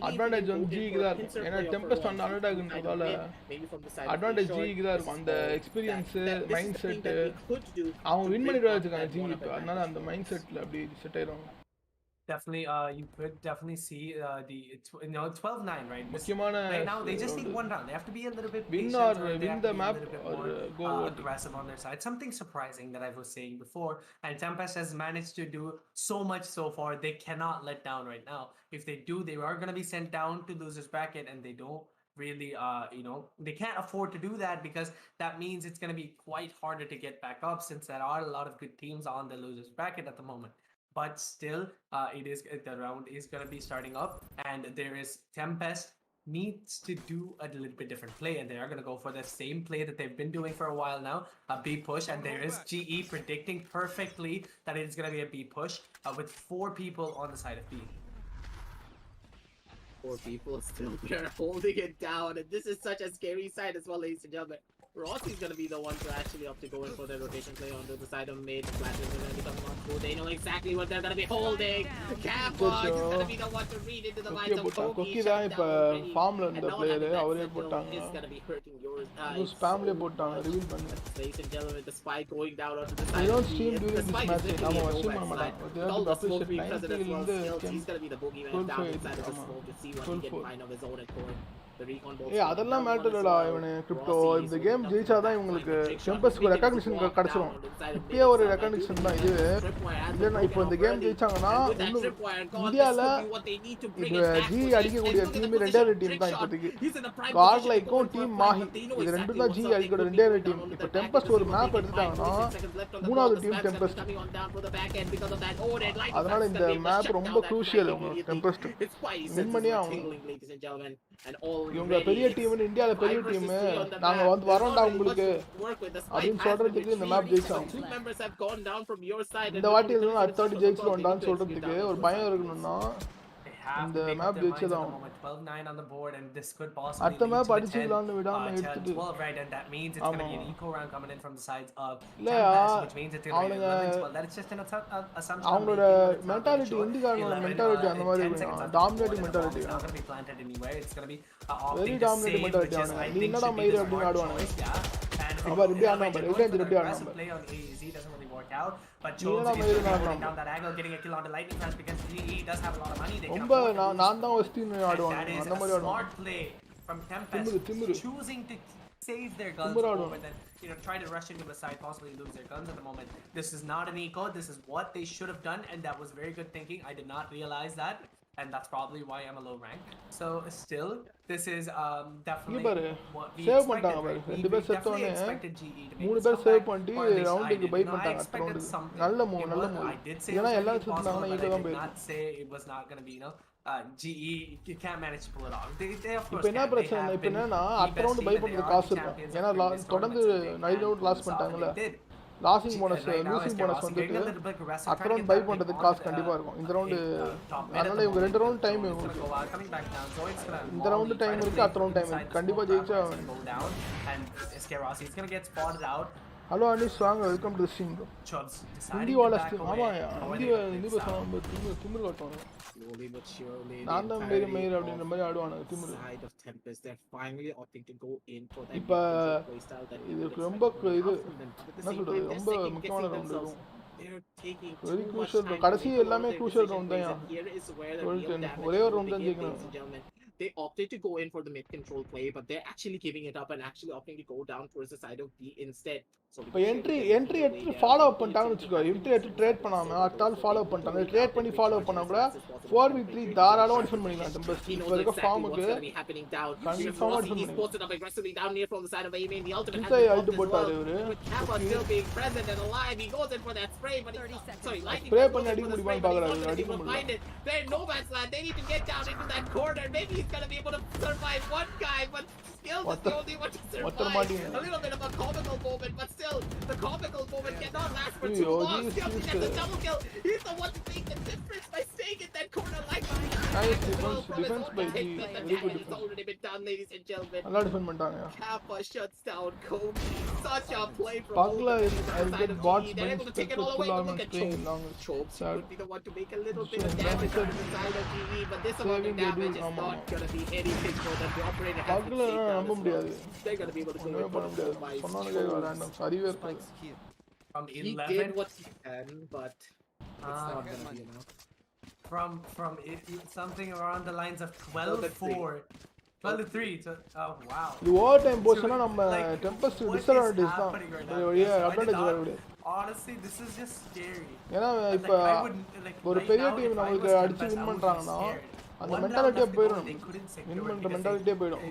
advantage வந்து ஜிக்கு தான் இருக்கும் ஏன்னா டெம்பஸ்ட் அந்த அண்டர்டாக்ன்றதால அட்வான்டேஜ் ஜிக்கு தான் இருக்கும் அந்த எக்ஸ்பீரியன்ஸ் மைண்ட் செட் அவங்க வின் பண்ணிட்டு வச்சிருக்காங்க ஜி இப்போ அதனால அந்த மைண்ட் செட்ல அப்படி செட் ஆயிரும் Definitely, you could definitely see the 12-9, right? முக்கியமான right now they just need one round. They have to be a little bit win patient, or win the map or go aggressive on their side. Something surprising that I was saying before, and Tempest has managed to do so much so far. They cannot let down right now. If they do, they are going to be sent down to losers bracket, and they don't really they can't afford to do that, because that means it's going to be quite harder to get back up, since there are a lot of good teams on the losers bracket at the moment. But still, the round is going to be starting up, and there is Tempest needs to do a little bit different play, and they are going to go for the same play that they've been doing for a while now, a B push, and there is GE predicting perfectly that it is going to be a B push with 4 people on the side of B. 4 people still there holding it down, and this is such a scary sight as well, ladies and gentlemen. Rossi's gonna be the one to actually opt to go in for the rotation play onto the side of mid. Flash is gonna be coming on through. They know exactly what they're gonna be holding. Kappa is gonna be the one to read into the lines of Koki தான் இப்ப ஃபார்ம்ல இருந்த player அவரே போட்டாங்க. It's gonna be hurting yours. ஸ்பாம்ல போட்டாங்க reveal பண்ணி. Ladies and gentlemen, the spike going down onto the side. We don't stream during this match. நாம stream பண்ண மாட்டோம். All the smoke being present as well. He's gonna be the boogeyman down inside of the smoke to see what he can find of his own accord. அதெல்லாம் matter இல்லடா இவனு crypto இந்த game ஜெயிச்சாதான் இவங்களுக்கு டெம்பஸ்க்கு recognition கிடைச்சிரும். இப்பயே ஒரு recognition தான் இது. இல்லைன்னா இப்போ இந்த கேம் ஜெயிச்சாங்கன்னா இந்தியாவில் இப்போ ஜி அடிக்கக்கூடிய டீம் 2 டீம் தான் இப்போதைக்கு. கார்ட் லைக்கும் டீம் மாஹி இது ரெண்டும் தான் ஜி அடிக்கக்கூடிய 2 டீம். இப்போ டெம்பஸ்ட் ஒரு மேப் எடுத்துட்டாங்கன்னா 3வது டீம் டெம்பஸ்ட். அதனால இந்த மேப் ரொம்ப க்ரூஷியல் உங்களுக்கு டெம்பஸ்ட் வின் பண்ணியே ஆகணும். இவங்க பெரிய டீம் இந்தியாவில் பெரிய டீம் நாங்க வந்து வரோம்டா உங்களுக்கு அப்படின்னு சொல்றதுக்கு இந்த மேப் ஜெயிச்சாங்க. இந்த வாட்டி அடுத்த வாட்டி ஜெயிச்சிருவோம்டான்னு சொல்றதுக்கு ஒரு பயம் இருக்கணும்னா இந்த மேப் ஜெயிச்சதான். அடுத்த மேப் அடிச்சுக்கலாம்னு விடாம எடுத்துட்டு இல்லையா அவங்களோட மென்டாலிட்டி இந்தியாவோட மென்டாலிட்டி அந்த மாதிரி dominating mentality very dominating mentality ஆனாங்க. நீ என்னடா மயிறு அப்படின்னு ஆடுவானுங்க. இப்ப இப்படி ஆனா எப்படி ஆனா ரொம்ப நான் தான் வஸ்தின்னு ஆடுவாங்க அந்த மாதிரி ஆடுவாங்க. Save their guns over then, try to rush into the side, possibly lose their guns at the moment. This is not an eco. This is what they should have done, and that was very good thinking. I did not realize that, and that's probably why I'm a low rank. So still, this is definitely what we save expected. Right? We definitely expected GE to make this save comeback. round buy expected something. நல்ல move I did say it was not say it was not going to be, GE you can't manage to pull it off. They of course என்ன பிரச்சனை இப்போ என்னன்னா அடுத்த round by பண்றது காசு இருக்கும். ஏன்னா தொடர்ந்து 9 ரவுண்ட் லாஸ் பண்ணிட்டாங்கல. லாசிங் போனஸ் லூசிங் போனஸ் வந்துட்டு அடுத்த ரவுண்ட் பை பண்றதுக்கு காசு கண்டிப்பா இருக்கும். இந்த ரவுண்ட் அதனால இவங்க 2 ரவுண்ட் டைம் இருக்கு. இந்த ரவுண்ட் டைம் இருக்கு, அடுத்த ரவுண்ட் டைம் இருக்கு. கண்டிப்பா ஜெயிச்சா ஹலோ அனிஷ் வாங்க welcome to the stream. Hindi வாலா ஸ்ட்ரீம். ஆமா ஹிந்தி பேசுவாங்க திமிரு காட்டுவாங்க. நான் தான் மேரி அப்படின்ற மாதிரி ஆடுவானுங்க திமிரு. இப்போ இது ரொம்ப இது என்ன சொல்றது ரொம்ப முக்கியமான ரவுண்ட் இருக்கும். Very crucial. கடைசி எல்லாமே க்ரூஷியல் ரவுண்ட் தான். ஒரே ஒரு ரவுண்ட் தான் ஜெயிக்கணும். They opted to go in for the mid control play, but they're actually giving it up and actually opting to go down towards the side of B instead. இப்போ entry எடுத்து follow up பண்ணிட்டாங்கன்னு வச்சுக்கோ. Entry எடுத்து trade பண்ணாம அடுத்தால் follow up பண்ணிட்டாங்க. Trade பண்ணி follow up பண்ணா கூட 4v3 தாராளமா டிஃபெண்ட் பண்ணிக்கலாம். டெம்பஸ் இப்போ இருக்க ஃபார்முக்கு கன்ஃபார்மா டிஃபெண்ட் பண்ணலாம். இன்சை அல்ட் போட்டாரு இவரு. ஸ்ப்ரே பண்ணி அடிக்க முடியுமான்னு பாக்குறாரு. அடிக்க முடியல. They need to get down into that corner. Maybe he's going to be able to survive one guy, but Skills is the only one to survive. A little bit of a comical moment, but still, the comical moment cannot last for too long. Skills gets a double kill. He's the one to make the difference by staying in that corner like nice defense by the very good defense. It's already been done, ladies and gentlemen. நல்லா defend பண்ணிட்டாங்க. Kappa shuts down Kobe. Such a play from Pagla is get bots they're able to take it all away. But look at Chobes. He would be the one to make a little bit of damage on the side of GE, but this amount of damage is not going to be anything for them. The operator has to take நம்ப முடியாது. They're going to be able to go பண்ண முடியாது. சொன்னானே random சரிவே இருக்கு. He did what he can, but it's not going to be enough. From something around the lines of 12-4. 12-3. So, oh wow. The overtime போச்சுனா நம்ம tempest disadvantage தான். வழியா advantage வர Honestly, this is just scary. ஏனா இப்ப ஒரு பெரிய team நமக்கு அடிச்சு வின் பண்றாங்கன்னா அந்த மென்டாலிட்டியே போயிடும். வின் பண்ற மென்டாலிட்டியே போயிடும்.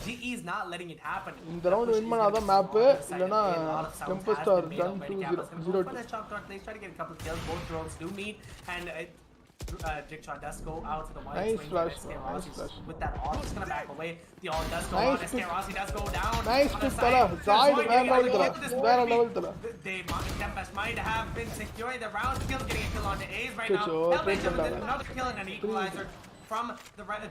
GE is not letting it happen. இந்த ரவுண்ட் வின் பண்ணாதான் மேப் இல்லனா tempest are done 2-0. They try to get a couple of kills. Both drones do meet, and Jigsaw does go out for the wide Nice swing. flash, SK bro. Nice Rossi's flash. with that ult, just gonna back away. The ult does go Nice out. SK pick. Rossi does go down. Nice On the pick, side. Tala. There's Side, one வேற getting level a Tala. kill this வேற morning. level Tala. Tempest might have been securing the round. Kill getting a kill onto A's right now. Good job. Hellraiser with Good job. another kill and an equalizer. From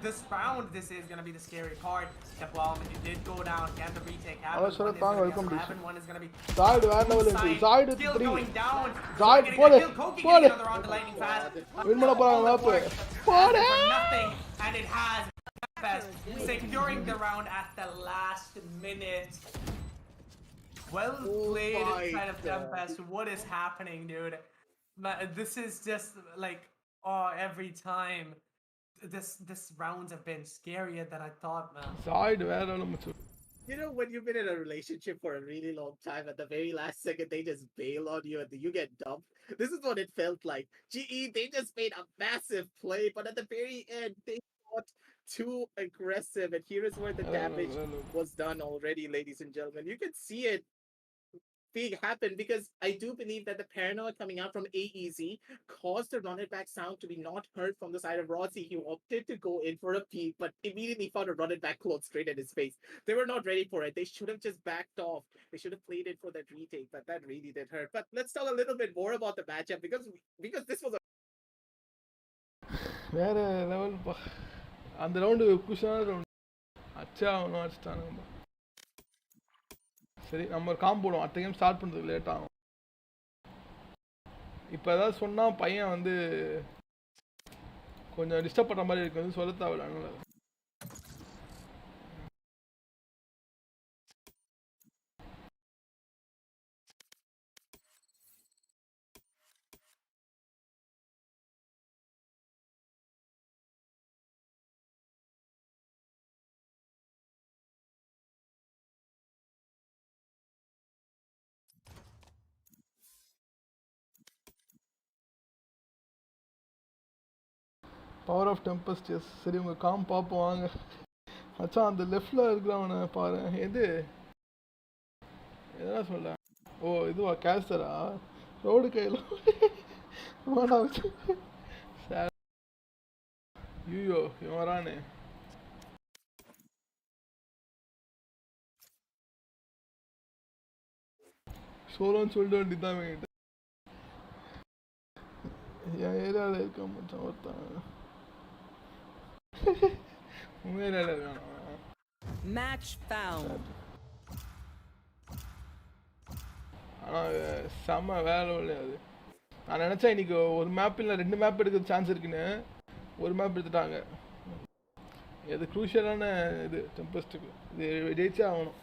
this round, this is going to be the scary part. Step well, but you did go down. Can the retake happen? Sir, welcome to One is going to be Side, வேற level entry. Side with kill 3. going down. Side, Getting போடு. a kill. Koki போடு. getting another round to lightning fast. Win பண்ண போறாங்க மாப்பு. போடு. For nothing, and it has Tempest securing the round at the last minute. Well played inside of Tempest. What is happening, dude? This is just like, oh, every time. This rounds have been scarier than I thought, man. Side, வேற level மச்சு. You know, when you've been in a relationship for a really long time, at the very last second, they just bail on you and you get dumped. This is what it felt like. GE, they just made a massive play, but at the very end, they got too aggressive. And here is where the damage was done already, ladies and gentlemen. You can see it being happen because I do believe that the paranoia coming out from AEZ caused the run it back sound to be not heard from the side of Rossi. He opted to go in for a peek, but immediately found a run it back close straight at his face. They were not ready for it. They should have just backed off. They should have played it for that retake, but that really did hurt. But let's talk a little bit more about the matchup because this was a வேற level பா. அந்த round Kushana round. அச்சா அவனும் அடிச்சிட்டானுங்க. சரி நம்ம ஒரு com போடுவோம். அடுத்த கேம் ஸ்டார்ட் பண்ணுறதுக்கு லேட் ஆகும். இப்போ ஏதாவது சொன்னால் பையன் வந்து கொஞ்சம் டிஸ்டர்ப் பண்ணுற மாதிரி இருக்கு. வந்து சொல்ல தேவையில்ல. அதனால பவர் ஆஃப் டெம்பஸ்ட். எஸ் சரி உங்கள் காம் பார்ப்போம் வாங்க. மச்சான் அந்த லெஃப்டில் இருக்கிறவனை பாரு. எதனா சொல்ல. ஓ இதுவா கேஸ்டரா ரோடு கையில் வேணா வச்சு சார். ஐயோ இவன் வரானே. சோலோன்னு சொல்லிட்டு வேண்டியதான் வேண்டிட்டு என் ஏரியாவில் இருக்க மச்சான் ஒருத்தான். உங்க ஏரியாவில் இருக்கானா? Match found. ஆனால் செம்ம வேலை அது. நான் நினச்சேன் இன்னைக்கு ஒரு மேப் இல்லை 2 மேப் எடுக்க சான்ஸ் இருக்குன்னு. ஒரு மேப் எடுத்துட்டாங்க. இது க்ரூஷியலான இது டெம்பஸ்ட்டுக்கு. இது ஜெயிச்சே ஆகணும்.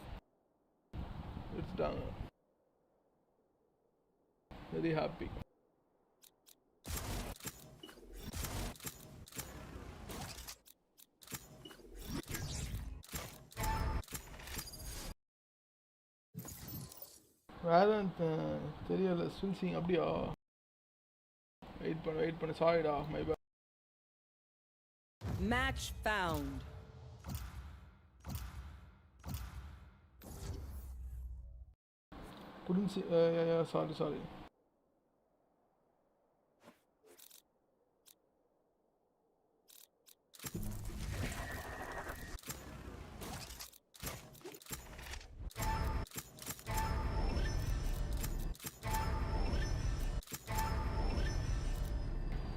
எடுத்துட்டாங்க. Very happy. Valorant தெரியல. ஸ்வில்சிங் அப்படியா? வெயிட் பண்ணு சாரிடா my bad. Match found. couldn't see. Sorry.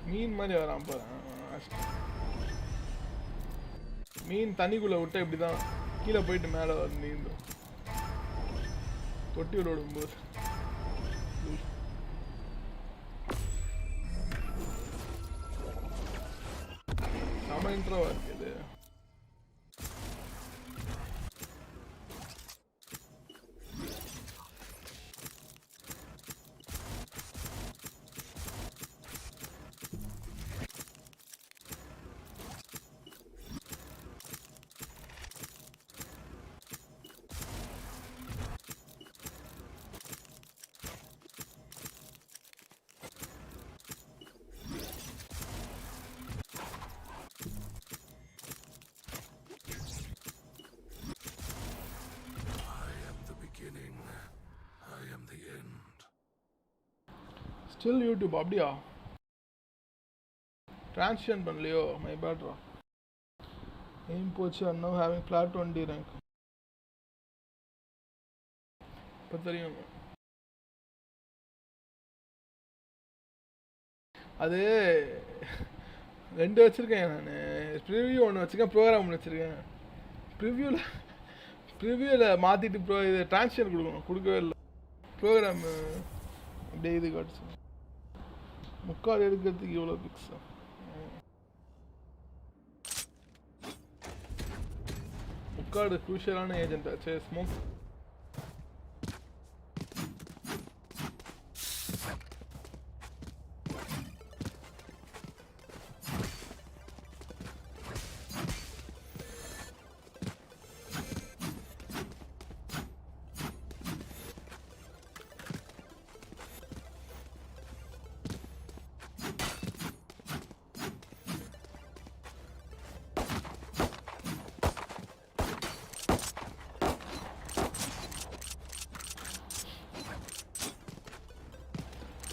மீன் மாதிரி வரான் பாரு. மீன் தண்ணிக்குள்ளே விட்டா இப்படி தான் கீழே போயிட்டு மேலே வரும். நீந்தும் தொட்டி விடும்போது செம இன்ட்ரோவா இருக்குது. ஸ்டில் யூடியூப் அப்படியா? Transition பண்ணலையோ my bad bro. Aim poach are now having flat 20 rank. இப்போ தெரியும். அது ரெண்டு வச்சிருக்கேன் நான். ப்ரிவ்யூ ஒன்று வச்சிருக்கேன், ப்ரோக்ராம் ஒன்று வச்சிருக்கேன். ப்ரிவ்யூவில் மாற்றிட்டு இது ட்ரான்ஸ்லேஷன் கொடுக்கணும், கொடுக்கவே இல்லை. ப்ரோக்ராம் அப்படியே இது காட்டுச்சு. முக்கால் எடுக்கிறதுக்கு இவ்வளோ பிக்ஸா? முக்காடு க்ரூஷியலான ஏஜென்ட் ஆச்சு. ஸ்மோக்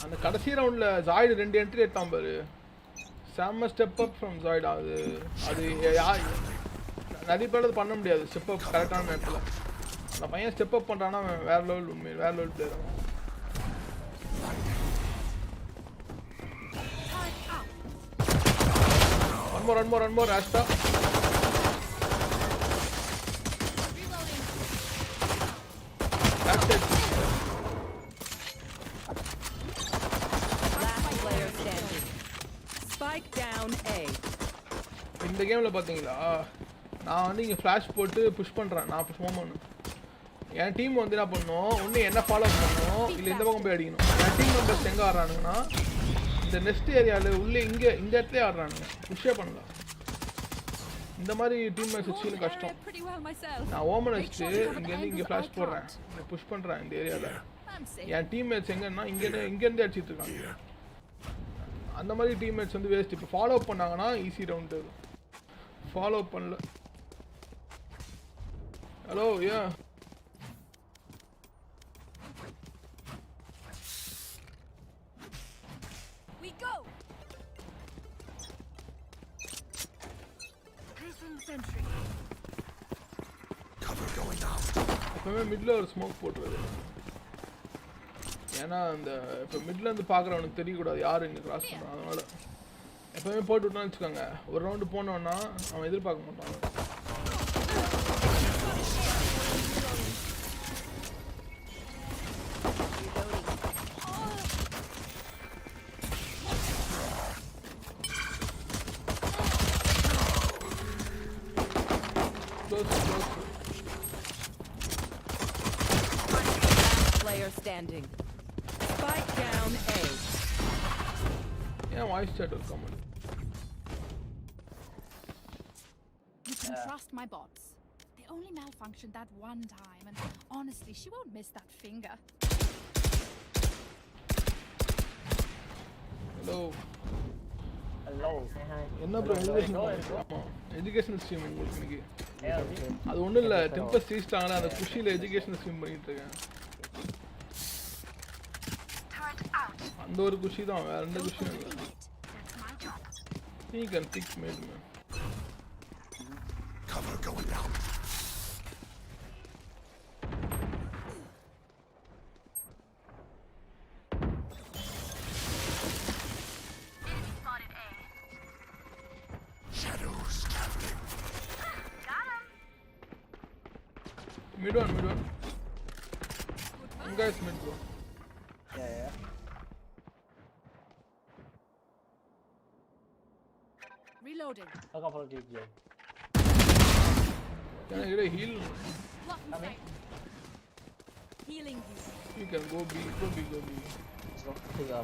அந்த கடைசி ரவுண்டில் ஜாய்டு 2 என்ட்ரி எடுத்தான் பாரு. செம்ம ஸ்டெப் அப் ஃப்ரம் ஜாய்டு. அது யார் நிறைய பேர் அது பண்ண முடியாது. ஸ்டெப் அப் கரெக்டான நேரத்தில் அந்த பையன் ஸ்டெப் அப் பண்ணுறான்னா அவன் வேறு லெவல், உண்மை வேறு லெவல் பிளேயர். ஒன் மோர் ராஷ்டா. இந்த கேமில் பார்த்தீங்களா, நான் வந்து இங்கே ஃப்ளாஷ் போட்டு புஷ் பண்ணுறேன். நான் புஷ் பண்ணணும். என் டீம் வந்து என்ன பண்ணணும், ஒன்று என்ன ஃபாலோ பண்ணணும், இல்லை இந்த பக்கம் போய் அடிக்கணும். என் டீம் மெம்பர்ஸ் எங்கே ஆடுறானுங்கன்னா இந்த நெக்ஸ்ட் ஏரியாவில் உள்ளே இந்த இடத்துல ஆடுறானுங்க. புஷ்ஷே பண்ணலாம். இந்த மாதிரி டீம் மேட்ச் வச்சு கஷ்டம். நான் ஓமன் வச்சுட்டு இங்கேருந்து இங்கே ஃப்ளாஷ் போடுறேன், புஷ் பண்ணுறேன் இந்த ஏரியாவில். என் டீம் மேட்ச் எங்கன்னா இங்கேருந்து அடிச்சிட்டு இருக்காங்க. அந்த மாதிரி டீம் மேட்ச் வந்து வேஸ்ட். இப்போ ஃபாலோ பண்ணாங்கன்னா ஈஸி ரவுண்டு. ஃபாலோ பண்ணல. ஹலோ யா எப்பவுமே மிட்ல ஒரு ஸ்மோக் போட்டுருது. ஏன்னா அந்த இப்போ மிட்ல இருந்து பார்க்குறவனுக்கு தெரியக்கூடாது யார் இங்கே கிராஸ் பண்ணுறான். அதனால எப்பவுமே போட்டு விட்டான்னு வச்சுக்கோங்க, ஒரு ரவுண்டு போனோன்னா அவன் எதிர்பார்க்க மாட்டான். Player standing. Spike down A. Yeah, voice chat will come. You can trust my bots. They only malfunctioned that one time, and honestly, she won't miss that finger. Hello. Hello. என்ன bro educational stream உங்களுக்கு இன்னைக்கு? அது ஒன்றும் இல்லை, டெம்பஸ் ரீஸ்டாங்களா அந்த குஷியில் educational stream பண்ணிட்டு இருக்கேன். அந்த ஒரு குஷி தான், வேற எந்த குஷியும் இல்லை. He can pick mid man. Cover going down. Shadows traveling. Got him. Mid one. One guy's mid bro. Yeah. Reloading. Look out for the DJ. Can I get a heal? Coming. Healing you. You can go B. Let's go. We go.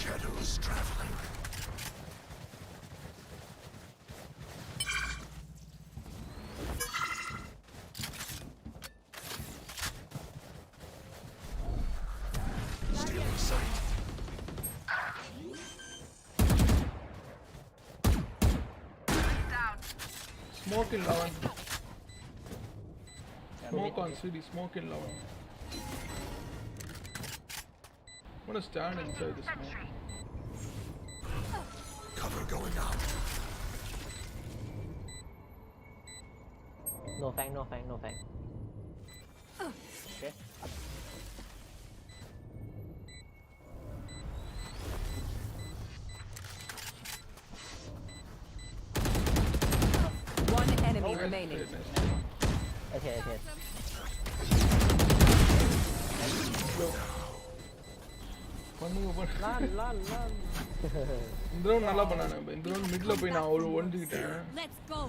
Shadows traveling. Stealing sight. Smoke in 11. Smoke on CD, smoke in 11. I'm gonna stand inside the smoke. Cover going out. No fang, no fang, no fang. Okay. One enemy remaining. Okay, okay. இந்த round நல்லா பண்ணானே. இந்த round மிட்ல போய் நான் ஒரு ஒண்டிட்டேன். Let's go.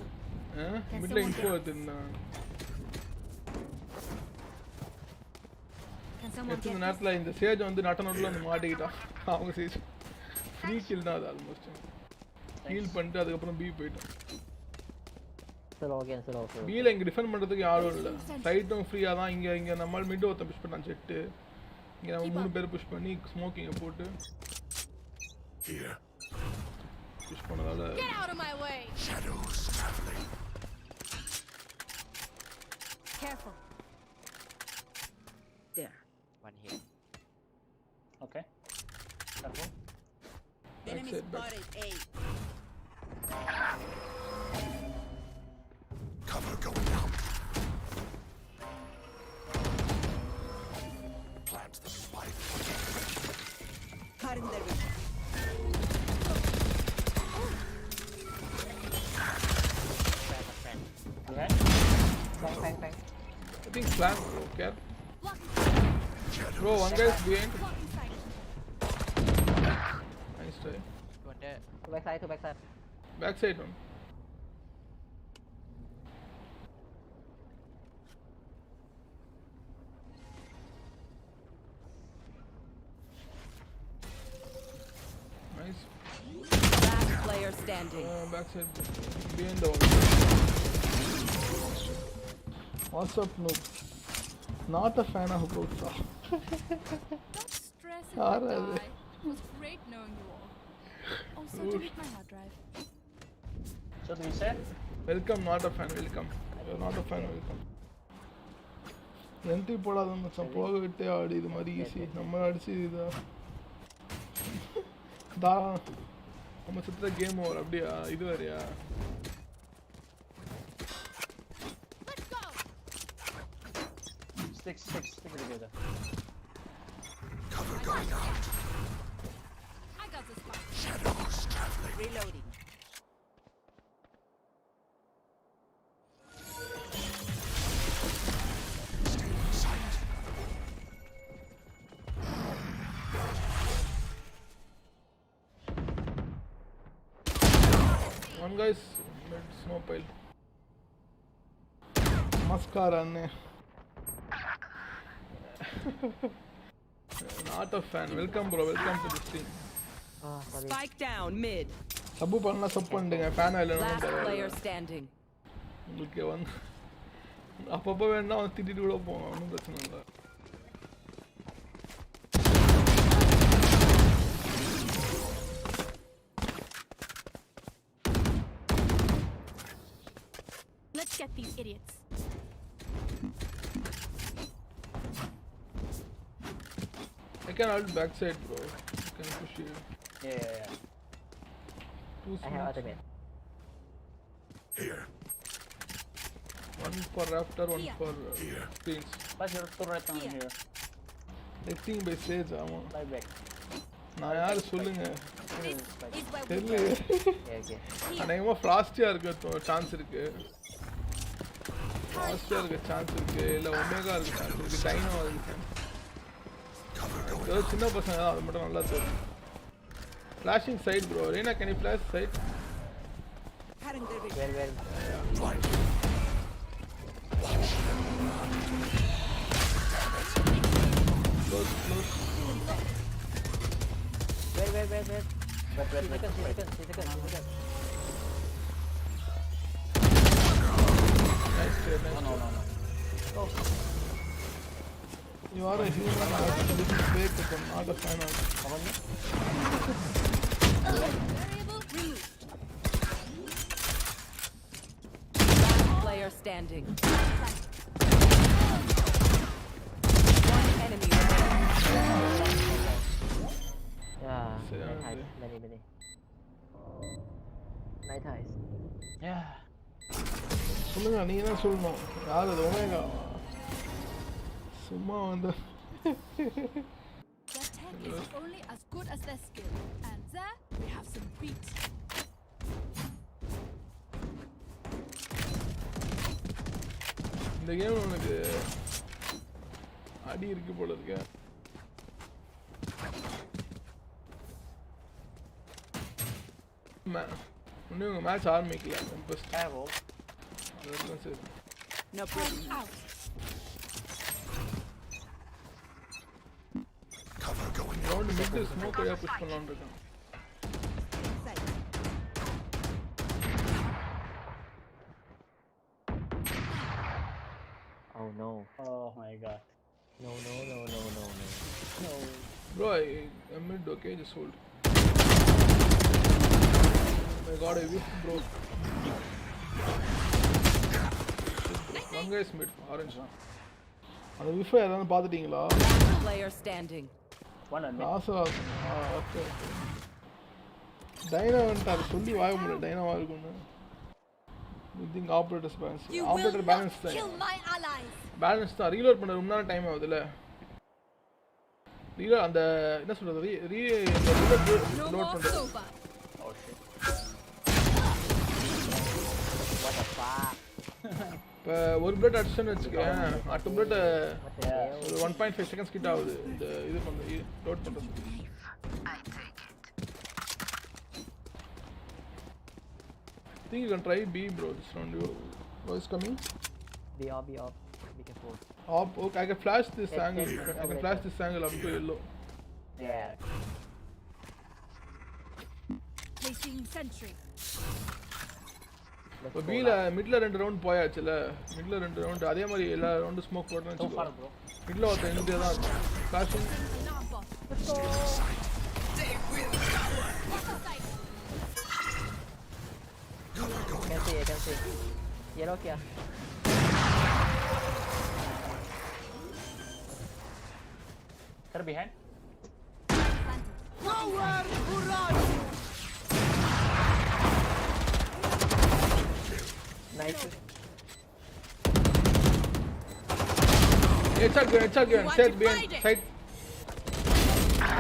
மிட்ல info எடுத்துட்டேன். எத்தனை நேரத்தில் இந்த சேஜ் வந்து நட்ட நோட்டில் வந்து மாட்டிக்கிட்டான். அவங்க சேஜ் ஃப்ரீ கில் தான் அது ஆல்மோஸ்ட். ஹீல் பண்ணிட்டு அதுக்கப்புறம் பி போயிட்டான். பியில் இங்கே டிஃபெண்ட் பண்ணுறதுக்கு யாரும் இல்லை. சைட்டும் ஃப்ரீயாக தான். இங்கே நம்மளால் மிட் ஒருத்தன் புஷ் பண்ணான் செட்டு. இங்கே நம்ம 3 பேர் புஷ் பண்ணி ஸ்மோக்கிங்கை போட்டு push பண்ணதால Shadows traveling. Careful. There. One here. Okay. Careful. Enemy spotted. A. Cover going out. Plant the spike. Cutting their vision. Okay. Fang. I think flank bro, care. Bro, one guy is behind. Nice try. Two backside. Backside one. Nice. Last player standing. Backside. Behind the wall. What's up, noob? Not a fan of gokz. Don't stress about that. It was great knowing you all. Also, delete my hard drive. So do we say? Welcome, not a fan, welcome. You're not a fan, welcome. Entry போடாத மச்சான், போக விட்டே ஆடு. இது மாதிரி easy. நம்ம அடிச்சு இதா நம்ம சுற்றுற கேம் ஓவர். அப்படியா? இது வேறையா? Stick together. Cover going out. I got this spot. Shadows traveling. Reloading. Stay in sight. One guy's mid snow pile. Mascara anne. Not a fan. Welcome bro, welcome to this team. Spike down mid. Subbu panna sub பண்ணுங்க. fan இல்லனா Last player standing. உங்களுக்கு வந்து அப்பப்போ வேணா வந்து திட்டிட்டு கூட போங்க. ஒன்றும் பிரச்சனை இல்லை. Let's get these idiots. I can hold backside bro. I can push you. Yeah. Two I have ultimate. Here. One for rafter, one for screens. Pass your turret on here. Letting by stage ஆமா. Lie back. நான் யாரு சொல்லுங்க. Is where we தெரியல. Okay. அநேகமா ஃப்ராஸ்டியா இருக்க chance இருக்கு. ஃப்ராஸ்டியா இருக்க chance இருக்கு. இல்ல ஒமேகா இருக்க சான்ஸ் இருக்கு. டைனோ இருக்கு. ஏதோ சின்ன பசங்க தான், அது மட்டும் நல்லா தெரியும். Flashing side bro. Reina, can you flash side? Well. Close. Wait. Wait. Nice trade, nice. No. Oh. You are a human. This is fake, but I'm not a fan of it. variable removed. Last player standing. One enemy remaining. Yeah. Say, Many. Night eyes. Yeah. சொல்லுங்க நீங்க தான் சொல்லணும். யார் அது omega? சும்மா வந்து Their tech is only as good as their skill. And there we have some beat. இந்த game உனக்கு அடி இருக்கு போல இருக்கு. இன்னும் உங்க மேட்ச் ஆரம்பிக்கல. First Careful. அதெல்லாம் சரி. No problem. Cover going out. Round mid smoke வழியா புஷ் பண்ணலாம்னு இருக்கேன். Oh no. Oh my god. No. No. Bro, I'm mid, okay? Just hold. Oh my god, I whiffed, bro. One guy is mid, orange. அந்த whiff யாராவது பார்த்துட்டீங்களா? Player standing. One on mid. Okay. டைனா வந்துட்டாரு சொல்லி வாய முடியல டைனாவா இருக்கும்னு. You think operator's balance? Operator balance தான். Kill my allies. பேலன்ஸ் தான் ரீலோட் பண்ண ரொம்ப நேரம் டைம் ஆகுதுல்ல. ரீலோட் அந்த என்ன சொல்றது ரீலோட் பண்றது. Oh shit. What the fuck? இப்போ ஒரு பிளட் அடிச்சேன்னு வச்சுக்கேன் அடுத்த பிளட் What the hell? ஒரு 1.5 செகண்ட்ஸ் கிட்ட ஆகுது இந்த இது பண்ணுறது லோட் பண்ணுறது. I think you can try B, bro. This round, your voice coming. Be off. Be careful. Up. Okay, I can flash this angle. I can flash this angle up to yellow. Yeah. Placing sentry. இப்போ Bல மிட்ல 2 round போயாச்சுல மிட்ல 2 round அதே மாதிரி எல்லா ரவுண்டும் smoke போடுறேன்னு So far, வச்சுக்கோ. bro. மிட்ல ஒருத்தன் இருந்தே தான் இருக்கும். Flashing Alarm bot. I can see. Yellow here. They're behind. Nice. It's a good. Set behind. Side.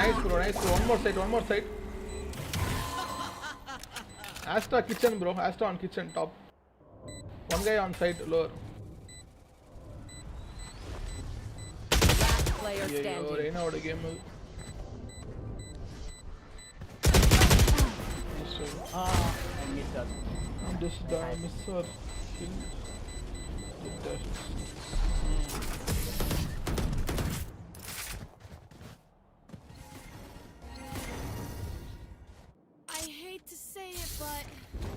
Nice bro. One more side. Asta kitchen, bro. Asta on kitchen top. One guy on side lower. Player standing. Reina oda game. I missed that. I'm just miss her. I hate to say it, but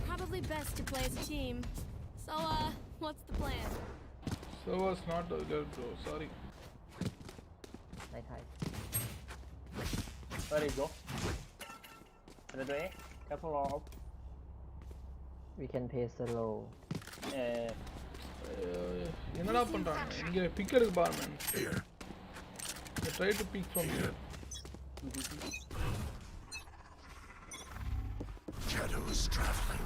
probably best to play as a team. So, what's the plan? So was not a girl, bro. Sorry. Night high. Where you go? Red way. Careful of. We can play slow. என்னடா பண்றாங்க இங்க big எடுக்க பாரு man. Try to pick from here. Shadows traveling.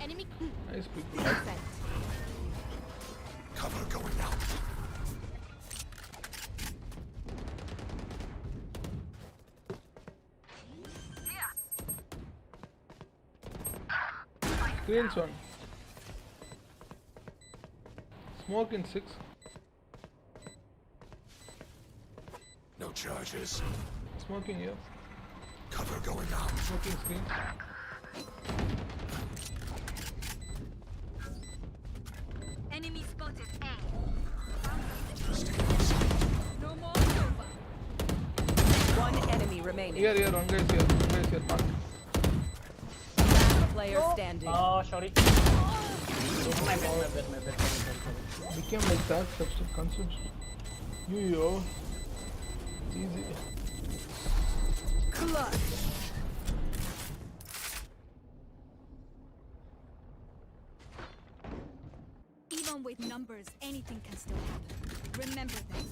Enemy. Nice pick. Cover going out. Screens one. Smoke in 6. No charges. Smoking here. Cover going out. Smoking screen. Enemy spotted. A. No more over. One enemy remaining. Here, one guy is here. Mark. Player standing. Oh, sorry. My bad. Became like that, substitute concept. Yo. It's easy. Clutch. Even with with numbers, anything can still happen. Remember that.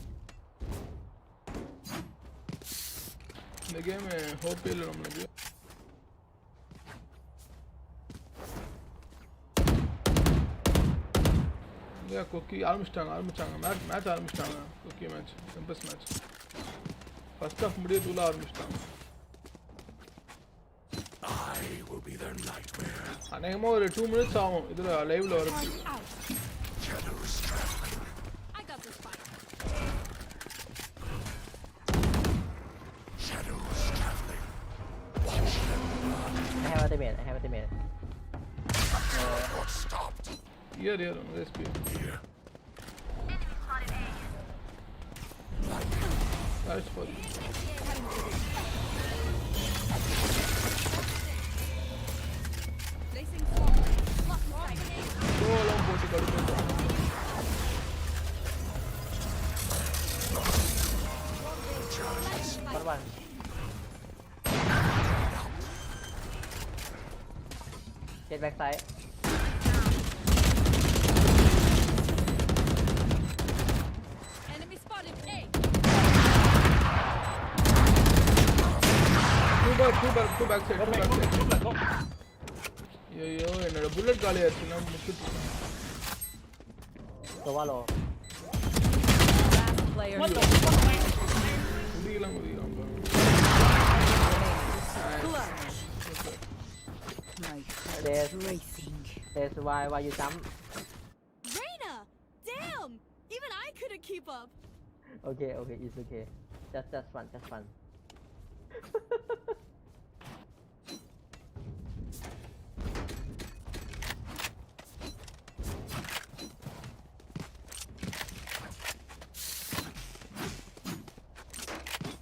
இந்த game ஹோப்பே இல்லை நம்மளுக்கு. இங்கே கொக்கி ஆரம்பிச்சிட்டாங்க match ஆரம்பிச்சிட்டாங்க. கொக்கி match டெம்பஸ் match first half முடியதுக்குள்ள ஆரம்பிச்சிட்டாங்க. அநேகமாக ஒரு 2 minutes ஆகும் இதில் லைவ்ல வரது. I have a teammate. Here, on this speed. Here. Nice for you. Go along, போட்டு கடுப்பேன். One. Get back side. Enemy spotted. A. Two back side. ஐயோ என்னோட புல்லட் காலி ஆச்சு. நான் முக்கிட்டு Solo. Last player. முடியலாம். There's why you jump. Reina! Damn! Even I couldn't keep up. Okay, it's okay. Just fun.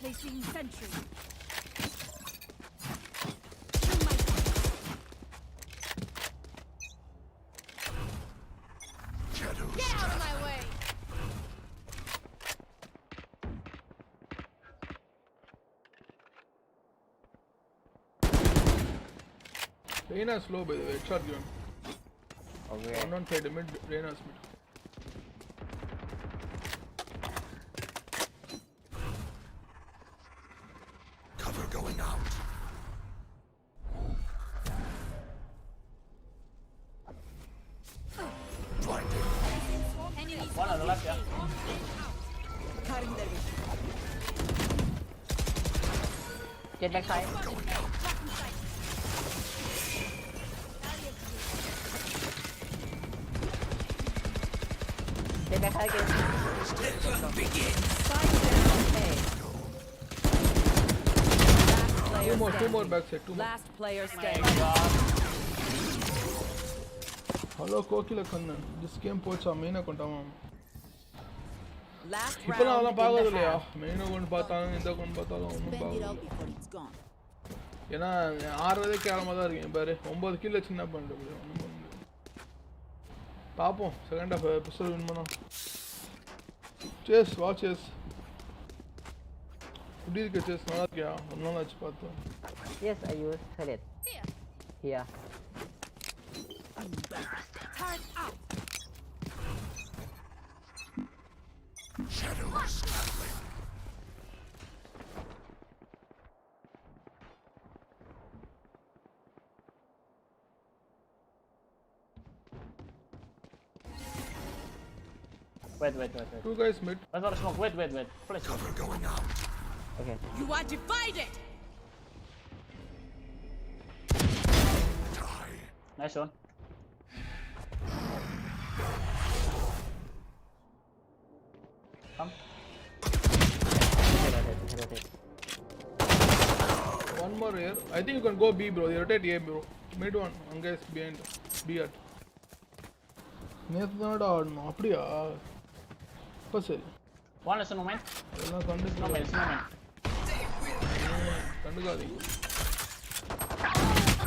Placing sentry. Get out of my way! Reina slow by the way. Shot gun. Okay. 1-on-5 mid. Reina's mid. Cover going out. Blinded. One on the left, yeah. Get back side. Get back side again. Two more back side. Last player standing. Hello Kokila Kannan. This game pocha main account avum. Last இப்போ நான் round. பார்க்கறது இல்லையா? Main account பார்த்தாலும் இந்த account பார்த்தாலும் ஒன்றும் பார்க்கல. ஏன்னா ஆடுறதே கேவலமாக தான் இருக்கேன் பாரு. 9 கில் வச்சு என்ன பண்ணுறது? ஒன்றும் பண்ண முடியாது. பார்ப்போம் செகண்ட் ஹாஃப் எபிசோட் வின் பண்ணோம். சேஸ் வாட்சஸ் எப்படி இருக்கு சேஸ்? நல்லா இருக்கியா? ஒரு நாள் ஆச்சு பார்த்தோம். Yes, I use select. Here. Turn out! Shadows traveling. Wait. Two guys mid. That's not a smoke. Wait. Flash. Cover going out. Okay. You are divided! Die. Nice one. Come. One more here. I think you can go B bro. You rotate A bro. Mid one. One guy is behind. B at. நேத்து தானடா ஆடணும். அப்படியா? அப்ப சரி. One is no man. எல்லாம் கண்டுக்காதீங்க.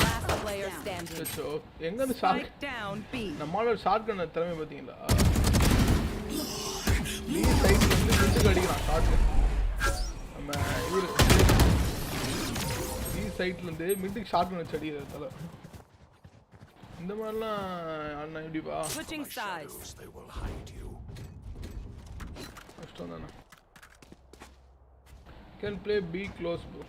Last player standing. So எங்க இருந்து shot down B. நம்மளோட ஷாட் கன் திறமை பாத்தீங்களா? B சைடுல இருந்து மிட்டுக்கு அடிக்கிறான் ஷாட் கன். நம்ம இவரு B சைடுல இருந்து மிட்டுக்கு ஷாட் கன் வச்சு அடிக்கிறாரு தல. இந்த மாதிரிலாம் அண்ணா எப்படிப்பா Switching sides. They will hide you. கஷ்டம் தானே. Can play B close bro.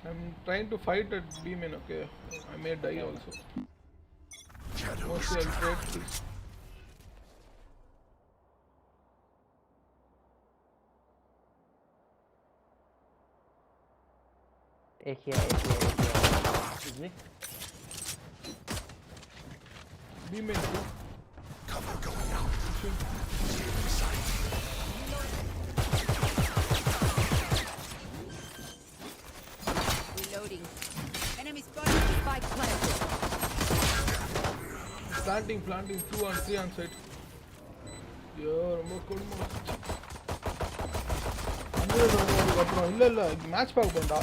I'm trying to fight at B main, okay? I may die also. Mostly I'll trade this. A here. Excuse me. B main bro. Cover going out. Reloading. Enemy spotted. Spike planted. Planting 2 on 3 on site. Yo, ரொம்ப கொடுமை. அப்புறம் இல்ல match பார்க்க போறடா.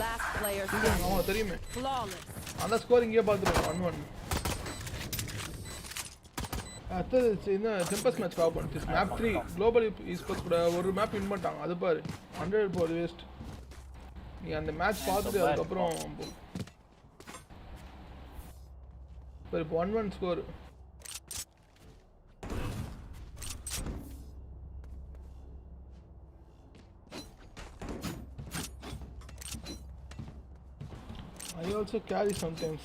Last player ஆமா தெரியுமே. flawless. அந்த score இங்கே பாத்துறோம் 1-1. அடுத்து இந்த டெம்பஸ் மேட்ச் பார்க்க போறோம். மேப் 3 குளோபல் ஈஸ்போர்ட்ஸ் கூட ஒரு மேப் வின் பண்ணிட்டாங்க. அது பாரு 100 போர் வேஸ்ட். நீ அந்த மேட்ச் பார்த்துட்டு அதுக்கு அப்புறம் இப்போ 1-1 score. I also carry sometimes.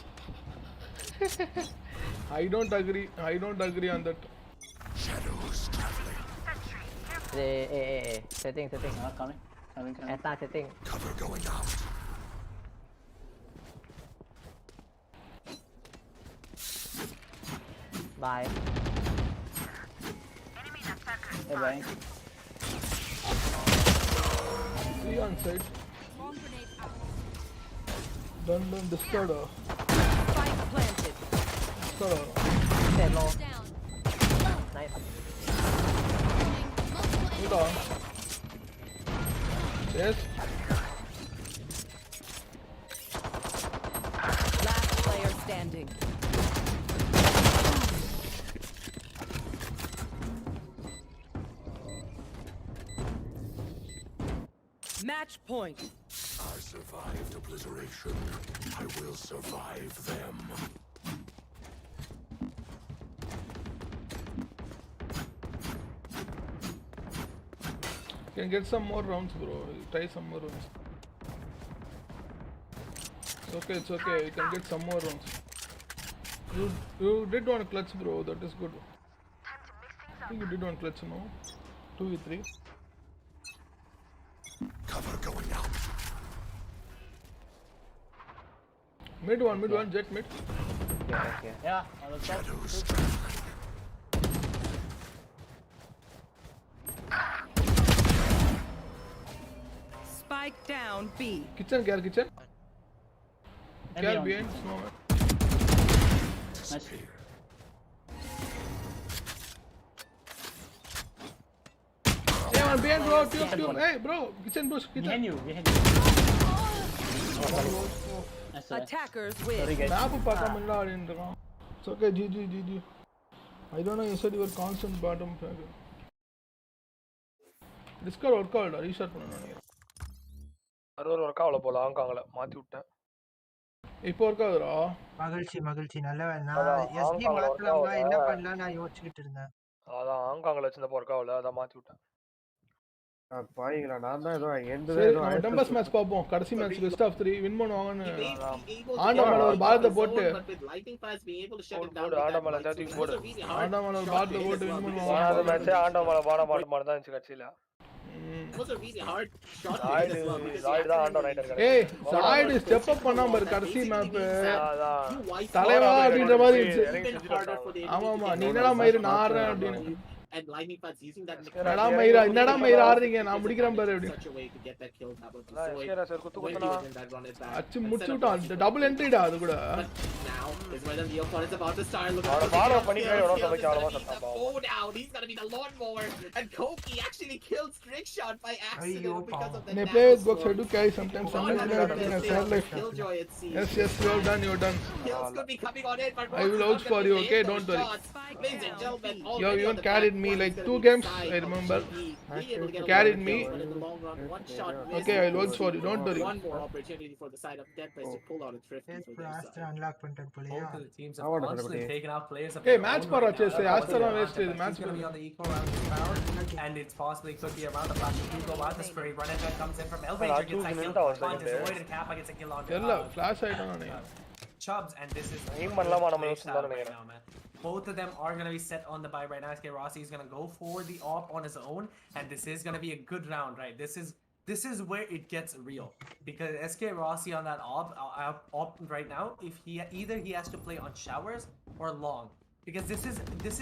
I don't agree on that. Shadows traveling. Setting. Coming. Eta setting. Cover going out. Bye. Hey, bye. 3 on site. Bomb grenade out. Done discard. Spike planted. Discard. Set low. Down. Nice. Hold on. Yes. Last player standing. Match point. I survived obliteration. I will survive them. Can get some more rounds, bro. Try some more rounds. It's okay. You can get some more rounds. You did one clutch, bro. That is good. I think you did one clutch, no? 2v3. Cover going out. Mid one, jet mid. Okay. Yeah, on the top. Shadows. Spike down B. Kitchen. Care Maybe on behind snowman. Nice. Hey, one behind, bro. Tube. Hey, bro. Kitchen bush. Behind you. Nice try. Attackers Sorry win. guys. Map பார்க்காம இல்ல ஆடின்றான். It's okay. GG. I don't know. You said you were constant bottom frag. Discord work out. Restart பண்ணனும் நினைக்கிறேன். Server work ஆகல போல ஆங்காங்கல மாத்தி விட்டேன். இப்போ work ஆகுதுடா. மகிழ்ச்சி நல்ல நான் எஸ்டி மாத்தலாமா என்ன பண்ணலாம் நான் யோசிச்சிட்டு இருந்தேன். அதான் ஆங்காங்கல வச்சிருந்த ஒர்க் ஆகல அத மாத்தி விட்டேன். பாயிங்களா நான் தான் ஏதோ டெம்பஸ் மேட்ச் பாப்போம். கடைசி மேட்ச் பெஸ்ட் ஆஃப் 3 வின் பண்ணுவாங்கன்னு ஆண்டமல ஒரு பால்த போட்டு ஆண்டமல ஜாத்திக்கு போடு. ஆண்டமல ஒரு பால்த போட்டு வின் பண்ணுவாங்க. அந்த மேட்ச் ஆண்டமல பாட மாட்ட மாதிரி தான் இருந்துச்சு கட்சியில. சாய்டு தான் ஆண்டோ ரைட்டர் கிடையாது. ஏய் சாய்டு ஸ்டெப் அப் பண்ணாம பாரு கடைசி மேப். தலைவா அப்படின்ற மாதிரி இருந்துச்சு. ஆமா நீ என்னடா மயிறு நாறேன் அப்படினு. and lightning fast using that என்னடா மயிரா என்னடா மயிரா ஆறீங்க நான் முடிக்கிறேன் பாரு அப்படி such a way to get that kill that was destroyed when he was in that run it back. அச்சு முடிச்சுட்டான் டபுள் என்ட்ரிடா அது கூட Now is when the Leopard is about to start looking அவன பாரோ பண்ணிக்கவே எவ்வளவு சமைக்க அவ்வளவு சத்தம் oh down he's going to be the lawnmower and Koki actually kills Trickshot by accident because of the they play with gokz I do carry sometimes Killjoy it seems. yes you have done Kills could be coming on it but I will vouch for you okay don't worry ladies and gentlemen you have even carried me like 2 games I remember carried me one shot okay I will vouch for you don't worry one more opportunity for the side of Tempest to pull out a thrift for their side. unlock பண்ணிட்டேன் போலயா Both of the teams have constantly taken out players of hey their match own para right now. chase astara waste is match going to be on the eco round this round, and it's possibly could be around the flash of Hugo while the Spirit run and comes in from Elranger gets that kill, Bond is void and Kappa gets a kill on ella flash ஆயிட்டான் நானே Chubbs, and this is aim பண்ணலாமா நம்ம right யோசிச்சு தான் நினைக்கிறேன் now, man. Both of them are going to be set on the buy right now. SK Rossi is going to go for the op on his own, and this is going to be a good round, right? This is where it gets real, because SK Rossi on that op right now, if either he has to play on showers or long, because this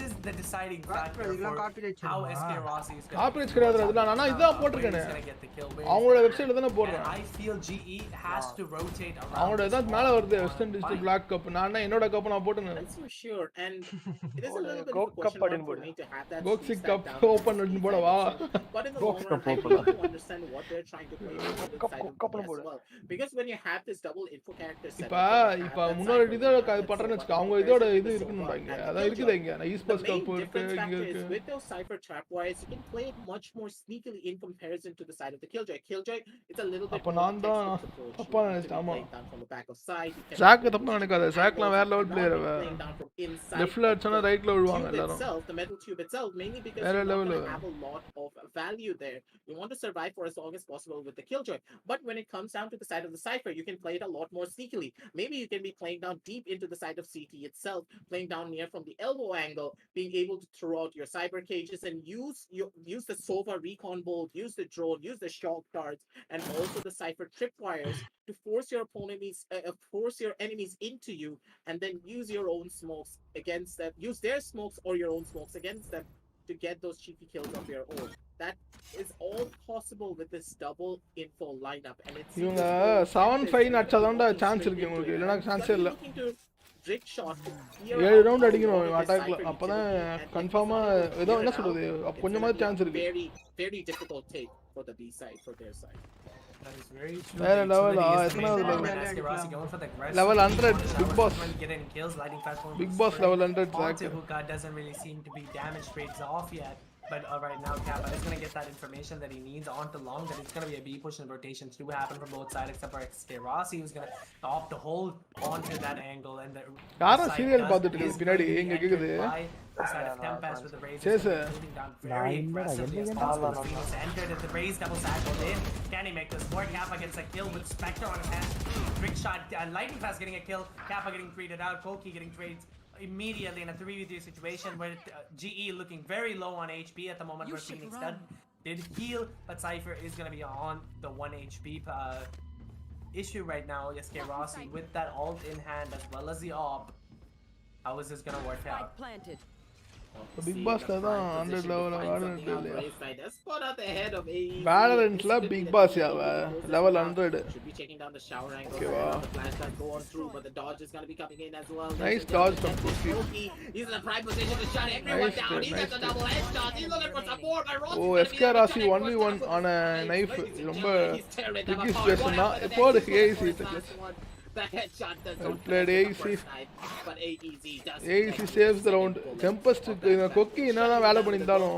is the deciding factor for how SK Rossi is copyrights கிடையாது அதுல நான் இதான் போட்டுருக்கேனே அவங்களோட வெப்சைட்ல தான போடுறேன் I feel GE has to rotate around. அவங்களோட தான் மேல வருது வெஸ்டர்ன் டிஸ்ட்ரிக்ட் பிளாக் கப் நான் என்னோட கப் நான் போட்டுனேன் That's for sure and it is a little bit gokz cup for me to have that gokzick cup open பண்ணி போடவா but in the long run I need to understand what they're trying to play on the side of as well because when you have this double info character set இப்ப முன்னாடி இதோட பண்றேன்னு வெச்சுக்க அவங்க இதோட இது இருக்குன்றாங்க அத இருக்குதா இங்க நான் esports cup இருக்கு இங்க இருக்கு with those cypher trapwires you can play it much more sneakily in comparison to the side of the Killjoy it's a little bit அப்ப நான் தான் தப்பா நினைச்சேன் ஆமா from the back of side சாக் தப்பா நினைக்காத சாக்லாம் வேற லெவல் பிளேயர் லெஃப்ட்ல அடிச்சனா ரைட்ல விடுவாங்க எல்லாரும் the metal tube itself mainly because வேற you level have a lot of value there you want to survive for as long as possible with the Killjoy but when it comes down to the side of the cypher you can play it a lot more sneakily maybe you can be playing down deep into the side of CT itself playing down near from the elbow angle being able to throw out your cyber cages and use the Sova recon bolt use the drone use the shock darts and also the cypher tripwires to force your enemies into you and then use your own smokes against them use their smokes or your own smokes against them to get those cheeky kills of your own that is all possible with this double info lineup and it's இவங்க 7-5 அடிச்சதாண்டா chance இருக்கு உங்களுக்கு இல்லனா chance இல்ல trick shot 7 round அடிக்கணும் அட்டாக்ல அப்பதான் கன்ஃபார்மா ஏதோ என்ன சொல்றது கொஞ்சமா சான்ஸ் இருக்கு very difficult take for the B side for their side that is very true வேற level level 100 big boss getting kills lighting fast big boss level 100 Zack Hookah doesn't really seem to be damage trades off yet but right now Kappa is going to get that information that he needs onto long that it's going to be a B push and rotations do happen from both sides except for SK Rossi who's going to opt to hold onto that angle and the யாரா serial பார்த்துட்டு இருக்கு பின்னாடி எங்க கேக்குது side of Tempest with the raise moving down very aggressively as possible Phoenix entered at the raise double sackled in can he make this work Kappa gets a kill with Spectre on his hands trick shot lightning fast getting a kill Kappa getting treated out Koki getting trades immediately in a 3v3 situation where GE looking very low on HP at the moment where Phoenix did heal but Cypher is going to be on the 1 HP issue right now SK Rossi with that ult in hand as well as the op how is this going to work out Big Boss la தான் 100 level Valorant spot out the head of AE Valorant la Big Boss yawa level 100 should be checking down the shower angle the flash gun go on through but the dodge is going to be coming in as well nice dodge from Koki he's in a prime position to shut everyone down he gets a double headshot he's looking for some more but Rossi oh SK Rossi 1v1 on a knife ரொம்ப tricky situation na இப்போ AEC the headshot does played AEC but AEC saves the round Tempest Koki என்னன்னா வேலை பண்ணிட்டாலும்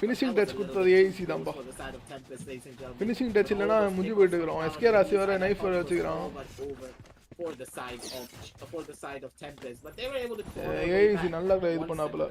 finishing touch கொடுத்தது AEC தான்பா finishing touch இல்லனா முடிஞ்சு போயிட்டு இருக்கோம் SK Rossi வர knife வர வச்சிரான் for the side of Tempest but they were able to AEC நல்லா இது பண்ணாப்ல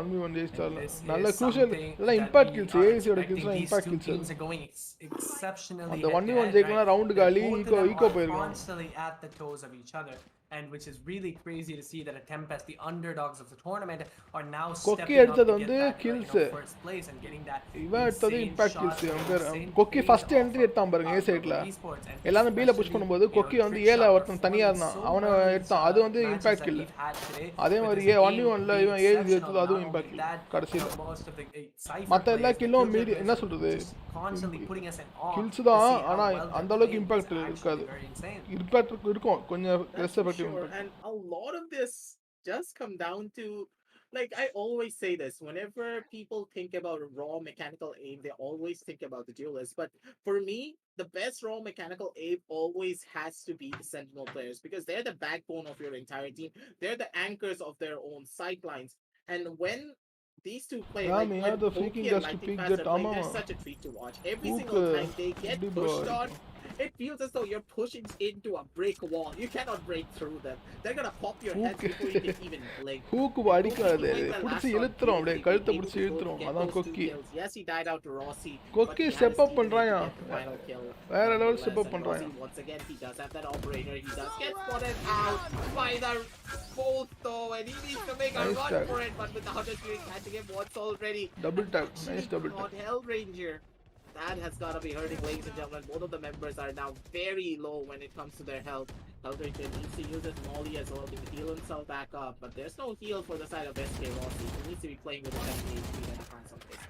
1v1 ஜெயிச்சால நல்ல crucial நல்ல impact kills AEC ஓட kills impact kills are going exceptionally அந்த 1v1 ஜெயிக்கனா ரவுண்ட் காலி ஈகோ போயிருக்கும் constantly at the toes of each other and which is really crazy to see that a Tempest, the underdogs of the tournament, are now Koki stepping up எடுத்தது to வந்து get that kills. first place and getting that இவன் எடுத்தது insane impact shot, kills that பேர் insane கொக்கி phase first of, entry எடுத்தான் பாருங்க ஏ சைடுல esports, and எல்லாரும் பீல புஷ் especially, பண்ணும்போது கொக்கி வந்து trick ஏல shot ஒருத்தன் தனியா performance இருந்தான் so அவனை well in எடுத்தான் அது வந்து matches impact that kill we've had today, அதே with மாதிரி this ஒன் game ஒன்ல being இவன் ஏழு exceptional. எடுத்தது அதுவும் Not impact only kill that, கடைசியில most of the Cypher மத்த எல்லா players, the கில்லும் Killjoy மீறி players என்ன are சொல்றது just constantly putting us in awe kills to தான் see how ஆனா well அந்த they're அளவுக்கு playing. இம்பாக்ட் It's இருக்காது actually very insane. இம்பாக்ட் இருக்கும் கொஞ்சம் That's less for effective sure. Impact And a lot of this does come down to, like, I always say this whenever people think about raw mechanical aim, they always think about the duelist. But for me, the best raw mechanical aim always has to be the sentinel players, because they're the backbone of your entire team. They're the anchors of their own sidelines. And when these two play, Yeah, like man, when the Koki freaking and guys to Lightning pick Fast that are playing, armor. they're such a treat to watch. Every Hook, single time they get deep pushed boy. on, it feels as though you're pushing into a brick wall. You cannot break through them. They're gonna pop your heads before you can even blink. Hook அடிக்காது புடிச்சு இழுத்துறோம் அப்படியே கழுத்தை புடிச்சு இழுத்துறோம் அதான் கொக்கி Yes, he died out to Rossi. கொக்கி step up பண்றான் வேற லெவல் ஸ்டெப் அப் பண்றான் Once again, he does have that operator. He does get spotted out by the both though, and he needs to make a Nice run tag. for it, but without it, he's catching him once already. Double tap, nice double tap. Not Hellranger. That has got to be hurting, ladies and gentlemen. Both of the members are now very low when it comes to their health. Hellranger needs to use his molly as well to heal himself back up, but there's no heal for the side of SK Rossi. He needs to be playing with a 70 HP and a pass on this.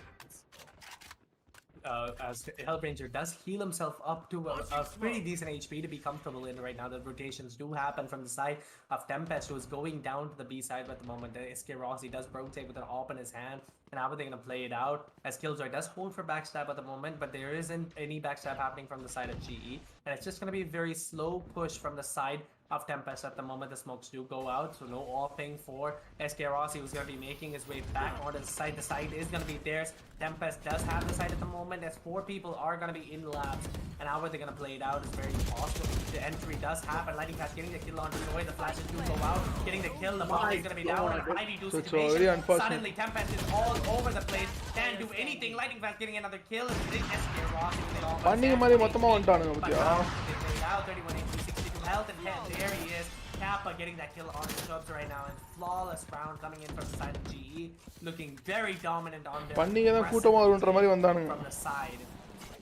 As Hellranger does heal himself up to a pretty decent HP to be comfortable in right now. The rotations do happen from the side of Tempest, who is going down to the B side at the moment. SK Rossi does rotate with an AWP in his hand, and how are they going to play it out? As Killjoy does hold for backstab at the moment, but there isn't any backstab happening from the side of GE, and it's just going to be a very slow push from the side of Tempest at the moment. The smokes do go out, so no AWPing for SK Rossi, who's going to be making his way back onto the side. The side is going to be theirs. Tempest does have the side at the moment, as 4 people are going to be in labs, and how are they going to play it out is very possible. The entry does happen. Lightning Fast getting the kill on Joy. The flashes do go out, getting the kill. The bomb is going to be down in a 5v2 So it's situation. very unfortunate. Suddenly, Tempest is all over the place. Can't do anything. Lightning Fast getting another kill. And SK Rossi with it all. பண்ணிங்க மாதிரி மொத்தமா வந்துட்டானுங்க But பத்தியா now they played out 31 HP, 62 health, and there he is. Kappa getting that kill on the subs right now, and flawless round coming in from the side of GE, looking very dominant on their பண்ணிங்க தான் கூட்டமா வரும்ன்ற மாதிரி வந்தானுங்க from the side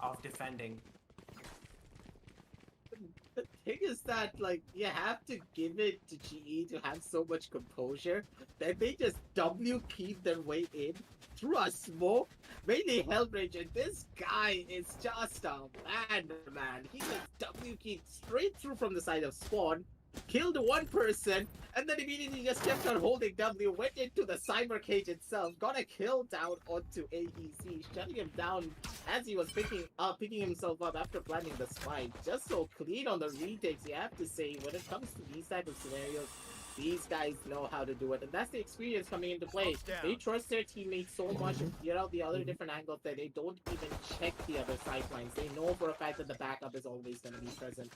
of defending. The thing is that, like, you have to give it to GE to have so much composure that they just W keep their way in through a smoke. Mainly Hellranger. This guy is just a man. He just W keep straight through from the side of Spawn, killed one person, and then immediately just kept on holding W, went into the cyber cage itself, got a kill down onto AEC, shutting him down as he was picking himself up after planting the spike. Just so clean on the retakes, you have to say, when it comes to these type of scenarios, these guys know how to do it, and that's the experience coming into play. They trust their teammates so much and figure out the other different angles that they don't even check the other sidelines. They know for a fact that the backup is always going to be present.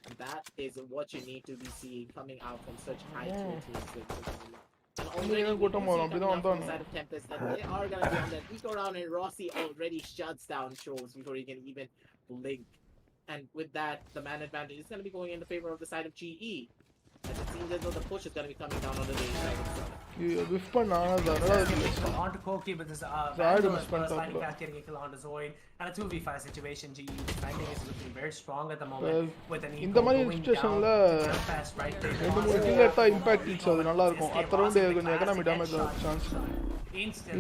And that is what you need to be seeing coming out from such high tier teams. And already we do see coming out from the side of Tempest that they are going to be on that eco round, and Rossi already shuts down shows before he can even blink. And with that, the man advantage is going to be going in the favor of the side of GE. As it seems as though the push is going to be coming down on the day side itself. விஃப் பண்ணா On to Koki with his Zayed Vandal miss as well as பண்ணிட்டாப்ல. Lightning Fast getting a kill on to Zoid. And a 2v5 situation. GE defending is looking very strong at the moment. With an இந்த eco மாதிரி going சுச்சுவேஷன்ல down. Fast right there. 2-3 kill எடுத்தா impact kills அது நல்லா இருக்கும் அடுத்த round கொஞ்சம் economy damage chance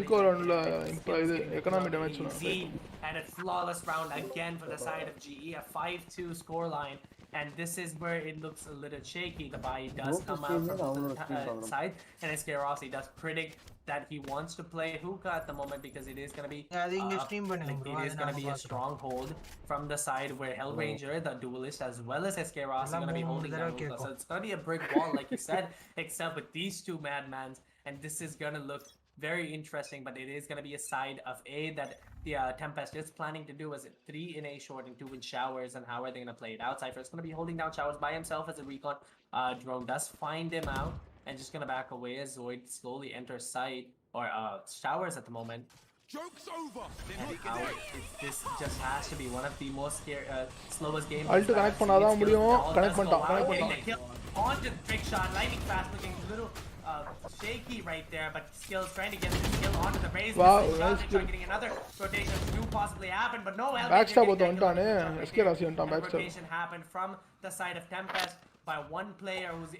ego ரவுண்ட்ல இது economy damage And a flawless round again for the side of GE, a 5-2 scoreline. And this is where it looks a little shaky. The buy does come out from the side, and SK Rossi does predict that he wants to play hookah at the moment because it is going to be அது இங்க stream பண்ணுங்க bro it is going to be a stronghold from the side where Hellranger, the duelist, as well as SK Rossi are going to be holding down hookah. So it's going to be a brick wall, like you said, except with these two madmans, and this is going to look very interesting, but it is going to be a side of A that the Tempest is planning to do as 3 in A short and 2 in showers, and how are they going to play it out? Cypher is going to be holding down showers by himself as a recon drone does find him out, and just going to back away as Zoid slowly enters site, or showers at the moment. Joke's over. This just has to be one of the most slowest games. Alt connect பண்ணாதான் முடியும். Connect பண்ணிட்டான். On to the trick shot, lightning fast, looking a little shaky right there, but Skills trying to get the skill onto the raise. Wow, nice kill. Getting another rotation to possibly happen, but no. Backstab வந்துட்டானே. SK ராசி வந்துட்டான் backstab. Rotation happened from the side of Tempest by one player who's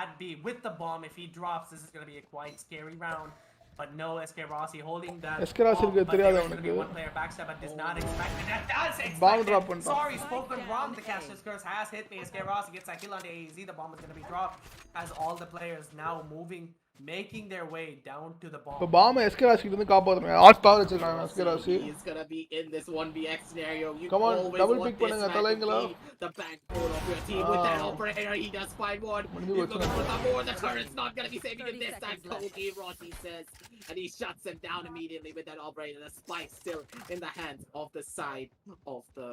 at B with the bomb. If he drops, this is going to be a quite scary round. But no, SK Rossi holding that. SK Rossi irukku theriyadha unakku. One player backstab, but does not expect it. That does expect bomb it. drop பண்ணிட்டான். Sorry, spoken wrong. The Caster's curse has hit me. SK Rossi gets a kill on the AZ. The bomb is going to be dropped as all the players now moving, making their way down to the bomb. இப்ப bomb SK ராசி கிட்ட இருந்து காப்பாத்துறாங்க. Add power வச்சிருக்காங்க SK ராசி. He's going to be in this 1vx scenario. You come on, double pick பண்ணுங்க தலைங்களா. The backbone of your team with that operator. He does find one. He's looking for the more. The current's not going to be saving him this time. Koki Rossi says, and he shuts him down immediately with that operator. The spike still in the hands of the side of the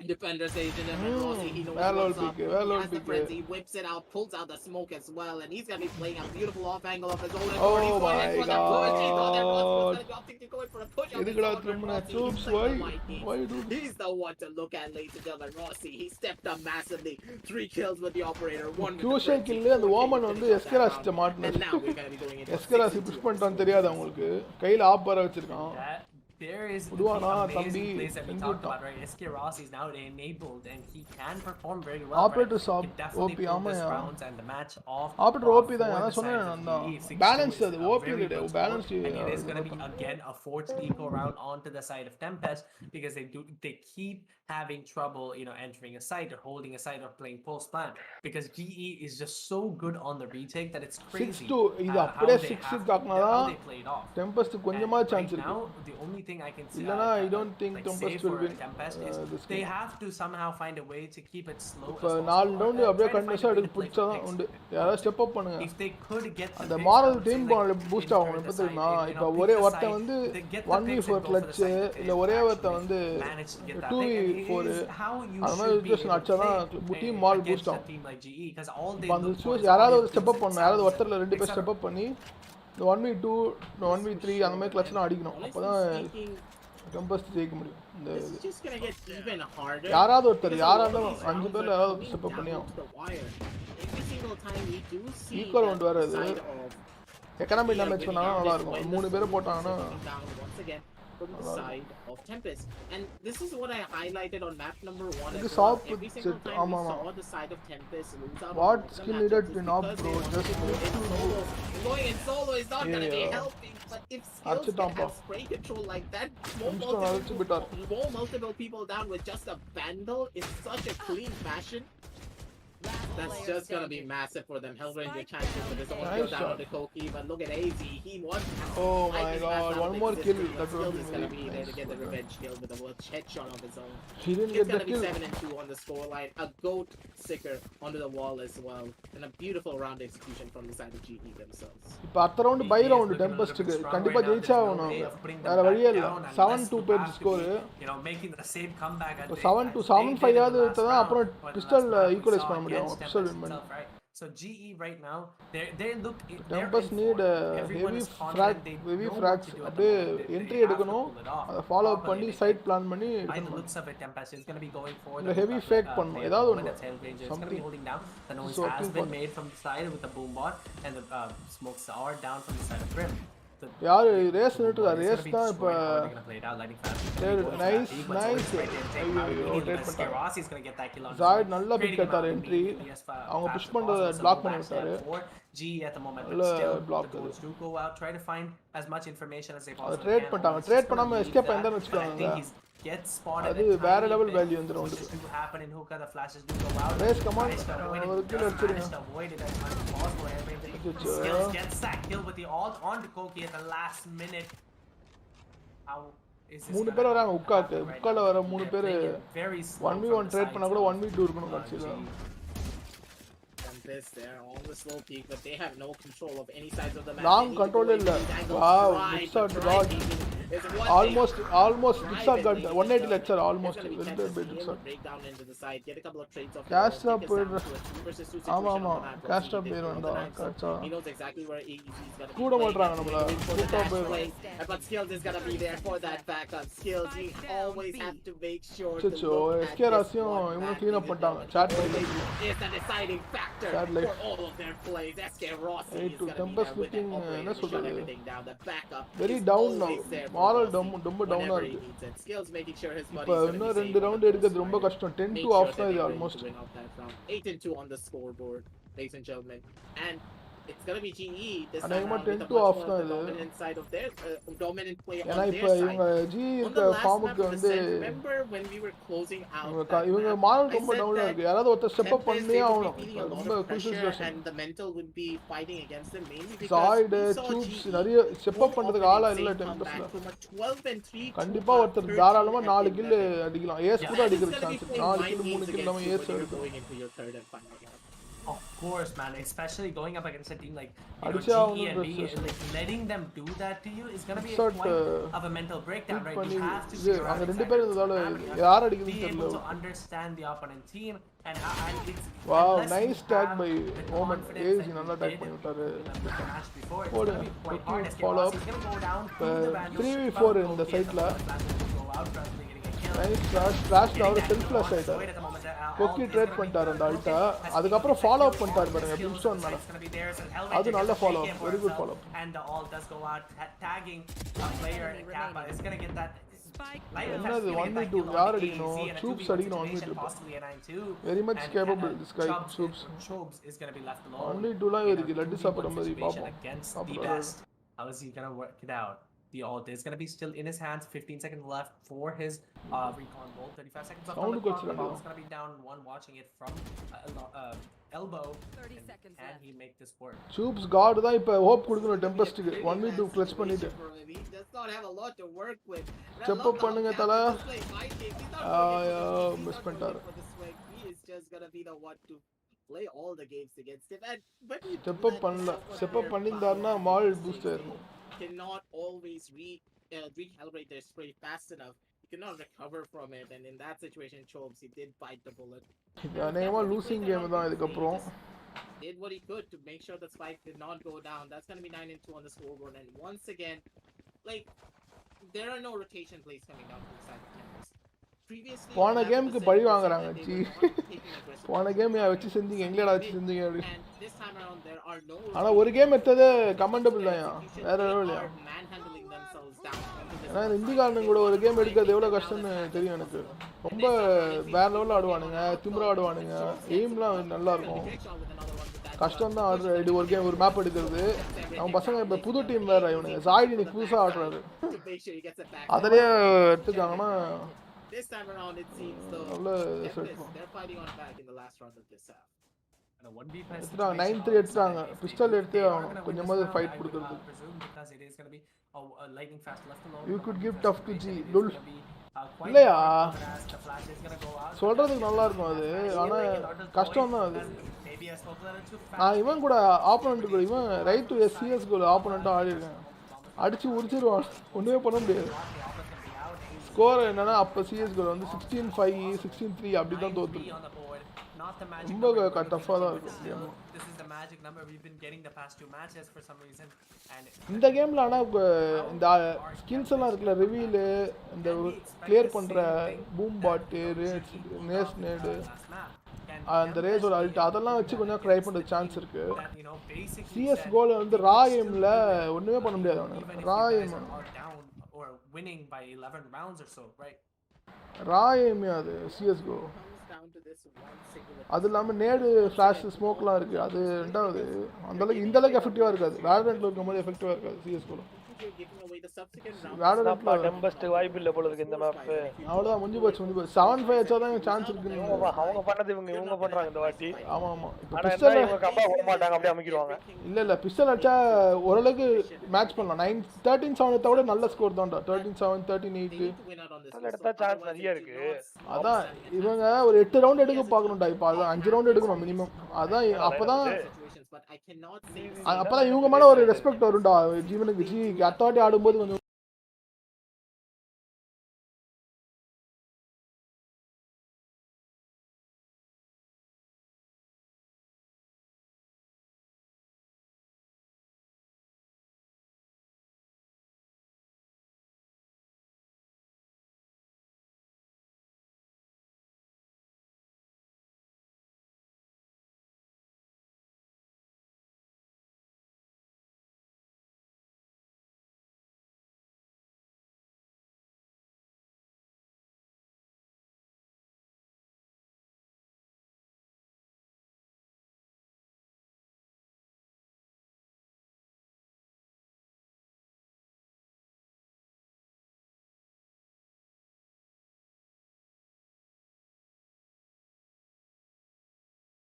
defender's agent. And Rossi, he knows what's up. He has the frenzy, whips it out, pulls out the smoke as well, and he's going to be playing a beautiful off angle of his own. Oh my god. Why you do this? He's the one to look at, ladies and gentlemen. Rossi, he stepped up massively. 3 kills with the operator, 1 with crucial kill and the woman வந்து SK ராசி மாட்டனே. SK ராசி push பண்ணிட்டான் தெரியாதா உங்களுக்கு? கையில ஆப்பர வச்சிருக்கான். There is amazing plays that we talked about, right? SK Rossi is now enabled and he can perform very well. Operator right? He definitely pulled this rounds and the match off. Operator OP தான் நான் சொன்னேன் நான். Balance அது OP இல்ல balance. And it is going to be again a forced eco round onto the side of Tempest because they keep having trouble, entering a site or holding a site or playing post plan because GE is just so good on the retake that it's crazy. 6-2 இது அப்படியே 6 காக்குனாதான் Tempest கொஞ்சமா chance இருக்கு. Now the only thing I can see I don't think Tempest will win. They have to somehow find a way to keep it slow. இப்ப 4 round அப்படியே கண்டினியூஸா எடுத்து புடிச்சாதான் உண்டு. யாராவது ஸ்டெப் அப் பண்ணுங்க. If they could get the moral team boost ஆகும். இப்ப தெரியுமா? இப்ப ஒரே ஒருத்த வந்து 1v4 கிளட்ச் இல்ல ஒரே ஒருத்த வந்து 2v4 அந்த மாதிரி ஜஸ்ட் அடிச்சாதான் டீம் மால் பூஸ்ட் ஆகும். அந்த சூஸ் யாராவது ஒரு ஸ்டெப் அப் பண்ணணும். யாராவது ஒருத்தர்ல 2 பேர் ஸ்டெப் அப் பண்ணி இந்த 1v2 1v3 அந்த மாதிரி கிளட்ச்லாம் அடிக்கணும். அப்பதான் டெம்பஸ்ட் ஜெயிக்க முடியும். இந்த யாராவது ஒருத்தர் யாராலும் 5 பேர்ல யாராவது ஸ்டெப் அப் பண்ணியும் ஈக்குவல் ரவுண்ட் வேற அது எக்கனாமி டேமேஜ் பண்ணாலும் நல்லா இருக்கும். 3 பேரை போட்டாங்கன்னா from the side of Tempest, and this is what I highlighted on map number 1 as well. Every single time we saw the side of Tempest lose out. What skill needed to knock bro? Just going in solo is not gonna be helping, but if skills can have spray control like that, multiple people down with just a vandal in such a clean fashion. That's just gonna be massive for them. Hellranger chances with his own kill down on the Koki, but look at AZ. He wants. Oh my god, one more kill. That is gonna be there to get the revenge kill with a headshot of his own. He didn't get the kill. 7-2 on the scoreline. A gokzick onto the wall as well, and a beautiful round execution from the side of GE themselves. இப்ப அடுத்த round by round tempest க்கு கண்டிப்பா ஜெயிச்சா ஆகணும். வேற வழியே இல்ல. 7-2 பேர் score. Making the same comeback at 7-2 7-5 ஆவது எடுத்தா அப்புறம் பிஸ்டல் ஈக்குவலைஸ் பண்ண முடியும். Right. So GE right now, they look. Tempest need heavy frags. அப்படியே entry எடுக்கணும். அத ஃபாலோ பண்ணி சைட் பிளான் பண்ணி By the looks of it, Tempest is going to be going for the heavy fake பண்ணனும். ஏதாவது ஒன்னு. It's going to be holding down. The noise has been made from the side with the boom bot, and the smokes are down from the side of Brim. யாரு race நிறுத்துறா? Race தான் இப்ப nice rotate பண்ணாரு. ஜாய்ட் நல்லா big எடுத்தாரு entry. அவங்க push பண்றத black பண்ணி விட்டாரு. G at the moment still block to go out, try to find as much information as they possibly can. Trade பண்ணாங்க. ட்ரேட் பண்ணாம எஸ்கேப் ஆயிட்டான்னு வெச்சுக்கோங்க. Gets spotted. அது வேற லெவல் வேல்யூ இந்த round. To happen in hookah, the flashes do go out. Race come on. ஒரு kill அடிச்சிருங்க. Avoided as much as possible. Skills gets that kill with the ult on to Koki at the last minute. How is this? 3 பேர் வராங்க உக்காக்கு. உக்கால வர 3 பேர் 1v1 trade பண்ணா கூட 1v2 இருக்கணும் கட்சில. They're on the slow peak, but they have no control of any sides of the map. Long control illa. Wow, good shot, god. is what almost they Dixon got drive 180 lecture It's almost going to be well Tempest done by being able Dixon. to break down into the side, get a couple of trades off the Cash wall, up take us down to a 2 versus 2 ஆமா situation ஆமா on the map. cash up He did பேர் pull on the வேண்டாம் knife, so காச்சா he knows exactly where he's going to be கூட playing மாட்றாங்க and நம்மள going for the கூட்டா dash பேர் play. But Skills is going to be there for that backup. Skills, you always have to make sure to சச்சோ look at SK this ராசியும் one இவங்க back clean அப் even பண்ணிட்டாங்க though chat he பண்ணி always is the deciding factor Chat life. for all of their plays. SK Rossi Hey, is to going to be Tempest there with that looking, operator என்ன to shut சொல்றது? everything down. The backup Very is down now. always there for Moral Rossi ரொம்ப டவுனா whenever he இருக்கு needs it. Skills making sure his இப்போ buddies going to இன்னும் be ரெண்டு safe on round the எடுக்கிறது coast ரொம்ப side. கஷ்டம் 10 Make to sure off that தான் இது they're ready almost to win out that round. 8-2 on the scoreboard, ladies and gentlemen. And it's gonna be GE this time அநேகமா around with 10 a to much off more தான் of the இது dominant side of their dominant play ஏன்னா on இப்போ their இவங்க side. G On இருக்க the last map ஃபார்முக்கு of the வந்து set, remember when we were closing out இவங்க that இவங்க map, மாரல் I ரொம்ப said டவுனா that இருக்கு யாராவது ஒருத்தர் ஸ்டெப் அப் Tempest, பண்ணியே they would be ஆகணும் feeling a lot ரொம்ப of crucial pressure situation and the mental would be fighting against them mainly because சாய்டு we saw soups GE நிறைய step more அப் பண்றதுக்கு often ஆளா in இல்ல same comeback டெம்பஸ்ல from a 12-3 கண்டிப்பா to a ஒருத்தர் 13 தாராளமா and 4 kill 11. அடிக்கலாம் ace கூட That is அடிக்கிற going to be chance playing 4 mind kill 3 games kill against நம்ம you ஏஸ் when you're எடுக்கும் going into your third and final round. Of course, man. Especially going up against a team like அடிச்சா GE ஒன்னும் and being பிரச்சனை like letting them do that to you is gonna be Shot, quite of a mental breakdown, hit right? பண்ணி You have to இது figure out அங்க ரெண்டு exactly பேர் what's இருந்ததால happening. யார் Be அடிக்குதுன்னு able தெரியல to understand the opponent team and it's wow unless nice you டாக் have பை the ஓமன் confidence ஏஜி that நல்லா you டாக் did பண்ணி விட்டாரு in the match before, it's போடு gonna be quite quick hard. SK follow Rossi up is gonna go down through the van. 3v4 இந்த சைட்ல நைஸ் ஃபிளாஷ் அவர் செல்ஃப் ஃபிளாஷ் ஆயிட்டாரு கொக்கி ட்ரேட் பண்ணிட்டாரு அந்த அல்ட்டா அதுக்கப்புறம் ஃபாலோ அப் பண்ணிட்டாரு பாருங்க பிம்ஸ்டோன் மேல அது நல்ல follow up very good follow up and the all does go out tagging a player and Kappa is going to get that என்னது 1v2 யார் அடிக்கணும் சூப்ஸ் அடிக்கணும் 1v2 possibly a 9-2 very much capable this guy soups Chobes is going to be left alone 1v2 லாம் இருக்கு லட்டு சாப்பிடுற மாதிரி பாப்போம் against the best. How is he going to work it out? The ult is going to be still in his hands. 15 seconds left for his recon bolt. 35 seconds left on the clock. The ball is going to be down one, watching it from elbow. 30 seconds Can he make this work? சூப்ஸ் காட் தான் இப்ப hope கொடுக்கணும் டெம்பஸ்ட்க்கு 1v2 clutch பண்ணிட்டு He does not have a lot to work with. Step up பண்ணுங்க தல miss பண்ணிட்டாரு He is just going to be the one to play all the games against him. And when you step up பண்ணல step up பண்ணிருந்தாருன்னா mall boost ஆயிருக்கும் cannot always recalibrate their spray fast enough. You cannot recover from it, and in that situation, Chobes, he did bite the bullet. இது அநேகமா losing game தான் இதுக்கப்புறம் Did what he could to make sure the spike did not go down. That's going to be 9-2 on the scoreboard, and once again, like, there are no rotation plays coming down from the side of Tempest. Previously, போன கேமுக்கு பழி வாங்குறாங்க C போன game வச்சு செஞ்சீங்க எங்கடா வச்சு செஞ்சீங்க அப்படி and this time around there are no ஆனா ஒரு கேம் எடுத்தது கமெண்டபிள் தான் வேற எதுவும் இல்லையா manhandling themselves down into this ஏன்னா இந்த இந்திக்காரனுங்க கூட ஒரு கேம் எடுக்கிறது எவ்வளோ கஷ்டம்னு தெரியும் எனக்கு ரொம்ப வேற லெவலில் ஆடுவானுங்க திமிரா ஆடுவானுங்க எய்ம்லாம் நல்லா இருக்கும் கஷ்டம் தான் ஆடுற இது ஒரு கேம் ஒரு மேப் எடுக்கிறது அவன் பசங்க இப்போ புது டீம் வேற இவனுங்க சாய்டி இன்னைக்கு புதுசாக ஆடுறாரு to make sure he gets it back. அதிலேயே எடுத்துக்காங்கன்னா This time around, it seems though நல்ல Tempest, they're fighting on back in the last round of this half. And a 1v5 எடுத்துட்டாங்க 9-3 எடுத்துட்டாங்க பிஸ்டல் எடுத்தே ஆகணும் கொஞ்சமாவது ஃபைட் கொடுக்குறது because it is going to be a lightning fast left alone. You could give tough to ஜி டுல் இல்லையா சொல்றதுக்கு நல்லா இருக்கும் அது ஆனா கஷ்டம் தான் அது நான் இவன் கூட ஆப்போனண்ட் கூட இவன் ரைட் டு சிஎஸ் கூட ஆப்போனண்ட்டாக ஆடிருக்கேன் அடிச்சு உரிச்சிருவான் ஒன்றுமே பண்ண முடியாது ஸ்கோர் என்னன்னா அப்போ சிஎஸ் கூட வந்து 16-5 16-3 அப்படி தான் தோத்துருக்கு ரொம்ப டஃப்பாக தான் இருக்கும் இந்த கேமில் ஆனால் இந்த ஸ்கில்ஸ் எல்லாம் இருக்குல்ல ரிவீலு இந்த கிளியர் பண்ணுற பூம் பாட்டு நேஸ் நேடு அந்த ரேஸோட அல்ட் அதெல்லாம் வச்சு கொஞ்சம் ட்ரை பண்ணுற சான்ஸ் இருக்கு சிஎஸ் கோல வந்து ரா எய்மில் ஒன்றுமே பண்ண முடியாது அவனுக்கு raw aim winning by 11 rounds or so, right? Raw எய்மே அது சிஎஸ்கோ அது இல்லாமல் நேடு ஃப்ளாஷ் ஸ்மோக்லாம் இருக்குது அது ரெண்டாவது அந்தளவுக்கு இந்தளவுக்கு எஃபெக்டிவாக இருக்காது வேலரண்ட்டில் இருக்கும் போது எஃபெக்டிவாக இருக்காது சிஎஸ்கோவில் வாய்ப்பு இல்லை போல இருக்கு இந்த மேப் அவ்வளோதான் முடிஞ்சு போச்சு 7-5 வச்சா தான் சான்ஸ் இருக்கு அவங்க பண்ணது இவங்க பண்றாங்க இந்த வாட்டி ஆமா ஆமா இப்போ ஆனா பிஸ்டல் இவங்க கம்பா போக மாட்டாங்க அப்படியே அமைக்கிடுவாங்க இல்ல பிஸ்டல் அடிச்சா ஓரளவுக்கு மேட்ச் பண்ணலாம் 13-7 விட நல்ல ஸ்கோர் தான்டா 13-7 13-8 எடுத்தா சான்ஸ் நிறைய இருக்கு அதான் இவங்க ஒரு 8 ரவுண்ட் எடுக்க பார்க்கணும்டா இப்போ அதான் 5 ரவுண்ட் எடுக்கணும் மினிமம் அதான் அப்பதான் இவங்க மேல ஒரு ரெஸ்பெக்ட் வரும்டா ஜீவனுக்கு ஜி அடுத்த வாட்டி ஆடும்போது கொஞ்சம்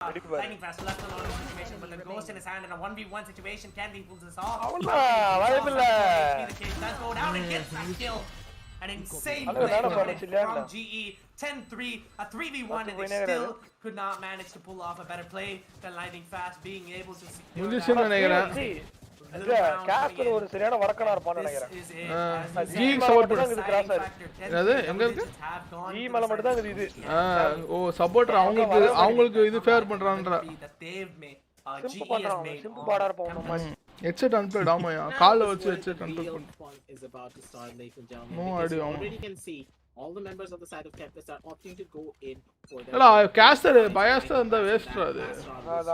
Lightning fast left alone in the situation with the ghost in his hand in a 1v1 situation. Can he pull this off? Does go down and gets that kill. An insane play from GE. 10-3, a 3v1, and they still could not manage to pull off a better play than Lightning fast, being able to secure that. Castor ஒரு சரியான வரக்கனா இருப்பான்னு நினைக்கிறேன். G support பண்ணுங்க cross ஆயிரு. என்னது எங்க இருக்கு? G மேல மட்டும் தான் இது. ஓ சப்போர்ட்டர் அவங்களுக்கு இது ஃபேவர் பண்றான்டா. சிம்பிள் பண்றாங்க. சிம்பிள் பாடா இருப்பாங்க மாதிரி. ஹெட்செட் அன்பிளட் ஆமாயா. கால்ல வச்சு ஹெட்செட் அன்பிளட் பண்ணு. No idea. All the members of the side of Tempest are opting to go in for their. Hello, caster biased and the waste adu.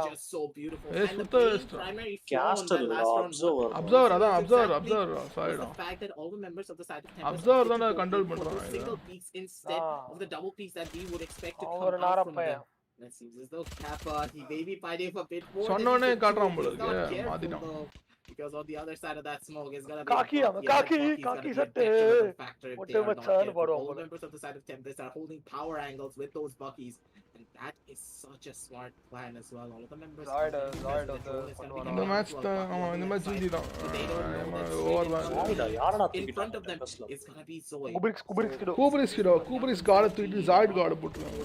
Just so beautiful. And the primary caster observer side. The fact that all the members of the side of Tempest observer dana control pandranga. Single peaks instead of the double peaks that we would expect to come out from them. Let's see, this though Kappa, he may be fighting for a bit more. Sonnone kaatran polukku maadina. Because on the other side of that smoke is gonna be Kaki set all members of the side of Tempest are holding power angles with those buckies, and that is such a smart plan as well. All of the members in the match easy da in front of them is gonna be Zoe. Kubrick's guard to Zyd guard போட்டுருக்காங்க.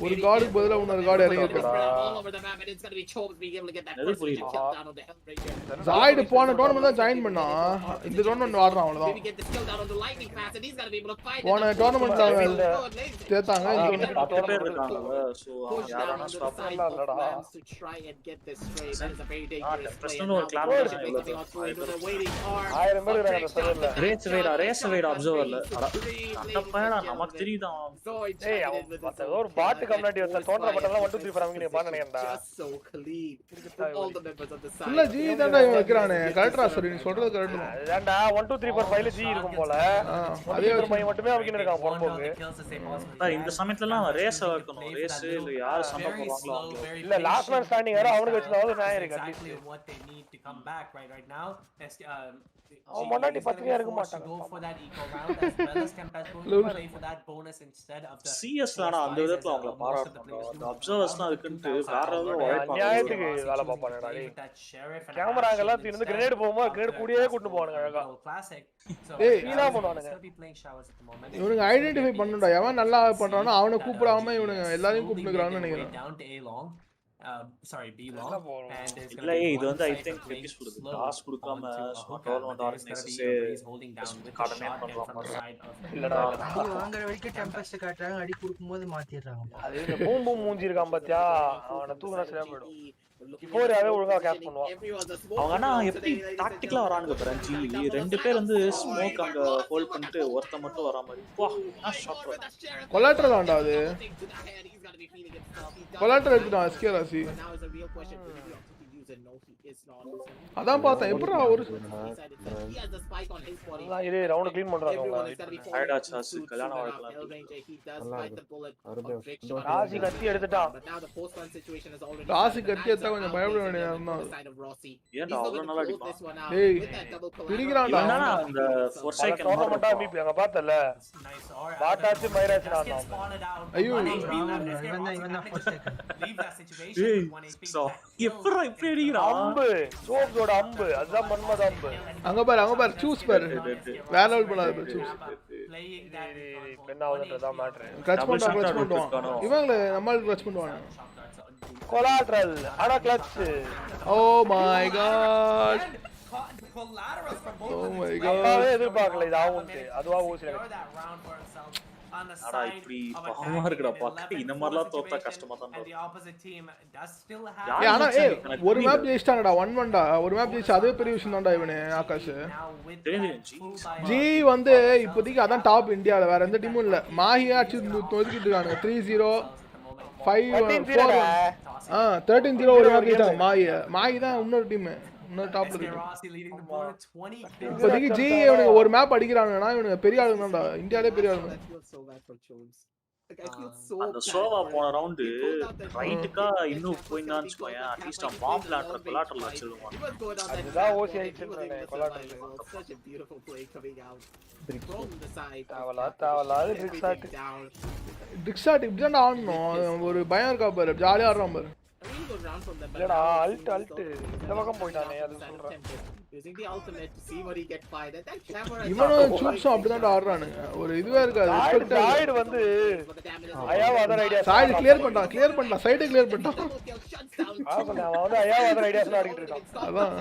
ஒரு கார்டுக்கு பதிலா இன்னொரு card இறங்கி இருக்கு. All over the map, and it's gonna be Chobes being able to get that first kill down on the Hellbreaker. Zyd போன tournament தான் join பண்ணா. இந்த டோர்னமென்ட் ஆடுறான் அவ்வளவுதான். போன டோர்னமென்ட் சேர்த்தாங்க. பேர் இருக்காங்க. சோ யாரான ஸ்டாப் பண்ணலடா. To try and get this straight. That is a very dangerous play. ஒரு கிளாப் ரேஸ் வைடா அப்சர்வர்ல. அந்த பையனா நமக்கு தெரியுதா? ஏய் ஒரு பாட் கம்யூனிட்டி வந்து தோன்றப்பட்டதெல்லாம் 1 2 3 4 அவங்க பான நினைக்கிறேன்டா. So clean. All the members of the side. இல்ல ஜி தான்டா இவன் வைக்கறானே. கரெக்ட்டா சரி நீ சொல்றது கரெக்ட் தான். அதான்டா 1 2 3 4 5 ல ஜி இருக்கும் போல. அதே ஒரு பையன் மட்டுமே அவகிட்ட இருக்கான் போறம்போக்கு. இந்த சமயத்துலலாம் ரேஸ் வைக்கணும். ரேஸ் இல்ல யார் சண்டை போடுவாங்களோ இல்ல லாஸ்ட் மேன் ஸ்டாண்டிங் வேற அவனுக்கு வச்சதாவது நான் இருக்கு at least. What they need to come back right now. அவன் முன்னாடி பத்திரியா இருக்க மாட்டாங்க. Go for that eco round as well as Tempest going to play for that bonus instead of the CS Lana அந்த விதத்துல அவங்கள பாராட்டணும். அந்த அப்சர்வர்ஸ்லாம் இருக்குன்னு வேற ஏதோ உழைப்பாங்க. நியாயத்துக்கு வேலை பாப்பானடா டேய். கேமராங்க எல்லாம் தீந்து கிரேட் போமா கிரேட் கூடியே கூட்டி போவானுங்க அழகா. ஏய் நீலா போவானுங்க. இவனுங்க ஐடென்டிஃபை பண்ணனும்டா. எவன் நல்லா பண்றானோ அவனை கூப்பிடாம இவனுங்க எல்லாரையும் கூப்பிடுறான்னு நினைக்கிறேன். sorry B long and is இல்ல இது வந்து I think finish கொடுத்து காசு கொடுக்காம tournament organisers holding down with கடனே பண்ணலாம். இல்லடா வாங்குற வரைக்கும் டெம்பஸ்ட் காட்றாங்க அடி கொடுக்கும்போது மாத்திடுறாங்க. அது இந்த பூம் பூம் மூஞ்சி இருக்கான் பாத்தியா அவன தூக்குனா சரியா போய்டும். இஃபோரியாவே ஒழுங்கா கேட்ச் பண்ணுவான். அவங்கனா எப்படி டாக்டிக்கலா வரானுங்க பாரு ஜி. ரெண்டு பேர் வந்து ஸ்மோக் அங்க ஹோல்ட் பண்ணிட்டு ஒருத்த மட்டும் வரா மாதிரி. வா நான் ஷாட். கொலாட்டரல் ஆண்டா அது. கொலாட்டரல் எடுத்துடா ஸ்கேராசி. அதான் பார்த்தேன் எப்பறா ஒரு நான் இதே ரவுண்ட் க்ளீன் பண்றாங்க. ஐடா சாஸ் கல்யாணம் வாழ்க்கலாம். ராசி கத்தி எடுத்துட்டான். ராசி கத்தி எடுத்தா கொஞ்சம் பயப்பட வேண்டியதா. ஏன்டா அவ்வளவு நல்லா அடிப்பான். டேய் பிடிக்குறான்டா. என்னடா அந்த ஃபோர்சைக் டோர்னமென்ட் மீபி அங்க பார்த்தல. பாட்டாச்சு மைராச்சு நான். ஐயோ இவன் தான் ஃபோர்சைக். leave that situation ஏய் 180. சோ எப்பறா இப்படி அடிக்குறான். அம்பு சோப்ஸோட அம்பு அதுதான் மன்மத அம்பு. அங்க பாரு சூஸ் பாரு. வேற லெவல் பண்ணாத சூஸ். playing that என்ன ஆகுதுன்றதா மேட்டர். கிளட்ச் பண்ணுவான். இவங்களே நம்மளுக்கு கிளட்ச் பண்ணுவாங்க. கொலாட்ரல் அட clutch. Oh my god. collaterals from both Oh of my these god. அப்பாவே எதிர்பார்க்கல இது ஆகும்னு. அதுவா ஊசில that round for himself on the அடா side இப்படி of பாவமா இருக்குடா பாக்க. இந்த மாதிரிலாம் தோத்தா situation, கஷ்டமா தான் and the opposite team does still Yeah, have ஆனா ஒரு மேப் ஜெயிச்சிட்டாங்கடா 1-1டா. ஒரு மேப் ஜெயிச்சு அதே பெரிய விஷயம் தான்டா இவனே ஆகாஷ். now with தெரியுது ஜி வந்து இப்போதைக்கு அதான் டாப் இந்தியால வேற எந்த டீமும் இல்ல. மாஹியா ஒதுக்கிட்டு இருக்காங்க 3-0 5-4 13-0 ஒரு மேப் ஜெயிச்சாங்க. மாஹி தான் இன்னொரு டீம் இன்னொரு டாப்ல இருக்கு. இப்போதைக்கு ஜி இவனுங்க ஒரு மேப் அடிக்கிறாங்கன்னா இவனுங்க பெரிய ஆளுங்கடா. இந்தியாலே பெரிய ஆளுங்க. Like, I feel so அந்த bad சோவா for போன him. Round He pulled out that ரைட்டுக்கா big இன்னும் Kappa போயிருந்தான்னு 70 வச்சுக்கோயேன் Kappa, அட்லீஸ்ட் he அவன் played பாம்பு a long range கொலாட்டரில் fight. வச்சிருவான் He was going on that அதுதான் trap ஓசி ball, he ஆயிடுச்சுன்னு was able to collateral survive as well. Such a beautiful play coming out from the side. தேவலாது trick shot Down. டிக்ஸாட் இப்படி தான் ஆடணும். ஒரு பயம் இருக்கா பாரு, ஜாலியாக ஆடுறான் பாரு. A really good round from them. but இல்லடா now it Alt seems Alt as though இந்த பக்கம் போயிட்டானே he's அது on the சொல்றேன். side of Tempest, using the ultimate to see what he get fired. That camera is இவனும் சூப்ஸும் அப்படிதான் ஆடுறானுங்க. ஒரு இதுவே இருக்காது. சாய்டு வந்து ஐயாவ அதர் ஐடியா சைடு கிளியர் பண்ணிட்டான் சைடு கிளியர் பண்ணிட்டான். அவன் வந்து ஐயாவ அதர் ஐடியாஸ் ஆடிட்டு இருக்கான். அதான்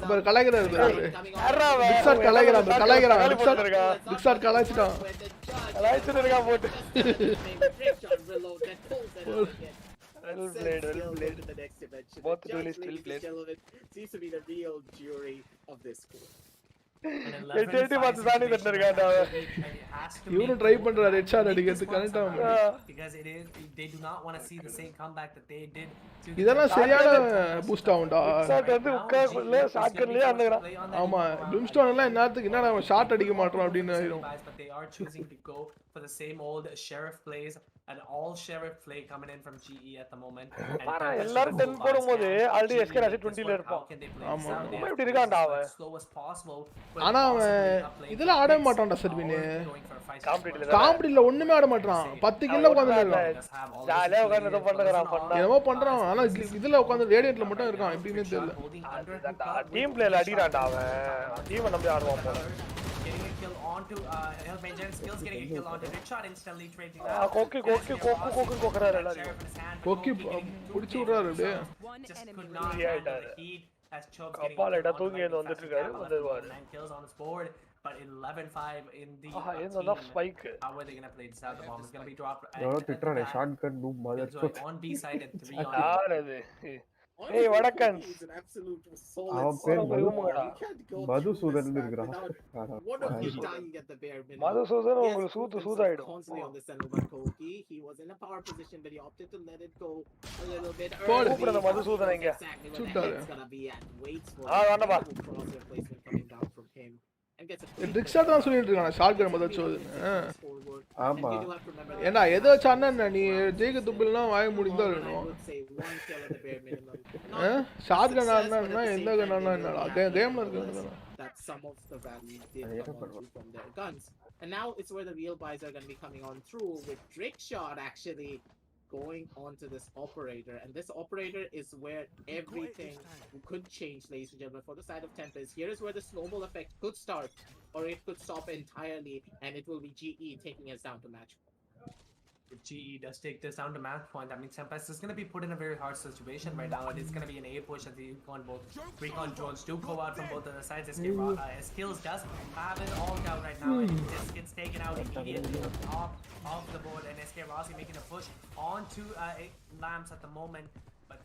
அவர் கலாய்கிறாரு பாரு. டிக்ஸாட் கலாய்கிறான். டிக்ஸாட் கலாய்ச்சிட்டான். கலாய்ச்சிட்டு இருக்கான் போட்டு. Well played. Both duelists still played. Seems to be the real jury of this score. இவனும் ட்ரை பண்றாரு ஹெட்ஷாட் அடிக்கிறதுக்கு கரெக்டா. Because they do not want to see the same comeback that they did. இதெல்லாம் சரியான பூஸ்ட் ஆகும்டா. ஷாட் வந்து உட்கார்ல ஷாட்கர்லயே அந்தறான். ஆமா பிளிம்ஸ்டோன் எல்லாம் என்னத்துக்கு என்னடா அவன் ஷாட் அடிக்க மாட்டான் அப்படினு ஆயிடும். But they are choosing to go for the same old sheriff plays, an all sheriff play coming in from GE at the moment. ஆனா எல்லாரும் 10 போடும்போது ஆல்ரெடி எஸ்கே ராசி 20 ல இருப்பான். ஆமா இப்படி இருக்கான்டா அவன். Slow as possible. ஆனா அவன் இதெல்லாம் ஆட மாட்டான்டா சர்வின். காம்படிட்டிவ்ல ஒண்ணுமே ஆட மாட்டான். 10 கில்ல உட்கார்ந்திருக்கான். ஜாலியா உட்கார்ந்து பண்றான். என்னமோ பண்றான். ஆனா இதுல உட்கார்ந்து ரேடியன்ட்ல மட்டும் இருக்கான். எப்படினே தெரியல. டீம் பிளேல அடிறான்டா அவன். டீம் நம்பி ஆடுவான் போல. Getting a kill onto Hellmanger, skills getting a kill onto Richard instantly trading. கோக்கி கோக்கறாரு எல்லாரும். கோக்கி புடிச்சு விடுறாரு அப்படியே. Just could not handle the heat as Chubb's getting அப்பாலடா தூங்கி வந்துட்டு இருக்காரு. வந்துவாரு. 9 kills on his board, but 11-5 in the spike. How are they going to play this out? The bomb is going to be dropped. திட்றானே shortcut noob mother on B side and 3 on அது ஏய் வடக்கன் அவன் பேர் மதுசூதன் இருக்கிறான். மதுசூதன் உங்களுக்கு சூதாயிடும். He was in a power position but he opted to let it go a little bit early. Madhusudan எங்க சுட்டாரு. வேண்டாம்ப்பா. coming down from him. டிக்ஸாட் தான் சொல்லிட்டு இருக்கான் ஷாட்கன் மதச்சோதுன்னு. ஆமா ஏன்னா எதை வச்சான்னா நீ ஜெயிக்க துப்பில்னா வாய முடிந்தா இருக்கணும். ஷாட்கன் ஆடுனா எந்த கன் ஆடுனா என்னடா கேம்ல இருக்கு. That some of the value did come on from their guns. And now it's where the real buys are going to be coming on through with Trickshot actually going on to this operator, and this operator is where everything could change, ladies and gentlemen, for the side of Tempest. Here is where the snowball effect could start, or it could stop entirely, and it will be GE taking us down to match. If GE does take this down to match point, that means Tempest is going to be put in a very hard situation right now. It is going to be an A push as the recon drones do go out from both of the sides. Skills does have it all down right now. And this gets taken out immediately off the board, and SK Rossi making a push onto Lamps at the moment. But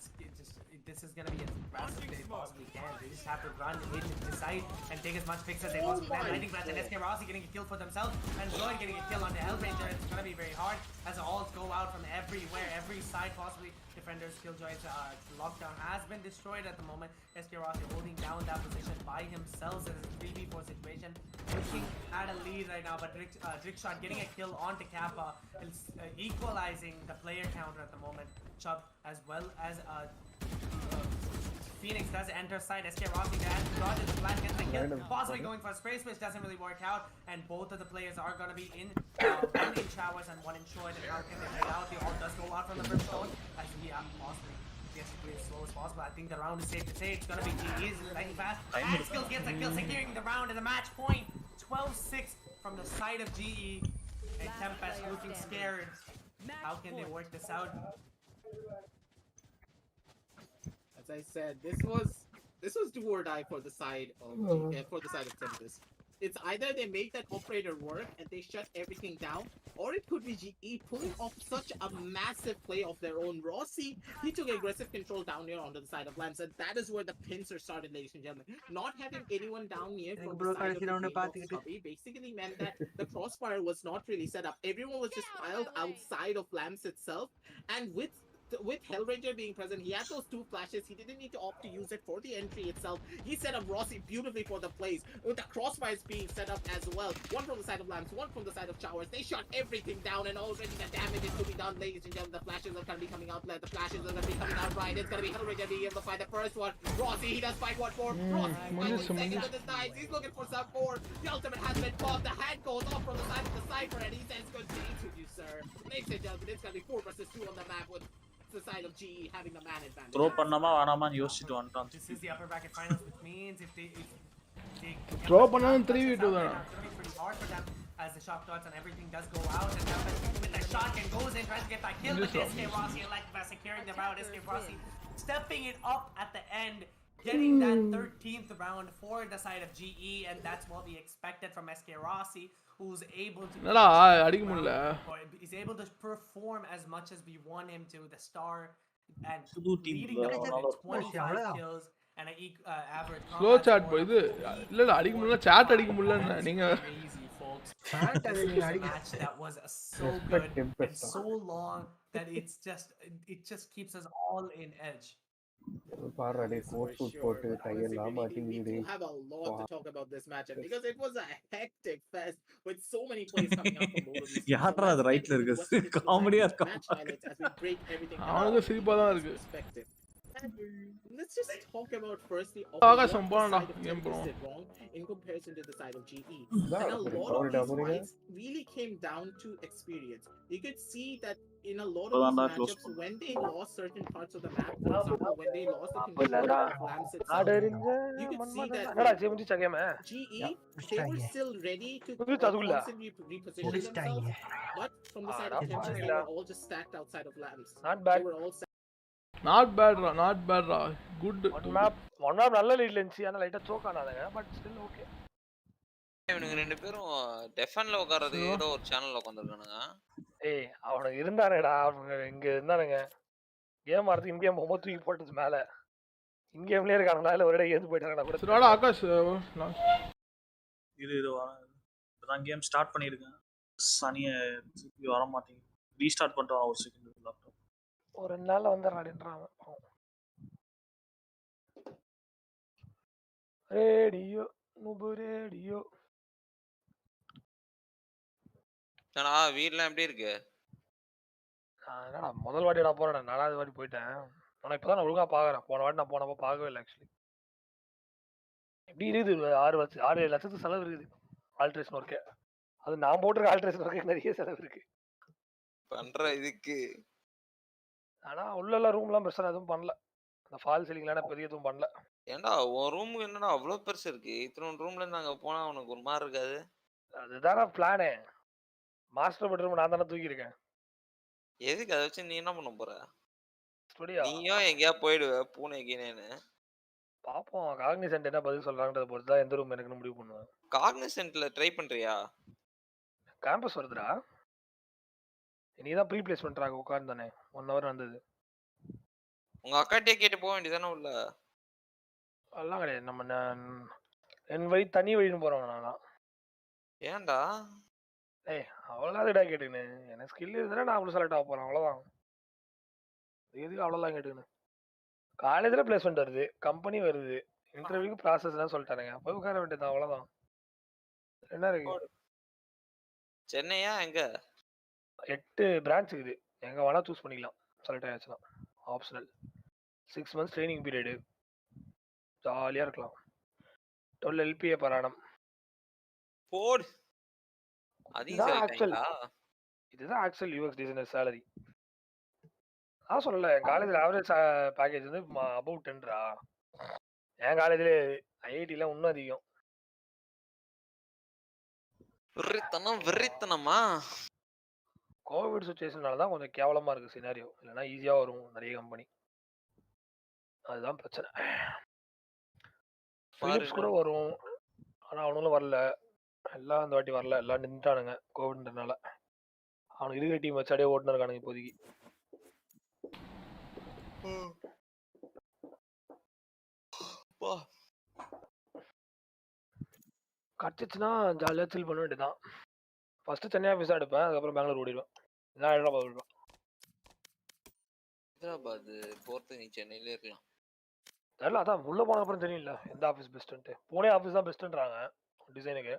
this is going to be as fast as they possibly can. They just have to run in, decide, and take as much picks as they possibly can. Lightning Blast and SK Rossi getting a kill for themselves, and Zoid getting a kill on the Hellranger. It's going to be very hard as the ults go out from everywhere, every side possibly. Defender's Killjoy's lockdown has been destroyed at the moment. SK Rossi holding down that position by himself in a 3v4 situation. Looking at a lead right now, but Trickshot getting a kill onto Kappa, equalizing the player counter at the moment. Chubb as well as Phoenix does enter side. SK Rossi dodges the flank, gets the kill, possibly going for a spray switch, doesn't really work out, and both of the players are going to be in one in showers and one in short, and how can they play out? The all does go out from the Brimstone as he possibly gets to play as slow as possible. I think the round is safe to say it's going to be GE's lightning fast, and Skills gets a kill, securing the round and the match point. 12-6 from the side of GE, and Tempest looking scared. How can they work this out? As I said, this was do or die for the side of Tempest. It's either they make that operator work and they shut everything down, or it could be GE pulling off such a massive play of their own. Rossi, he took aggressive control down here onto the side of Lance, and that is where the pins are started, ladies and gentlemen. Not having anyone down here from the side of the game basically meant that the crossfire was not really set up. Everyone was just piled outside of Lance itself, and with with Hellraiser being present, he had those 2 flashes. He didn't need to opt to use it for the entry itself. He set up Rossi beautifully for the plays, with the crossfires being set up as well. One from the side of Lamps, one from the side of Showers. They shot everything down, and already the damage is to be done, ladies and gentlemen. The flashes are going to be coming out. The flashes are going to be coming out right. It's going to be Hellraiser being able to find the first one. Rossi, he does find one more. Rossi, 5 seconds with his knives. He's looking for some more. The ultimate has been bombed. The hand goes off from the side of the Cypher, and he says, good day to you, sir. Ladies and gentlemen, it's going to be 4 versus 2 on the map with the side of GE having the man advantage. Throw பண்ணாம வேணாமான்னு யோசிச்சிட்டு வந்துட்டான். This is the upper bracket finals, which means if they throw பண்ணாலும் 3v2 தான். Pretty hard for them as the shot darts and everything does go out, and now with the shotgun goes in, tries to get that kill, but SK Rossi securing the round. SK Rossi stepping it up at the end, getting that 13th round for the side of GE, and that's what we expected from SK Rossi, who's able to is able to perform as much as we want him to. The star and leading the team with 25 kills and an average slow chat boy இது இல்ல அடிக்க முடியல chat அடிக்க முடியல நீங்க match that was so good and so long that it just keeps us all in edge. பாருடே coat போட்டு கையெல்லாம் மாட்டிக்கிட்டு We have a lot to talk about this matchup because it was a hectic fest with so many plays coming out from both of these. யாரா அது ரைட்ல இருக்கு காமெடியா இருக்கா as we break everything down. அவனுக்கு சிரிப்பா தான் இருக்கு. Let's just talk about firstly ஆகாசம் போறடா கேம் போறோம் in comparison to the side of GE. And a lot of these fights really came down to experience. You could see that in a lot of these matchups, when they lost certain parts of the map, for example, when they lost the control of Lamps itself, you could see that GE, they were still ready to constantly reposition themselves, but from the side of Tempest, they were all just stacked outside of Lamps. Not bad. They were all not bad ra good one map நல்ல லீட்ல இருந்துச்சு ஆனா லைட்டா choke ஆனாங்க but still okay. இவனுங்க ரெண்டு பேரும் டெஃபன்ல உட்கார்றது ஏதோ ஒரு சேனல்ல உட்கார்ந்திருக்கானுங்க. ஏய் அவனுங்க இருந்தானேடா அவங்க இங்க இருந்தானுங்க கேம் ஆடுறது இந்தியா போகும்போது தூக்கி போட்டது மேல இங்கேம்லயே இருக்கானுங்களா ஒரு இடம் ஏந்து போயிட்டாங்கடா கூட. சரிடா ஆகாஷ் இது இப்பதான் கேம் ஸ்டார்ட் பண்ணிருக்கேன். சனிய வர மாட்டேங்குது. ரீஸ்டார்ட் பண்ணிட்டு ஒரு செகண்ட் லேப்டாப் ஒரு 2 நாள்ல வந்துறான்ன்றான். ரேடியோ நுபு ரேடியோ என்னடா வீட்ல எப்படி இருக்கு? என்னடா முதல் வாட்டி நான் போறேன் 4வது வாட்டி போயிட்டேன். ஆனா இப்பதான் நான் ஒழுங்கா பாக்குறேன். போன வாட்டி நான் போனப்ப பார்க்கவே இல்லை ஆக்சுவலி. எப்படி இருக்குது 6 லட்சத்துக்கு செலவு இருக்குது ஆல்ட்ரேஷன் ஒர்க்கு. அது நான் போட்டிருக்க ஆல்ட்ரேஷன் ஒர்க்கு நிறைய செலவு இருக்கு பண்ற இதுக்கு. ஆனா உள்ள ரூம்லாம் பெருசா எதுவும் பண்ணல. அந்த ஃபால் சீலிங்லாம் பெரிய எதுவும் பண்ணல. ஏன்டா உன் ரூம் என்னடா அவ்வளவு பெருசு இருக்கு? இத்தனை ரூம்ல இருந்து அங்க போனா உனக்கு ஒரு மாதிரி இருக்காது? அதுதானே பிளானே. மாஸ்டர் பெட்ரூம் நான் தானே தூக்கி இருக்கேன். எதுக்கு அதை வச்சு நீ என்ன பண்ண போற? ஸ்டுடியோ நீயும் எங்கேயா போயிடுவ பூனை கீனேன்னு. பாப்போம் காக்னிசன்ட் என்ன பதில் சொல்றாங்கன்றத பொறுத்து தான் எந்த ரூம் எனக்கு முடிவு பண்ணுவேன். காக்னிசன்ட்ல ட்ரை பண்றியா? கேம்பஸ் வருதுடா. நீதான் ப்ரீ பிளேஸ் பண்றாங்க உட்கார்ந்து தானே 1 hour வந்தது. உங்க அக்காட்டே கேட்டு போக வேண்டியதானே உள்ள. அதெல்லாம் கிடையாது. நம்ம என் வழி தனி வழின்னு போறவங்க நான். ஏன்டா? ஏய் அவ்வளோதான்டா கேட்டுக்கின்னு எனக்கு ஸ்கில் இருந்தா நான் அவ்வளோ செலக்ட் ஆக போறேன் அவ்வளோதான். எதுக்கு அவ்வளோதான் கேட்டுக்கின்னு. காலேஜில் பிளேஸ்மெண்ட் வருது, கம்பெனி வருது, இன்டர்வியூக்கு ப்ராசஸ்லாம் சொல்லிட்டானுங்க. போய் உட்கார வேண்டியது அவ்வளோதான். என்ன இருக்கு? சென்னையா எங்க? 8 பிரான்ச் இருக்குது. எங்க வேணா சூஸ் பண்ணிக்கலாம். செலக்ட் ஆயாச்சுன்னா ஆப்ஷனல். 6 months training period. ஜாலியா இருக்கலாம். 12 LPA per annum. போடு. இதுதான் ஆக்சுவல் யூஎக்ஸ் டிசைனர் சேலரி. நான் சொல்லல என் காலேஜில் ஆவரேஜ் பேக்கேஜ் வந்து அபவ் 10ரா. என் காலேஜில் ஐஐடிலாம் இன்னும் அதிகம். வெறித்தனமா கோவிட் சுச்சுவேஷனால தான் கொஞ்சம் கேவலமா இருக்கு சினாரியோ. இல்லைன்னா ஈஸியா வரும் நிறைய கம்பெனி. அதுதான் பிரச்சனை. பிலிப்ஸ் கூட வரும் ஆனா அவனுங்களும் வரல. எல்லாம் அந்த வாட்டி வரல. எல்லாம் நின்றுட்டானுங்க கோவிட்ன்றனால. அவனுக்கு இருக்கிற டீம் வச்சு அப்படியே ஓட்டுன்னு இருக்கானுங்க இப்போதைக்கு. கட்டுச்சுன்னா ஜாலியாக சில் பண்ண வேண்டியதான். ஃபர்ஸ்ட் சென்னை ஆஃபீஸாக எடுப்பேன், அதுக்கப்புறம் பெங்களூர் ஓடிடுவேன். நான் ஹைதராபாத் ஓடிடுவேன். ஹைதராபாத் போறது நீ சென்னையிலே இருக்கலாம். தெரியல, அதான் உள்ள போன அப்புறம் தெரியல எந்த ஆஃபீஸ் பெஸ்ட்டுன்ட்டு. புனே ஆஃபீஸ் தான் பெஸ்ட்டுன்றாங்க டிசைனுக்கு.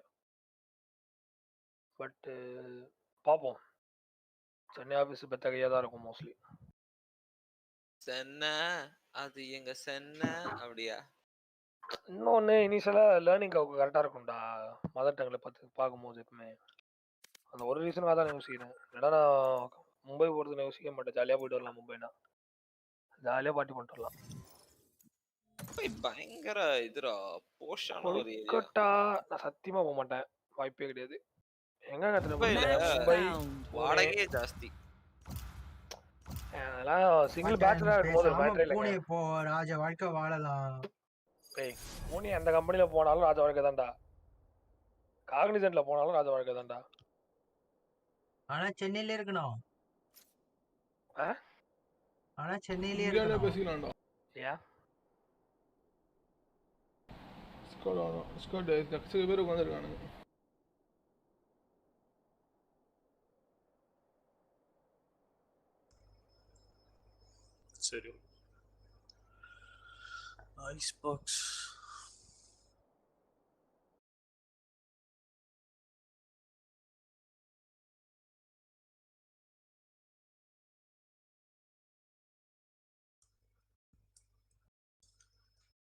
பட்டு பார்ப்போம். சென்னை ஆஃபீஸ் பெத்த கையாக தான் இருக்கும் மோஸ்ட்லி. சென்னை அது எங்க சென்னை அப்படியா? இன்னொன்று இனிஷியலாக லேர்னிங் கரெக்டாக இருக்கும்டா மதர் டங்கில் பார்க்கும்போது எப்பவுமே. அந்த ஒரு ரீசனாக தான் யோசிக்கிறேன். இல்லைனா நான் மும்பை போகிறது யோசிக்க மாட்டேன். ஜாலியாக போயிட்டு வரலாம். மும்பைனா ஜாலியாக பார்ட்டி பண்ணிட்டு வரலாம். பயங்கர இதுரா போஷான ஒரு ஏரியா. கொல்கட்டா நான் சத்தியமாக போக மாட்டேன். வாய்ப்பே கிடையாது. எங்க மும்பை வாடகையே ஜாஸ்தி. அதெல்லாம் சிங்கிள் பேச்சுலர் இருக்கும்போது மேட்டரே இல்லை. பூனே போ, ராஜ வாழ்க்கை வாழலாம். பூனே அந்த கம்பெனியில் போனாலும் ராஜ வாழ்க்கை தான்டா. காக்னிசன்ட்ல போனாலும் ராஜ வாழ்க்கை தான்டா. ஆனா சென்னையில இருக்கணும். ஆனா சென்னையிலே இந்தியாவிலே இருக்கணும். பேசிக்கலாம்டா. ஏன் ஸ்குவாட் கக்ஸுக்கு பேர் உட்காந்துருக்கானுங்க. சரி ஐஸ் பாக்ஸ்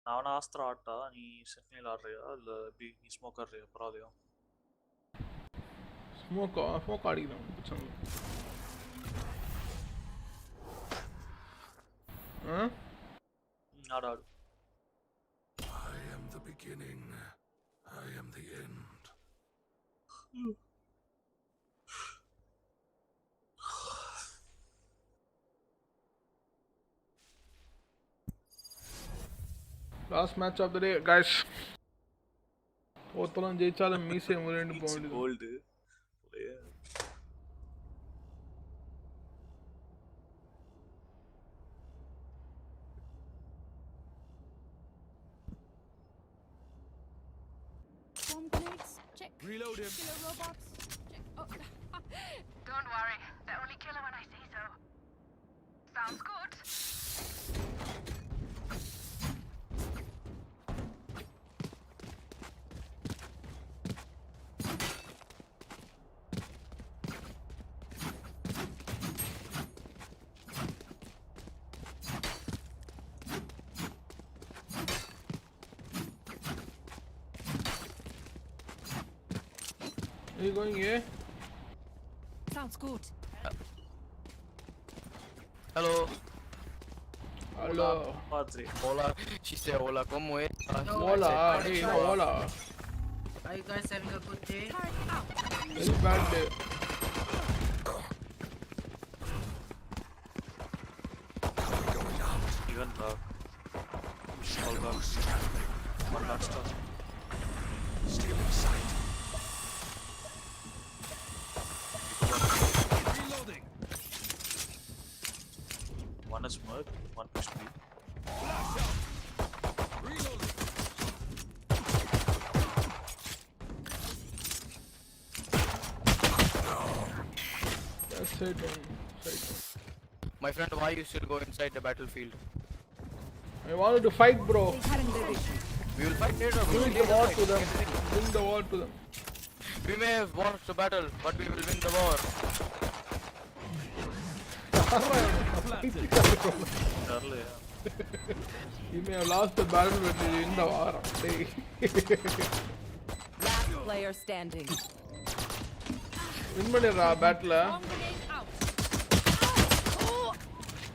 நான் ஆஸ்திரா ஆட்டா நீ சென்னையில் ஆடுறியா இல்லை எப்படி நீ ஸ்மோக் ஆடுறியா பரவாயில்லையா? ஸ்மோக் ஆடிக்கலாம் பிரச்சனை இல்லை. ஆடு ஆடு. I am the beginning. I am the end. Last match of the day, guys. ஒருத்தரம் ஜெயிச்சாலும் மீசை முறைண்டு போக வேண்டியது. Gold Check. Reload him. Killer robots. Check. Oh. Don't worry. They're only killer when I say so. Sounds good. Are you going here? Sounds good. Hello. Hello. Hola. She said hola. ¿Cómo es? Hola. Hey, no, hola. Are you guys having a good day? Very bad day. Even all guns. One last time. Stealing sight. Reloading. One is smoke, one push me. Flash out. Reloading. That's it. My friend, why you still go inside the battlefield? I wanted to fight, bro. We will fight later. Bring the war to them. Bring the war to them. We may have lost the battle, but we will win the war. You may have lost the battle, but you win the war. Last player standing. Win பண்ணிடுறா battle.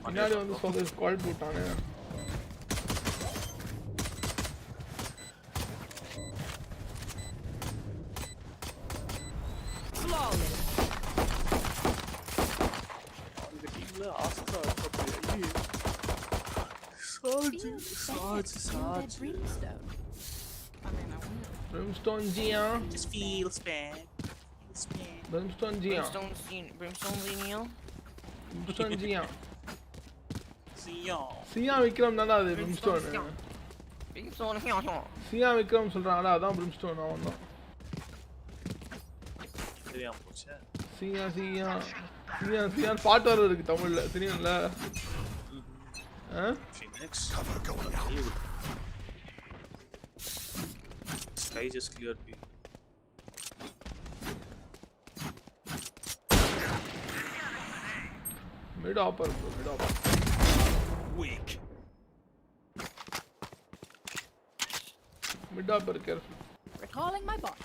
பின்னாடி வந்து சொல்ல squad போட்டானே. Brimstone Gia. Just feels bad. Brimstone Gia. Brimstone Zenio. Brimstone Gia. Sia Vikram தான்டா அது Brimstone. சியா விக்ரம் சொல்றாங்கடா அதான் Brimstone அவன் தான். தெரியாம போச்சு. சியா சியா சியா சியா பாட்டு வர இருக்கு தமிழ்ல தெரியும்ல. Phoenix. Cover going out. Sky just cleared B. Mid hopper, bro. Mid hopper. Weak. Mid hopper, careful. Recalling my bot.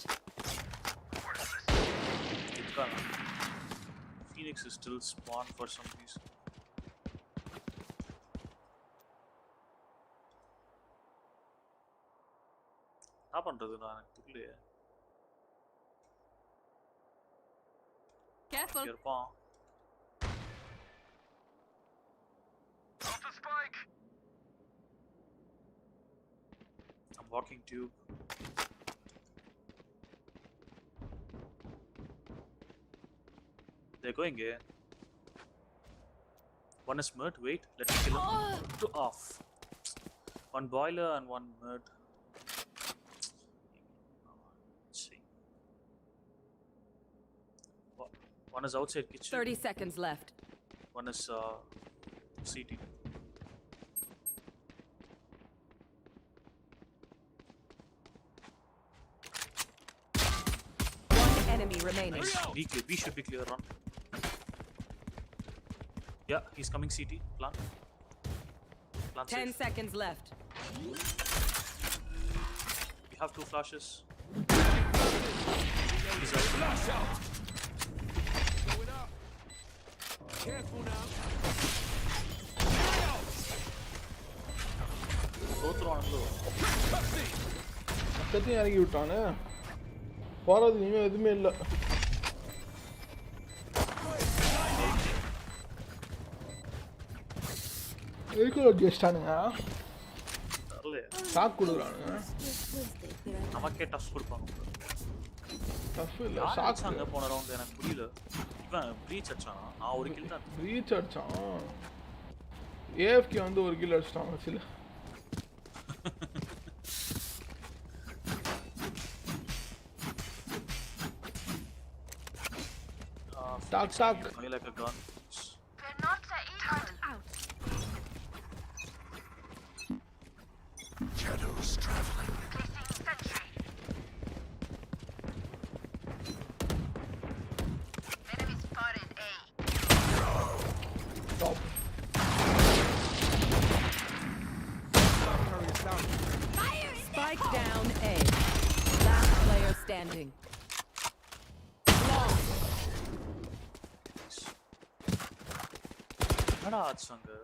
Phoenix is still spawned for some reason. என்ன பண்றது நான் தெரியலையே. Careful. இருப்பான். I'm walking tube. They're going in. One is mid. Wait, let me kill him. Two off. One boiler and one mid. Let's see. One is outside kitchen. 30 seconds left. One is CT. One enemy remaining. Nice. B should be clear. Run. Yeah, he's coming CT. Plant. 10 seconds left. We have 2 flashes. He's out. Flash out. Going up. Careful now. Go through on low. பக்கத்தையும் இறங்கி விட்டானே. போறது இனிமே எதுவுமே இல்லை. எதுக்குள்ள ஜெஸ்டானுங்க shock கொடுக்குறானுங்க. நமக்கே tough கொடுப்பாங்க. டஃப் இல்லை ஷாக். அங்க போன ரவுண்ட் எனக்கு புரியல. இவன் ப்ரீச் அடிச்சானா? நான் ஒரு கில் தான். ப்ரீச் அடிச்சான். ஏஎஃப்கே வந்து ஒரு கில் அடிச்சிட்டாங்க சில. Talk. I like a gun. Shadows traveling. Enemy spotted A. Top. Spike down A. Last player standing. என்னடா ஆச்சுங்க?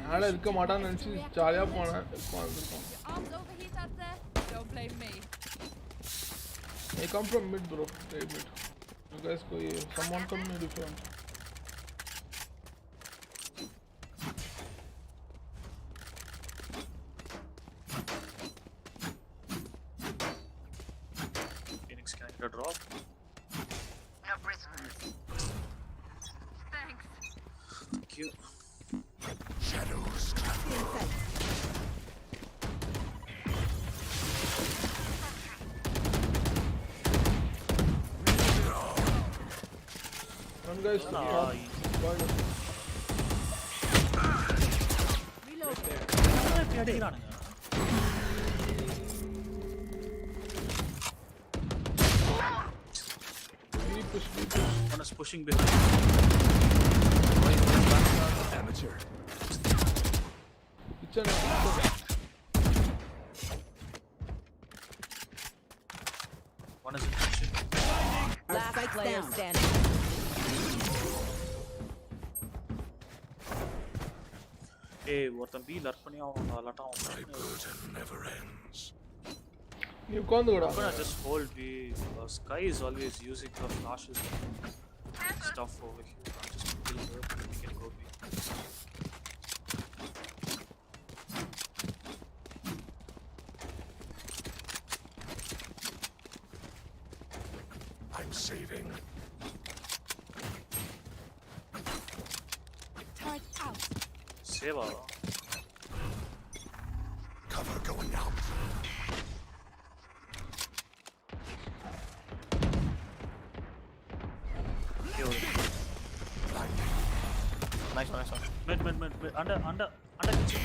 மேல இருக்க மாட்டான்னு நினைச்சு ஜாலியா போனேன். உட்கார்ந்துட்டோம். Arms overheat out there. Don't blame me. I come from mid, bro. Right mid. You guys go here. Someone come mid if you want. Phoenix, can I get a drop? No prisoners. Thanks. Thank you. Shadows One guy's Reload. அடிக்கிறானுங்க. One is pushing behind. amateur. One is in kitchen. Last player standing. Hey, ஒருத்தன் B lurk பண்ணி அவன் al-Ata அவன். My burden never ends. You can't go down. I'm gonna just hold B. Sky is always using her flashes and stuff over here. I'll just kill her. We can go B. I'm saving. Turret out. Save her. Cover going out. nice one. Mid. Under kitchen.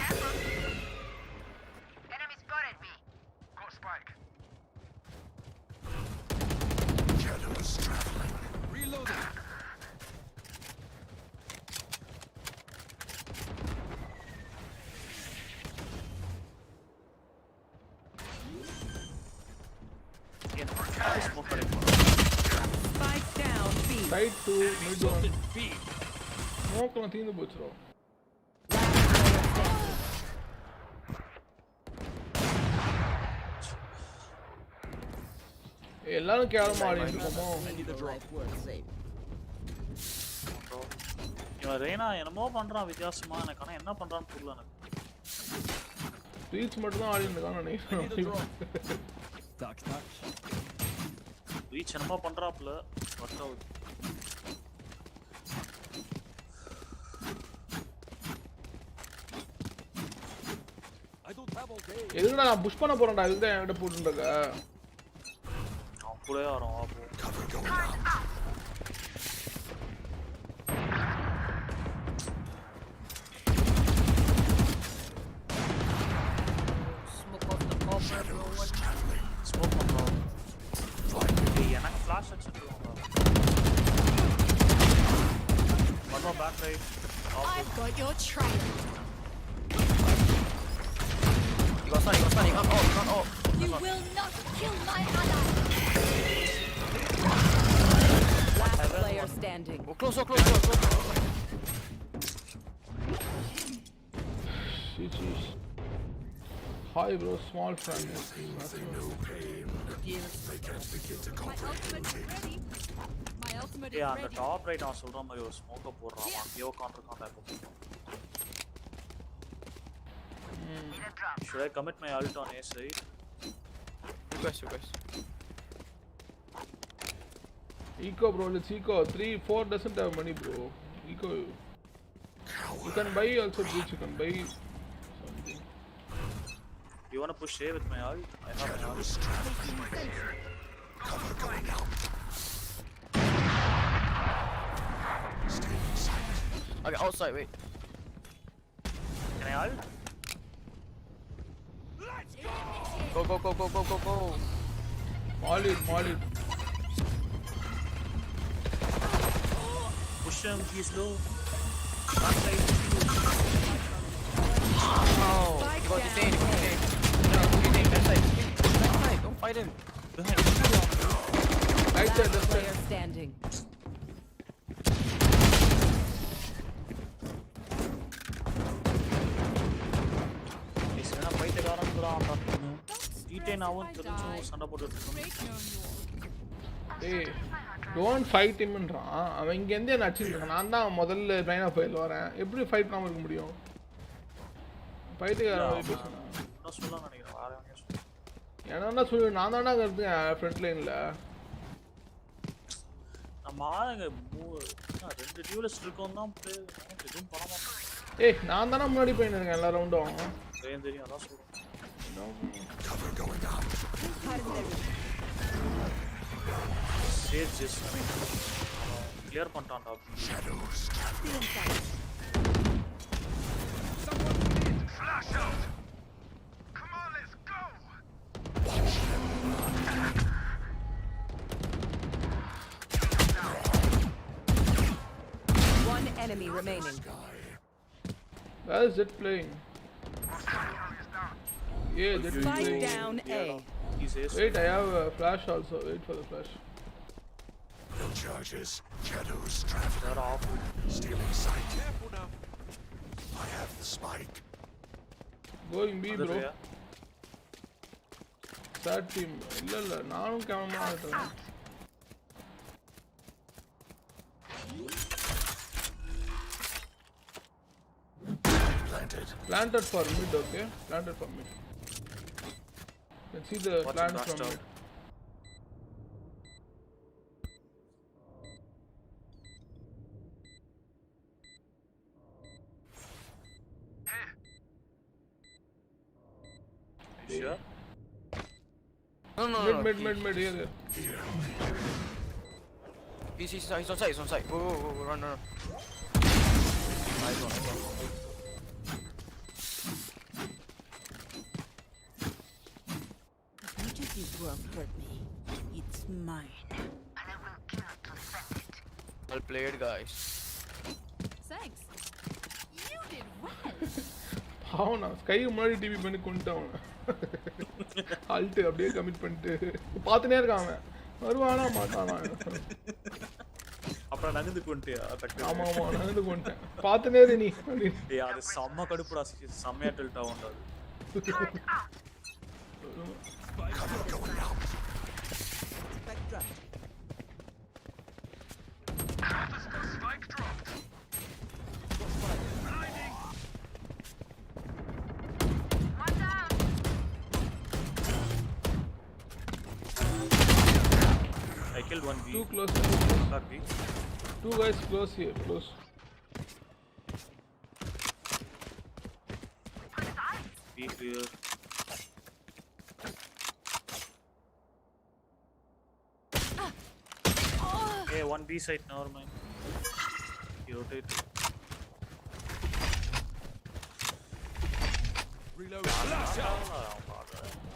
Enemy spotted me. Go spike. Shadows traveling. Reloading. Spike down B. Side 2, mid 1. Smoke la தீந்து போச்சுடா. எல்லாரும் கேவலமா ஆடிட்டு இருக்கோமோ. இவன் ரேனா என்னமோ பண்றான் வித்தியாசமா எனக்கு ஆனா என்ன பண்றான்னு தெரியல எனக்கு. ரீச் மட்டும் தான் ஆடிட்டு இருக்கான்னு நினைக்கிறேன். ரீச் என்னமோ பண்றாப்ல ஒர்க் அவுட். எதுக்குடா நான் புஷ் பண்ண போறேன்டா, இதுக்கு தான் என்கிட்ட போட்டுருக்க. அவன் கூடவே வரோம் அப்போ. ஸ்மோக் பண்றோம். எனக்கு ஃபிளாஷ் அடிச்சிருக்காங்க. One more back right. I've got your trail. You got stun. You can't ult. You will not kill my ally. Last player standing. Oh, close. Sheesh. Hi bro, small friend. My ultimate Yeah, is on the ready. top right நான் சொல்ற மாதிரி ஒரு ஸ்மோக்க போடுறான். அங்கேயோ contract இப்போ. Should I commit my ult on A side? Request. Eco bro, let's eco. 3-4 doesn't have money bro. Eco. You can buy also breach, you can buy something. You wanna push A with my ult? I have my ult. Cover going out. Okay, outside, wait. Can I ult? Go. Maul it. Push him, he's low. Back side. Oh, you got detained. Left side. Don't fight him. Right side, left side. Player standing. Isna fight karan pura aata. T10 avun therinju sanda போட்டுட்டு Hey, don't fight him ன்றான். அவன் இங்க இருந்தே நடிச்சிருக்கான். நான் தான் முதல்ல line of ஃபயர்ல வரேன். எப்படி fight பண்ணாம இருக்க முடியும்? ஃபைட்டுக்கார பேசுனா. நான் சொல்ல நினைக்கிறேன். வேற எவனையும் சொல்ல. என்ன சொல்லு, நான் தானே இருக்கேன் ஃப்ரண்ட் லைன்ல. நம்ம ஆளுங்க ரெண்டு டியூலிஸ்ட் இருக்கோம் தான் ப்ளே எதுவும் பண்ண மாட்டோம். ஏய், நான் தானே முன்னாடி போயிட்டு இருக்கேன் எல்லா ரவுண்டும். தெரியும் அதான் சொல்றேன். Cover going out. Sage just clear பண்ணிட்டான்டா. Shadows. Flash out. Come on, let's go. One enemy remaining. Where is it playing? Yeah, that is Spike playing. down A. Wait, I have a flash also. Wait for the flash. No charges. Shadows traveling. Stealing sight. Careful now. I have the spike. Going B bro. Sad team. இல்ல நானும் கேவலமா ஆடுறேன். Planted for mid, okay? Planted for mid. Let's see the plant from mid. Sure? No. Mid, here. He's on site. Go, run. Nice one. As much as this world hurt me, it's mine. And I will kill to defend it. Well played, guys. Thanks. You did well. அவனா ஸ்கைக்கு முன்னாடி TV பண்ணி கொண்டுட்டான் alt அப்படியே commit பண்ணிட்டு பார்த்துனே இருக்கான் அவன் வருவானா மாட்டானா அப்புறம் நகர்ந்து கொண்டுட்டியா? ஆமா ஆமா நகர்ந்து கொண்டுட்டேன் பார்த்துனே இரு நீ ஏய் அது செம்ம கடுப்புடா செம்மையா டில்ட் ஆகும்டா அது. Spike dropped. One down. I killed one B. Too close. Back B. Two guys close here, close. B clear. Okay, one B side, never mind. He rotate. Reload.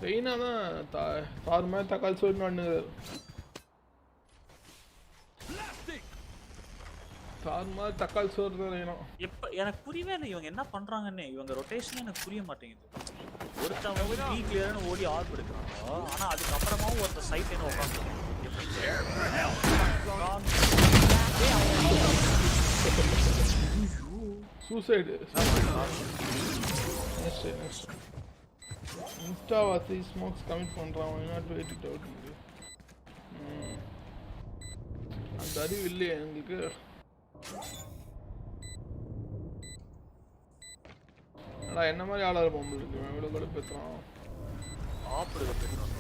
Veina na taar mein takal sod naannu தார்மா தக்காளி சோறு தான் வேணும். எப்ப எனக்கு புரியவே இல்லை இவங்க என்ன பண்றாங்கன்னு. இவங்க ரொட்டேஷன் எனக்கு புரிய மாட்டேங்குது. ஒருத்தவங்க பி கிளியர்னு ஓடி ஆர்ப் எடுக்கிறாங்க. ஆனா அதுக்கு அப்புறமாவும் ஒருத்த சைட் என்ன உட்கார்ந்து சூசைடு இன்ஸ்டா வாசி ஸ்மோக்ஸ் கமிட் பண்றான். Not wait it out. அந்த அறிவு இல்லையே எங்களுக்கு. அடா என்ன மாதிரி ஆளாரு பொம்பளை இருக்கு. இவ்வளவு கூட பேசுறான். ஆப் எடுக்க போயிட்டான்.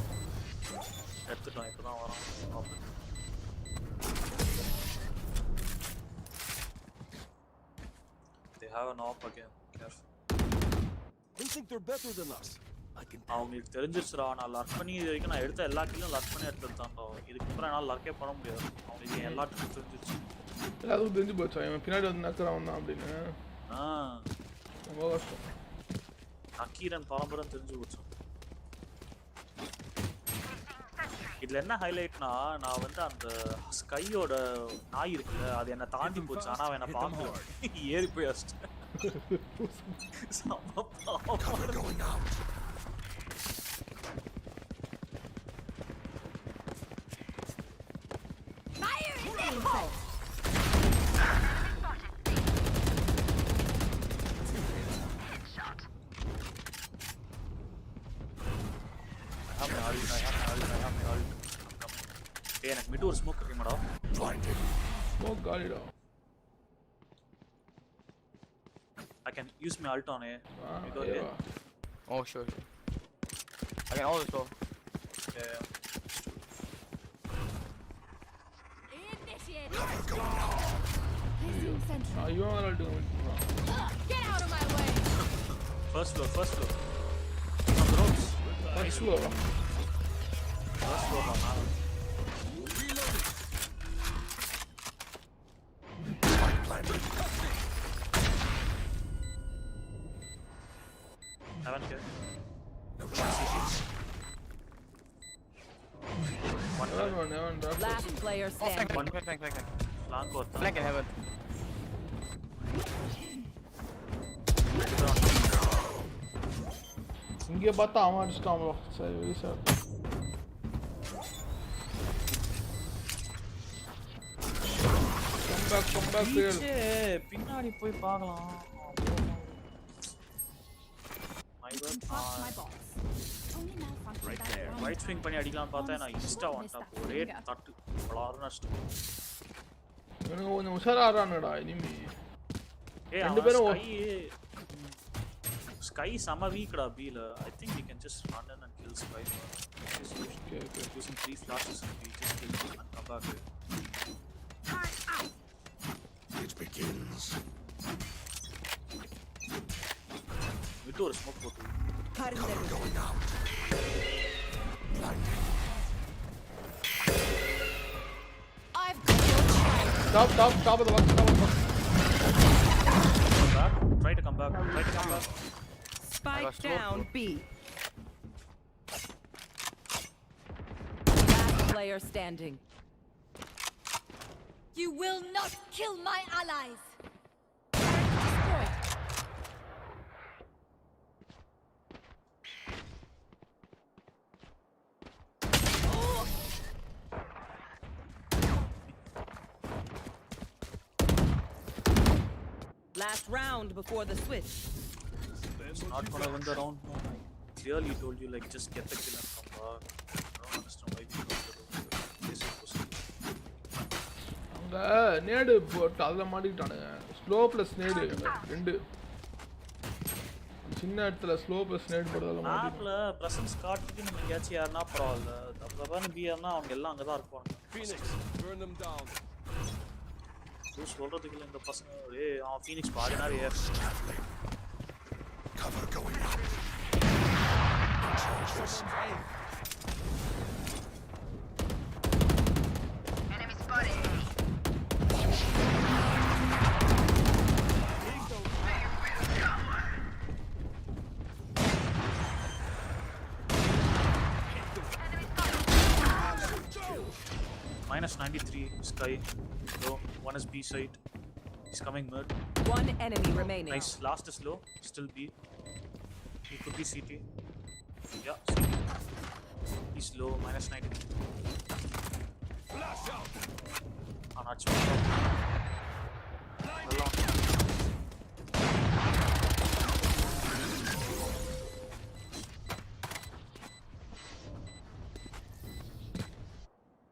எடுத்துட்டான் இப்பதான் வரான். ஆப் they have an op again. Careful. They think they're better than us. I can. அவங்களுக்கு தெரிஞ்சிருச்சுடா. நான் லர்க் பண்ணி இது வரைக்கும் நான் எடுத்த எல்லா கில்லும் லர்க் பண்ணி எடுத்துட்டான்டா. இதுக்கு அப்புறம் என்னால லர்க்கே பண்ண முடியாது. அவங்களுக்கு எல்லாத்துக்கும் தெரிஞ்சிருச்சு. எல்லாத்துக்கும் தெரிஞ்சு போச்சா இவன் பின்னாடி வந்து நக்கறான் தான் அப்படின்னு. ரொம்ப கஷ்டம். நக்கீரன் பரம்பரம் தெரிஞ்சு போச்சு. இதுல என்ன ஹைலைட்னா நான் வந்து அந்த ஸ்கையோட நாய் இருக்குல்ல அது என்ன தாண்டி போச்சு. ஆனா அவன் என்ன பார்க்கல. ஏறி போய் அடிச்சிட்டேன். எனக்கு மிட் ஒரு ஸ்மோக் இருக்குமாடா. ஸ்மோக் காலிடா. I can use my ult on A. Oh sure. I can always go. Yeah. Initiate. You are do it. Get out of my way. First floor. On the ropes. First floor. First floor man. Haven't killed. No chances. One last player standing. Flank. Flank or Flank in heaven. இங்கே பார்த்தா அவன் அடிச்சிட்டான் bro. சரி very sir. Come back பின்னாடி போய் பார்க்கலாம். Right swing பண்ணி அடிக்கலாம்னு பார்த்தா நான் இன்ஸ்டா வந்துட்டா ஒரே தட்டு பலாரும் நஷ்டம். இவனுங்க கொஞ்சம் உஷாரா ஆடுறானுடா இனிமே. ரெண்டு பேரும் ஸ்கை செம வீக்டா பீல. I think we can just run in and kill Sky. Okay. Using 3 flashes and we just kill him and come back. It begins. With ஒரு smoke போட்டு. Going out. Blinding. I've got your child. Stop of the box. Try to come back. Try to come back. Spike down B. Last player standing. You will not kill my allies. Last round before the switch. It's not gonna win the round. No, I clearly told you like just get the kill and come back. I don't understand why you don't do this. அங்க நேடு போட்டு அதுல மாட்டிக்கிட்டானுங்க. Slow plus நேடு ரெண்டு சின்ன இடத்துல slow plus நேடு போடுறதுல மேப்ல பிரசன்ஸ் காட்டுக்கு நம்ம எங்கயாச்சும் யாருன்னா பரவாயில்ல. அப்பதான் பிஆர்னா அவங்க எல்லாம் அங்க தான் இருப்பாங்க. Phoenix burn them down. சொல்றதுக்கு இந்த பசங்க ஏய் அவன் ஃபீனிக்ஸ் பாடினாரு ஏர் cover going up. Enemy spotted. -93 Sky. Low. One is B side. He's coming mid. One enemy remaining. Nice. Last is low. Still B. He could be CT. Yeah, CT. He's low. -93. Flash out. Not sure.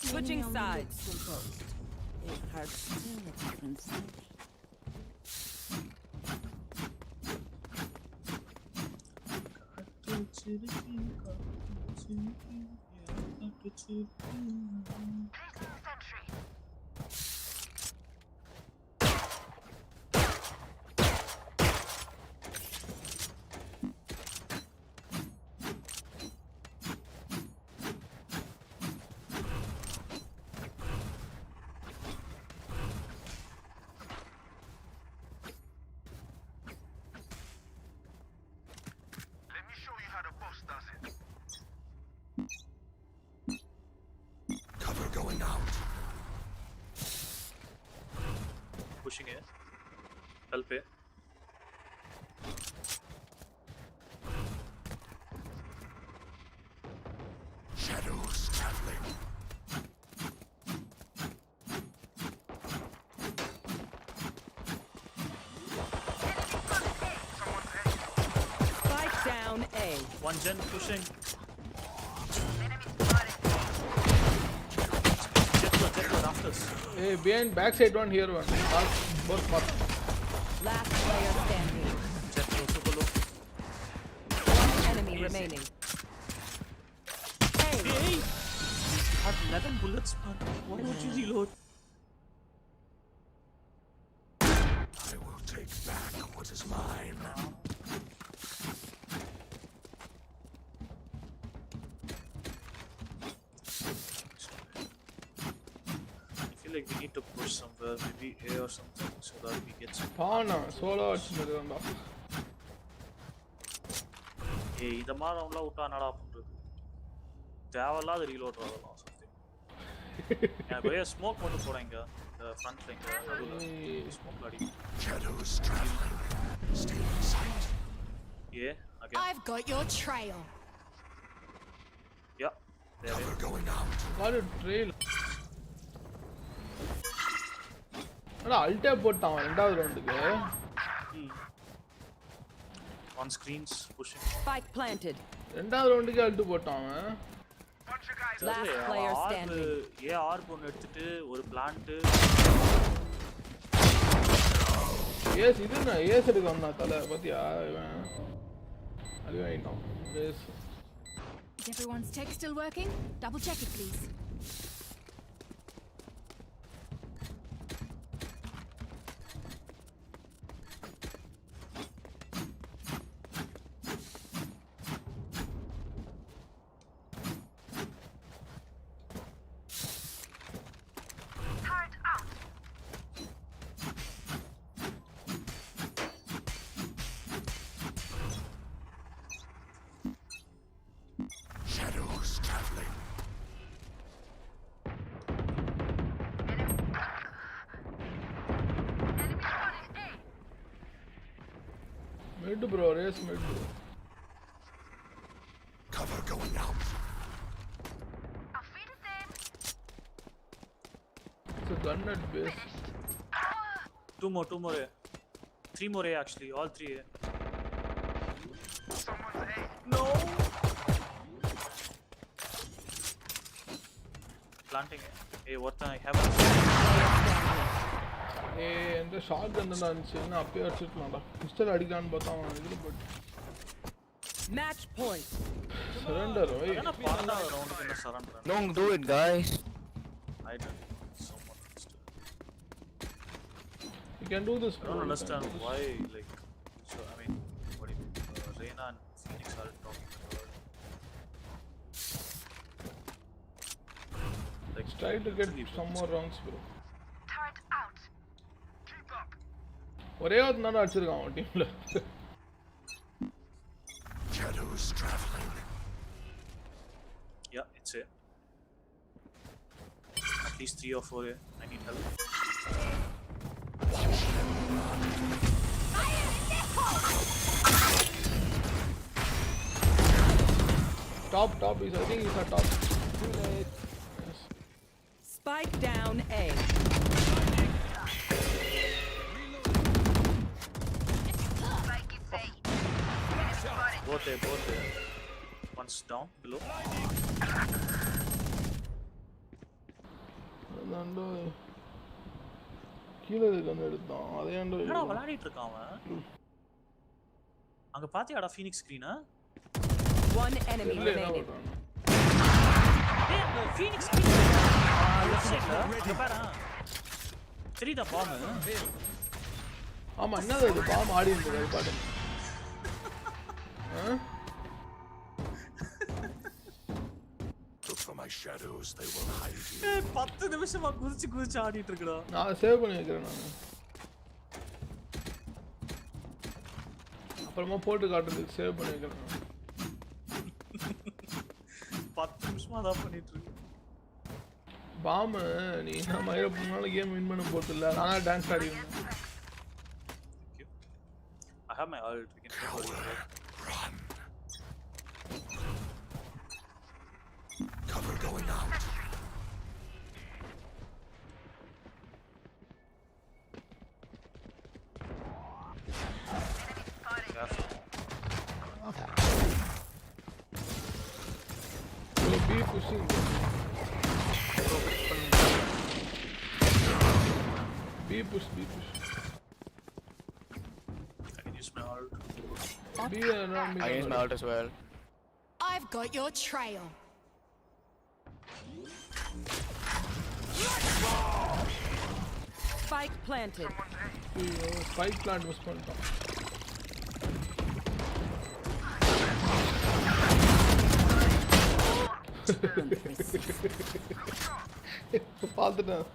Switching sides. It hurts still a different side. Cover going out. Pushing it. Help it. Shadows traveling. Spike down A. One gen pushing. Hey, behind backside one, here one. Both mark. Last player standing. One enemy remaining. Hey! You have 11 bullets, man. Why don't you reload? I will take back what is mine. Like we need to push somewhere, maybe A or something, so that we get some. Solo அடிச்சுடுறேன்டா. ஏய் இந்த மாதிரி ரவுண்ட்ல விட்டா என்னடா பண்றது? தேவையில்லாத reload ஆகலாம் something. எனக்கு ஒரே ஸ்மோக் மட்டும் போடுங்க இந்த ஃப்ரண்ட்ல இங்க நடுவுல ஸ்மோக் அடி. Shadows traveling. Stay in sight. Yeah, again. I've got your trail. Yeah. Cover going out. Got a trail. அட அல்டா போட்டான் இரண்டாவது ரவுண்டுக்கு. One screens pushing. Spike planted. இரண்டாவது ரவுண்டுக்கு அல்ட் போட்டான் அவன். Last player standing. ஏ ஆர் பொண்ணு எடுத்துட்டு ஒரு பிளான்ட். ஏஸ் இது என்ன ஏஸ் எடுக்க வந்தா தல பாத்தியா இவன். அது வேணும். Ace. Is everyone's tech still working? Double check it, please. Mid bro, race mid bro. Cover going out. It's a gun at base. Two more A. Three more A actually, all three A. No! Planting A. Hey, what the heck? Hey, and the shotgun is not appear to me. Pistol adigan batao idhu but match point. Surrender, oi. Surrender. Don't do it, guys. I don't so much understand. You can do this. I don't understand why, like, so I mean, what do you mean? Reyna and Phoenix are talking about. Like, try to get some more rounds, bro. Turret out. Keep up. ஒரே ஒரு நாள் அடிச்சிருக்கான் டீம்ல. Shadows traveling. Yeah, it's it. At least 3 or 4 A. I need help. Top is, I think he's at top. Too late. Yes. Spike down A. Both A. One's down, below. அதான்டா கீழ கன் எடுத்தான் அதேண்டா என்னடா விளையாடிட்டு இருக்கான் அவன் அங்க பாத்தியாடா ஃபீனிக்ஸ் ஸ்கிரீனா One enemy remaining. ஏய் அந்த ஃபீனிக்ஸ் ஸ்கிரீன் லெஃப்ட் சைடுல அங்க பாரு தெரியுதா பாம் ஆமா என்னது அது பாம் ஆடி இருந்தது அது பாட்டு Look for my shadows, they will hide you. ஏய் 10 நிமிஷமா குதிச்சு ஆடிட்டு இருக்கடா நான் சேவ் பண்ணி வைக்கிறேன் நான் அப்புறமா போட்டு காட்டுறதுக்கு சேவ் பண்ணி வைக்கிறேன் 10 நிமிஷமா தான் பண்ணிட்டு இருக்கு பாம் நீ என்ன மயிர பண்ணாலும் கேம் வின் பண்ண போறதில்ல நானா டான்ஸ் ஆடி இருந்தேன் I have my ult, we can Run. Cover going out. Will be pushing. Be push. I can use my ult. Be around me. I use my ult as well. I've got your trail. Spike planted. Spike plant was பண்ணிட்டான் பாத்துட்டேன்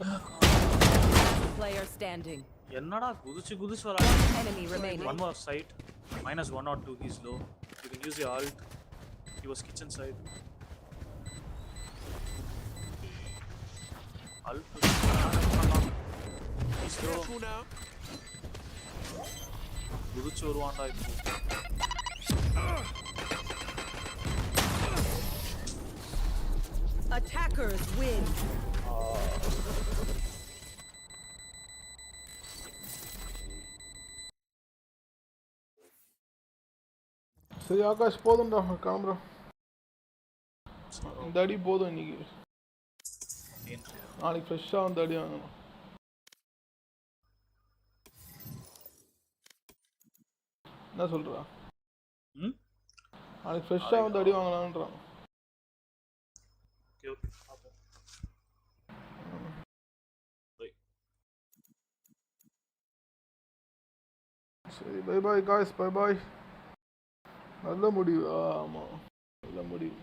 Player standing. என்னடா குதிச்சு வர Enemy remaining. One more side. -1 or 2, he's low. You can use your ult. He was kitchen side. Ult. He's low. குதிச்சு வருவான்டா இப்போ. Attackers win. சரி ஆகாஷ் போதும்டா கிளம்புறோம் இந்த அடி போதும் இன்னைக்கு நாளைக்கு ஃப்ரெஷ்ஷாக வந்து அடி வாங்கணும் என்ன சொல்கிறா நாளைக்கு ஃப்ரெஷ்ஷாக வந்து அடி வாங்கலான்றான் சரி bye bye guys bye bye நல்ல முடிவு ஆமாம் நல்ல முடிவு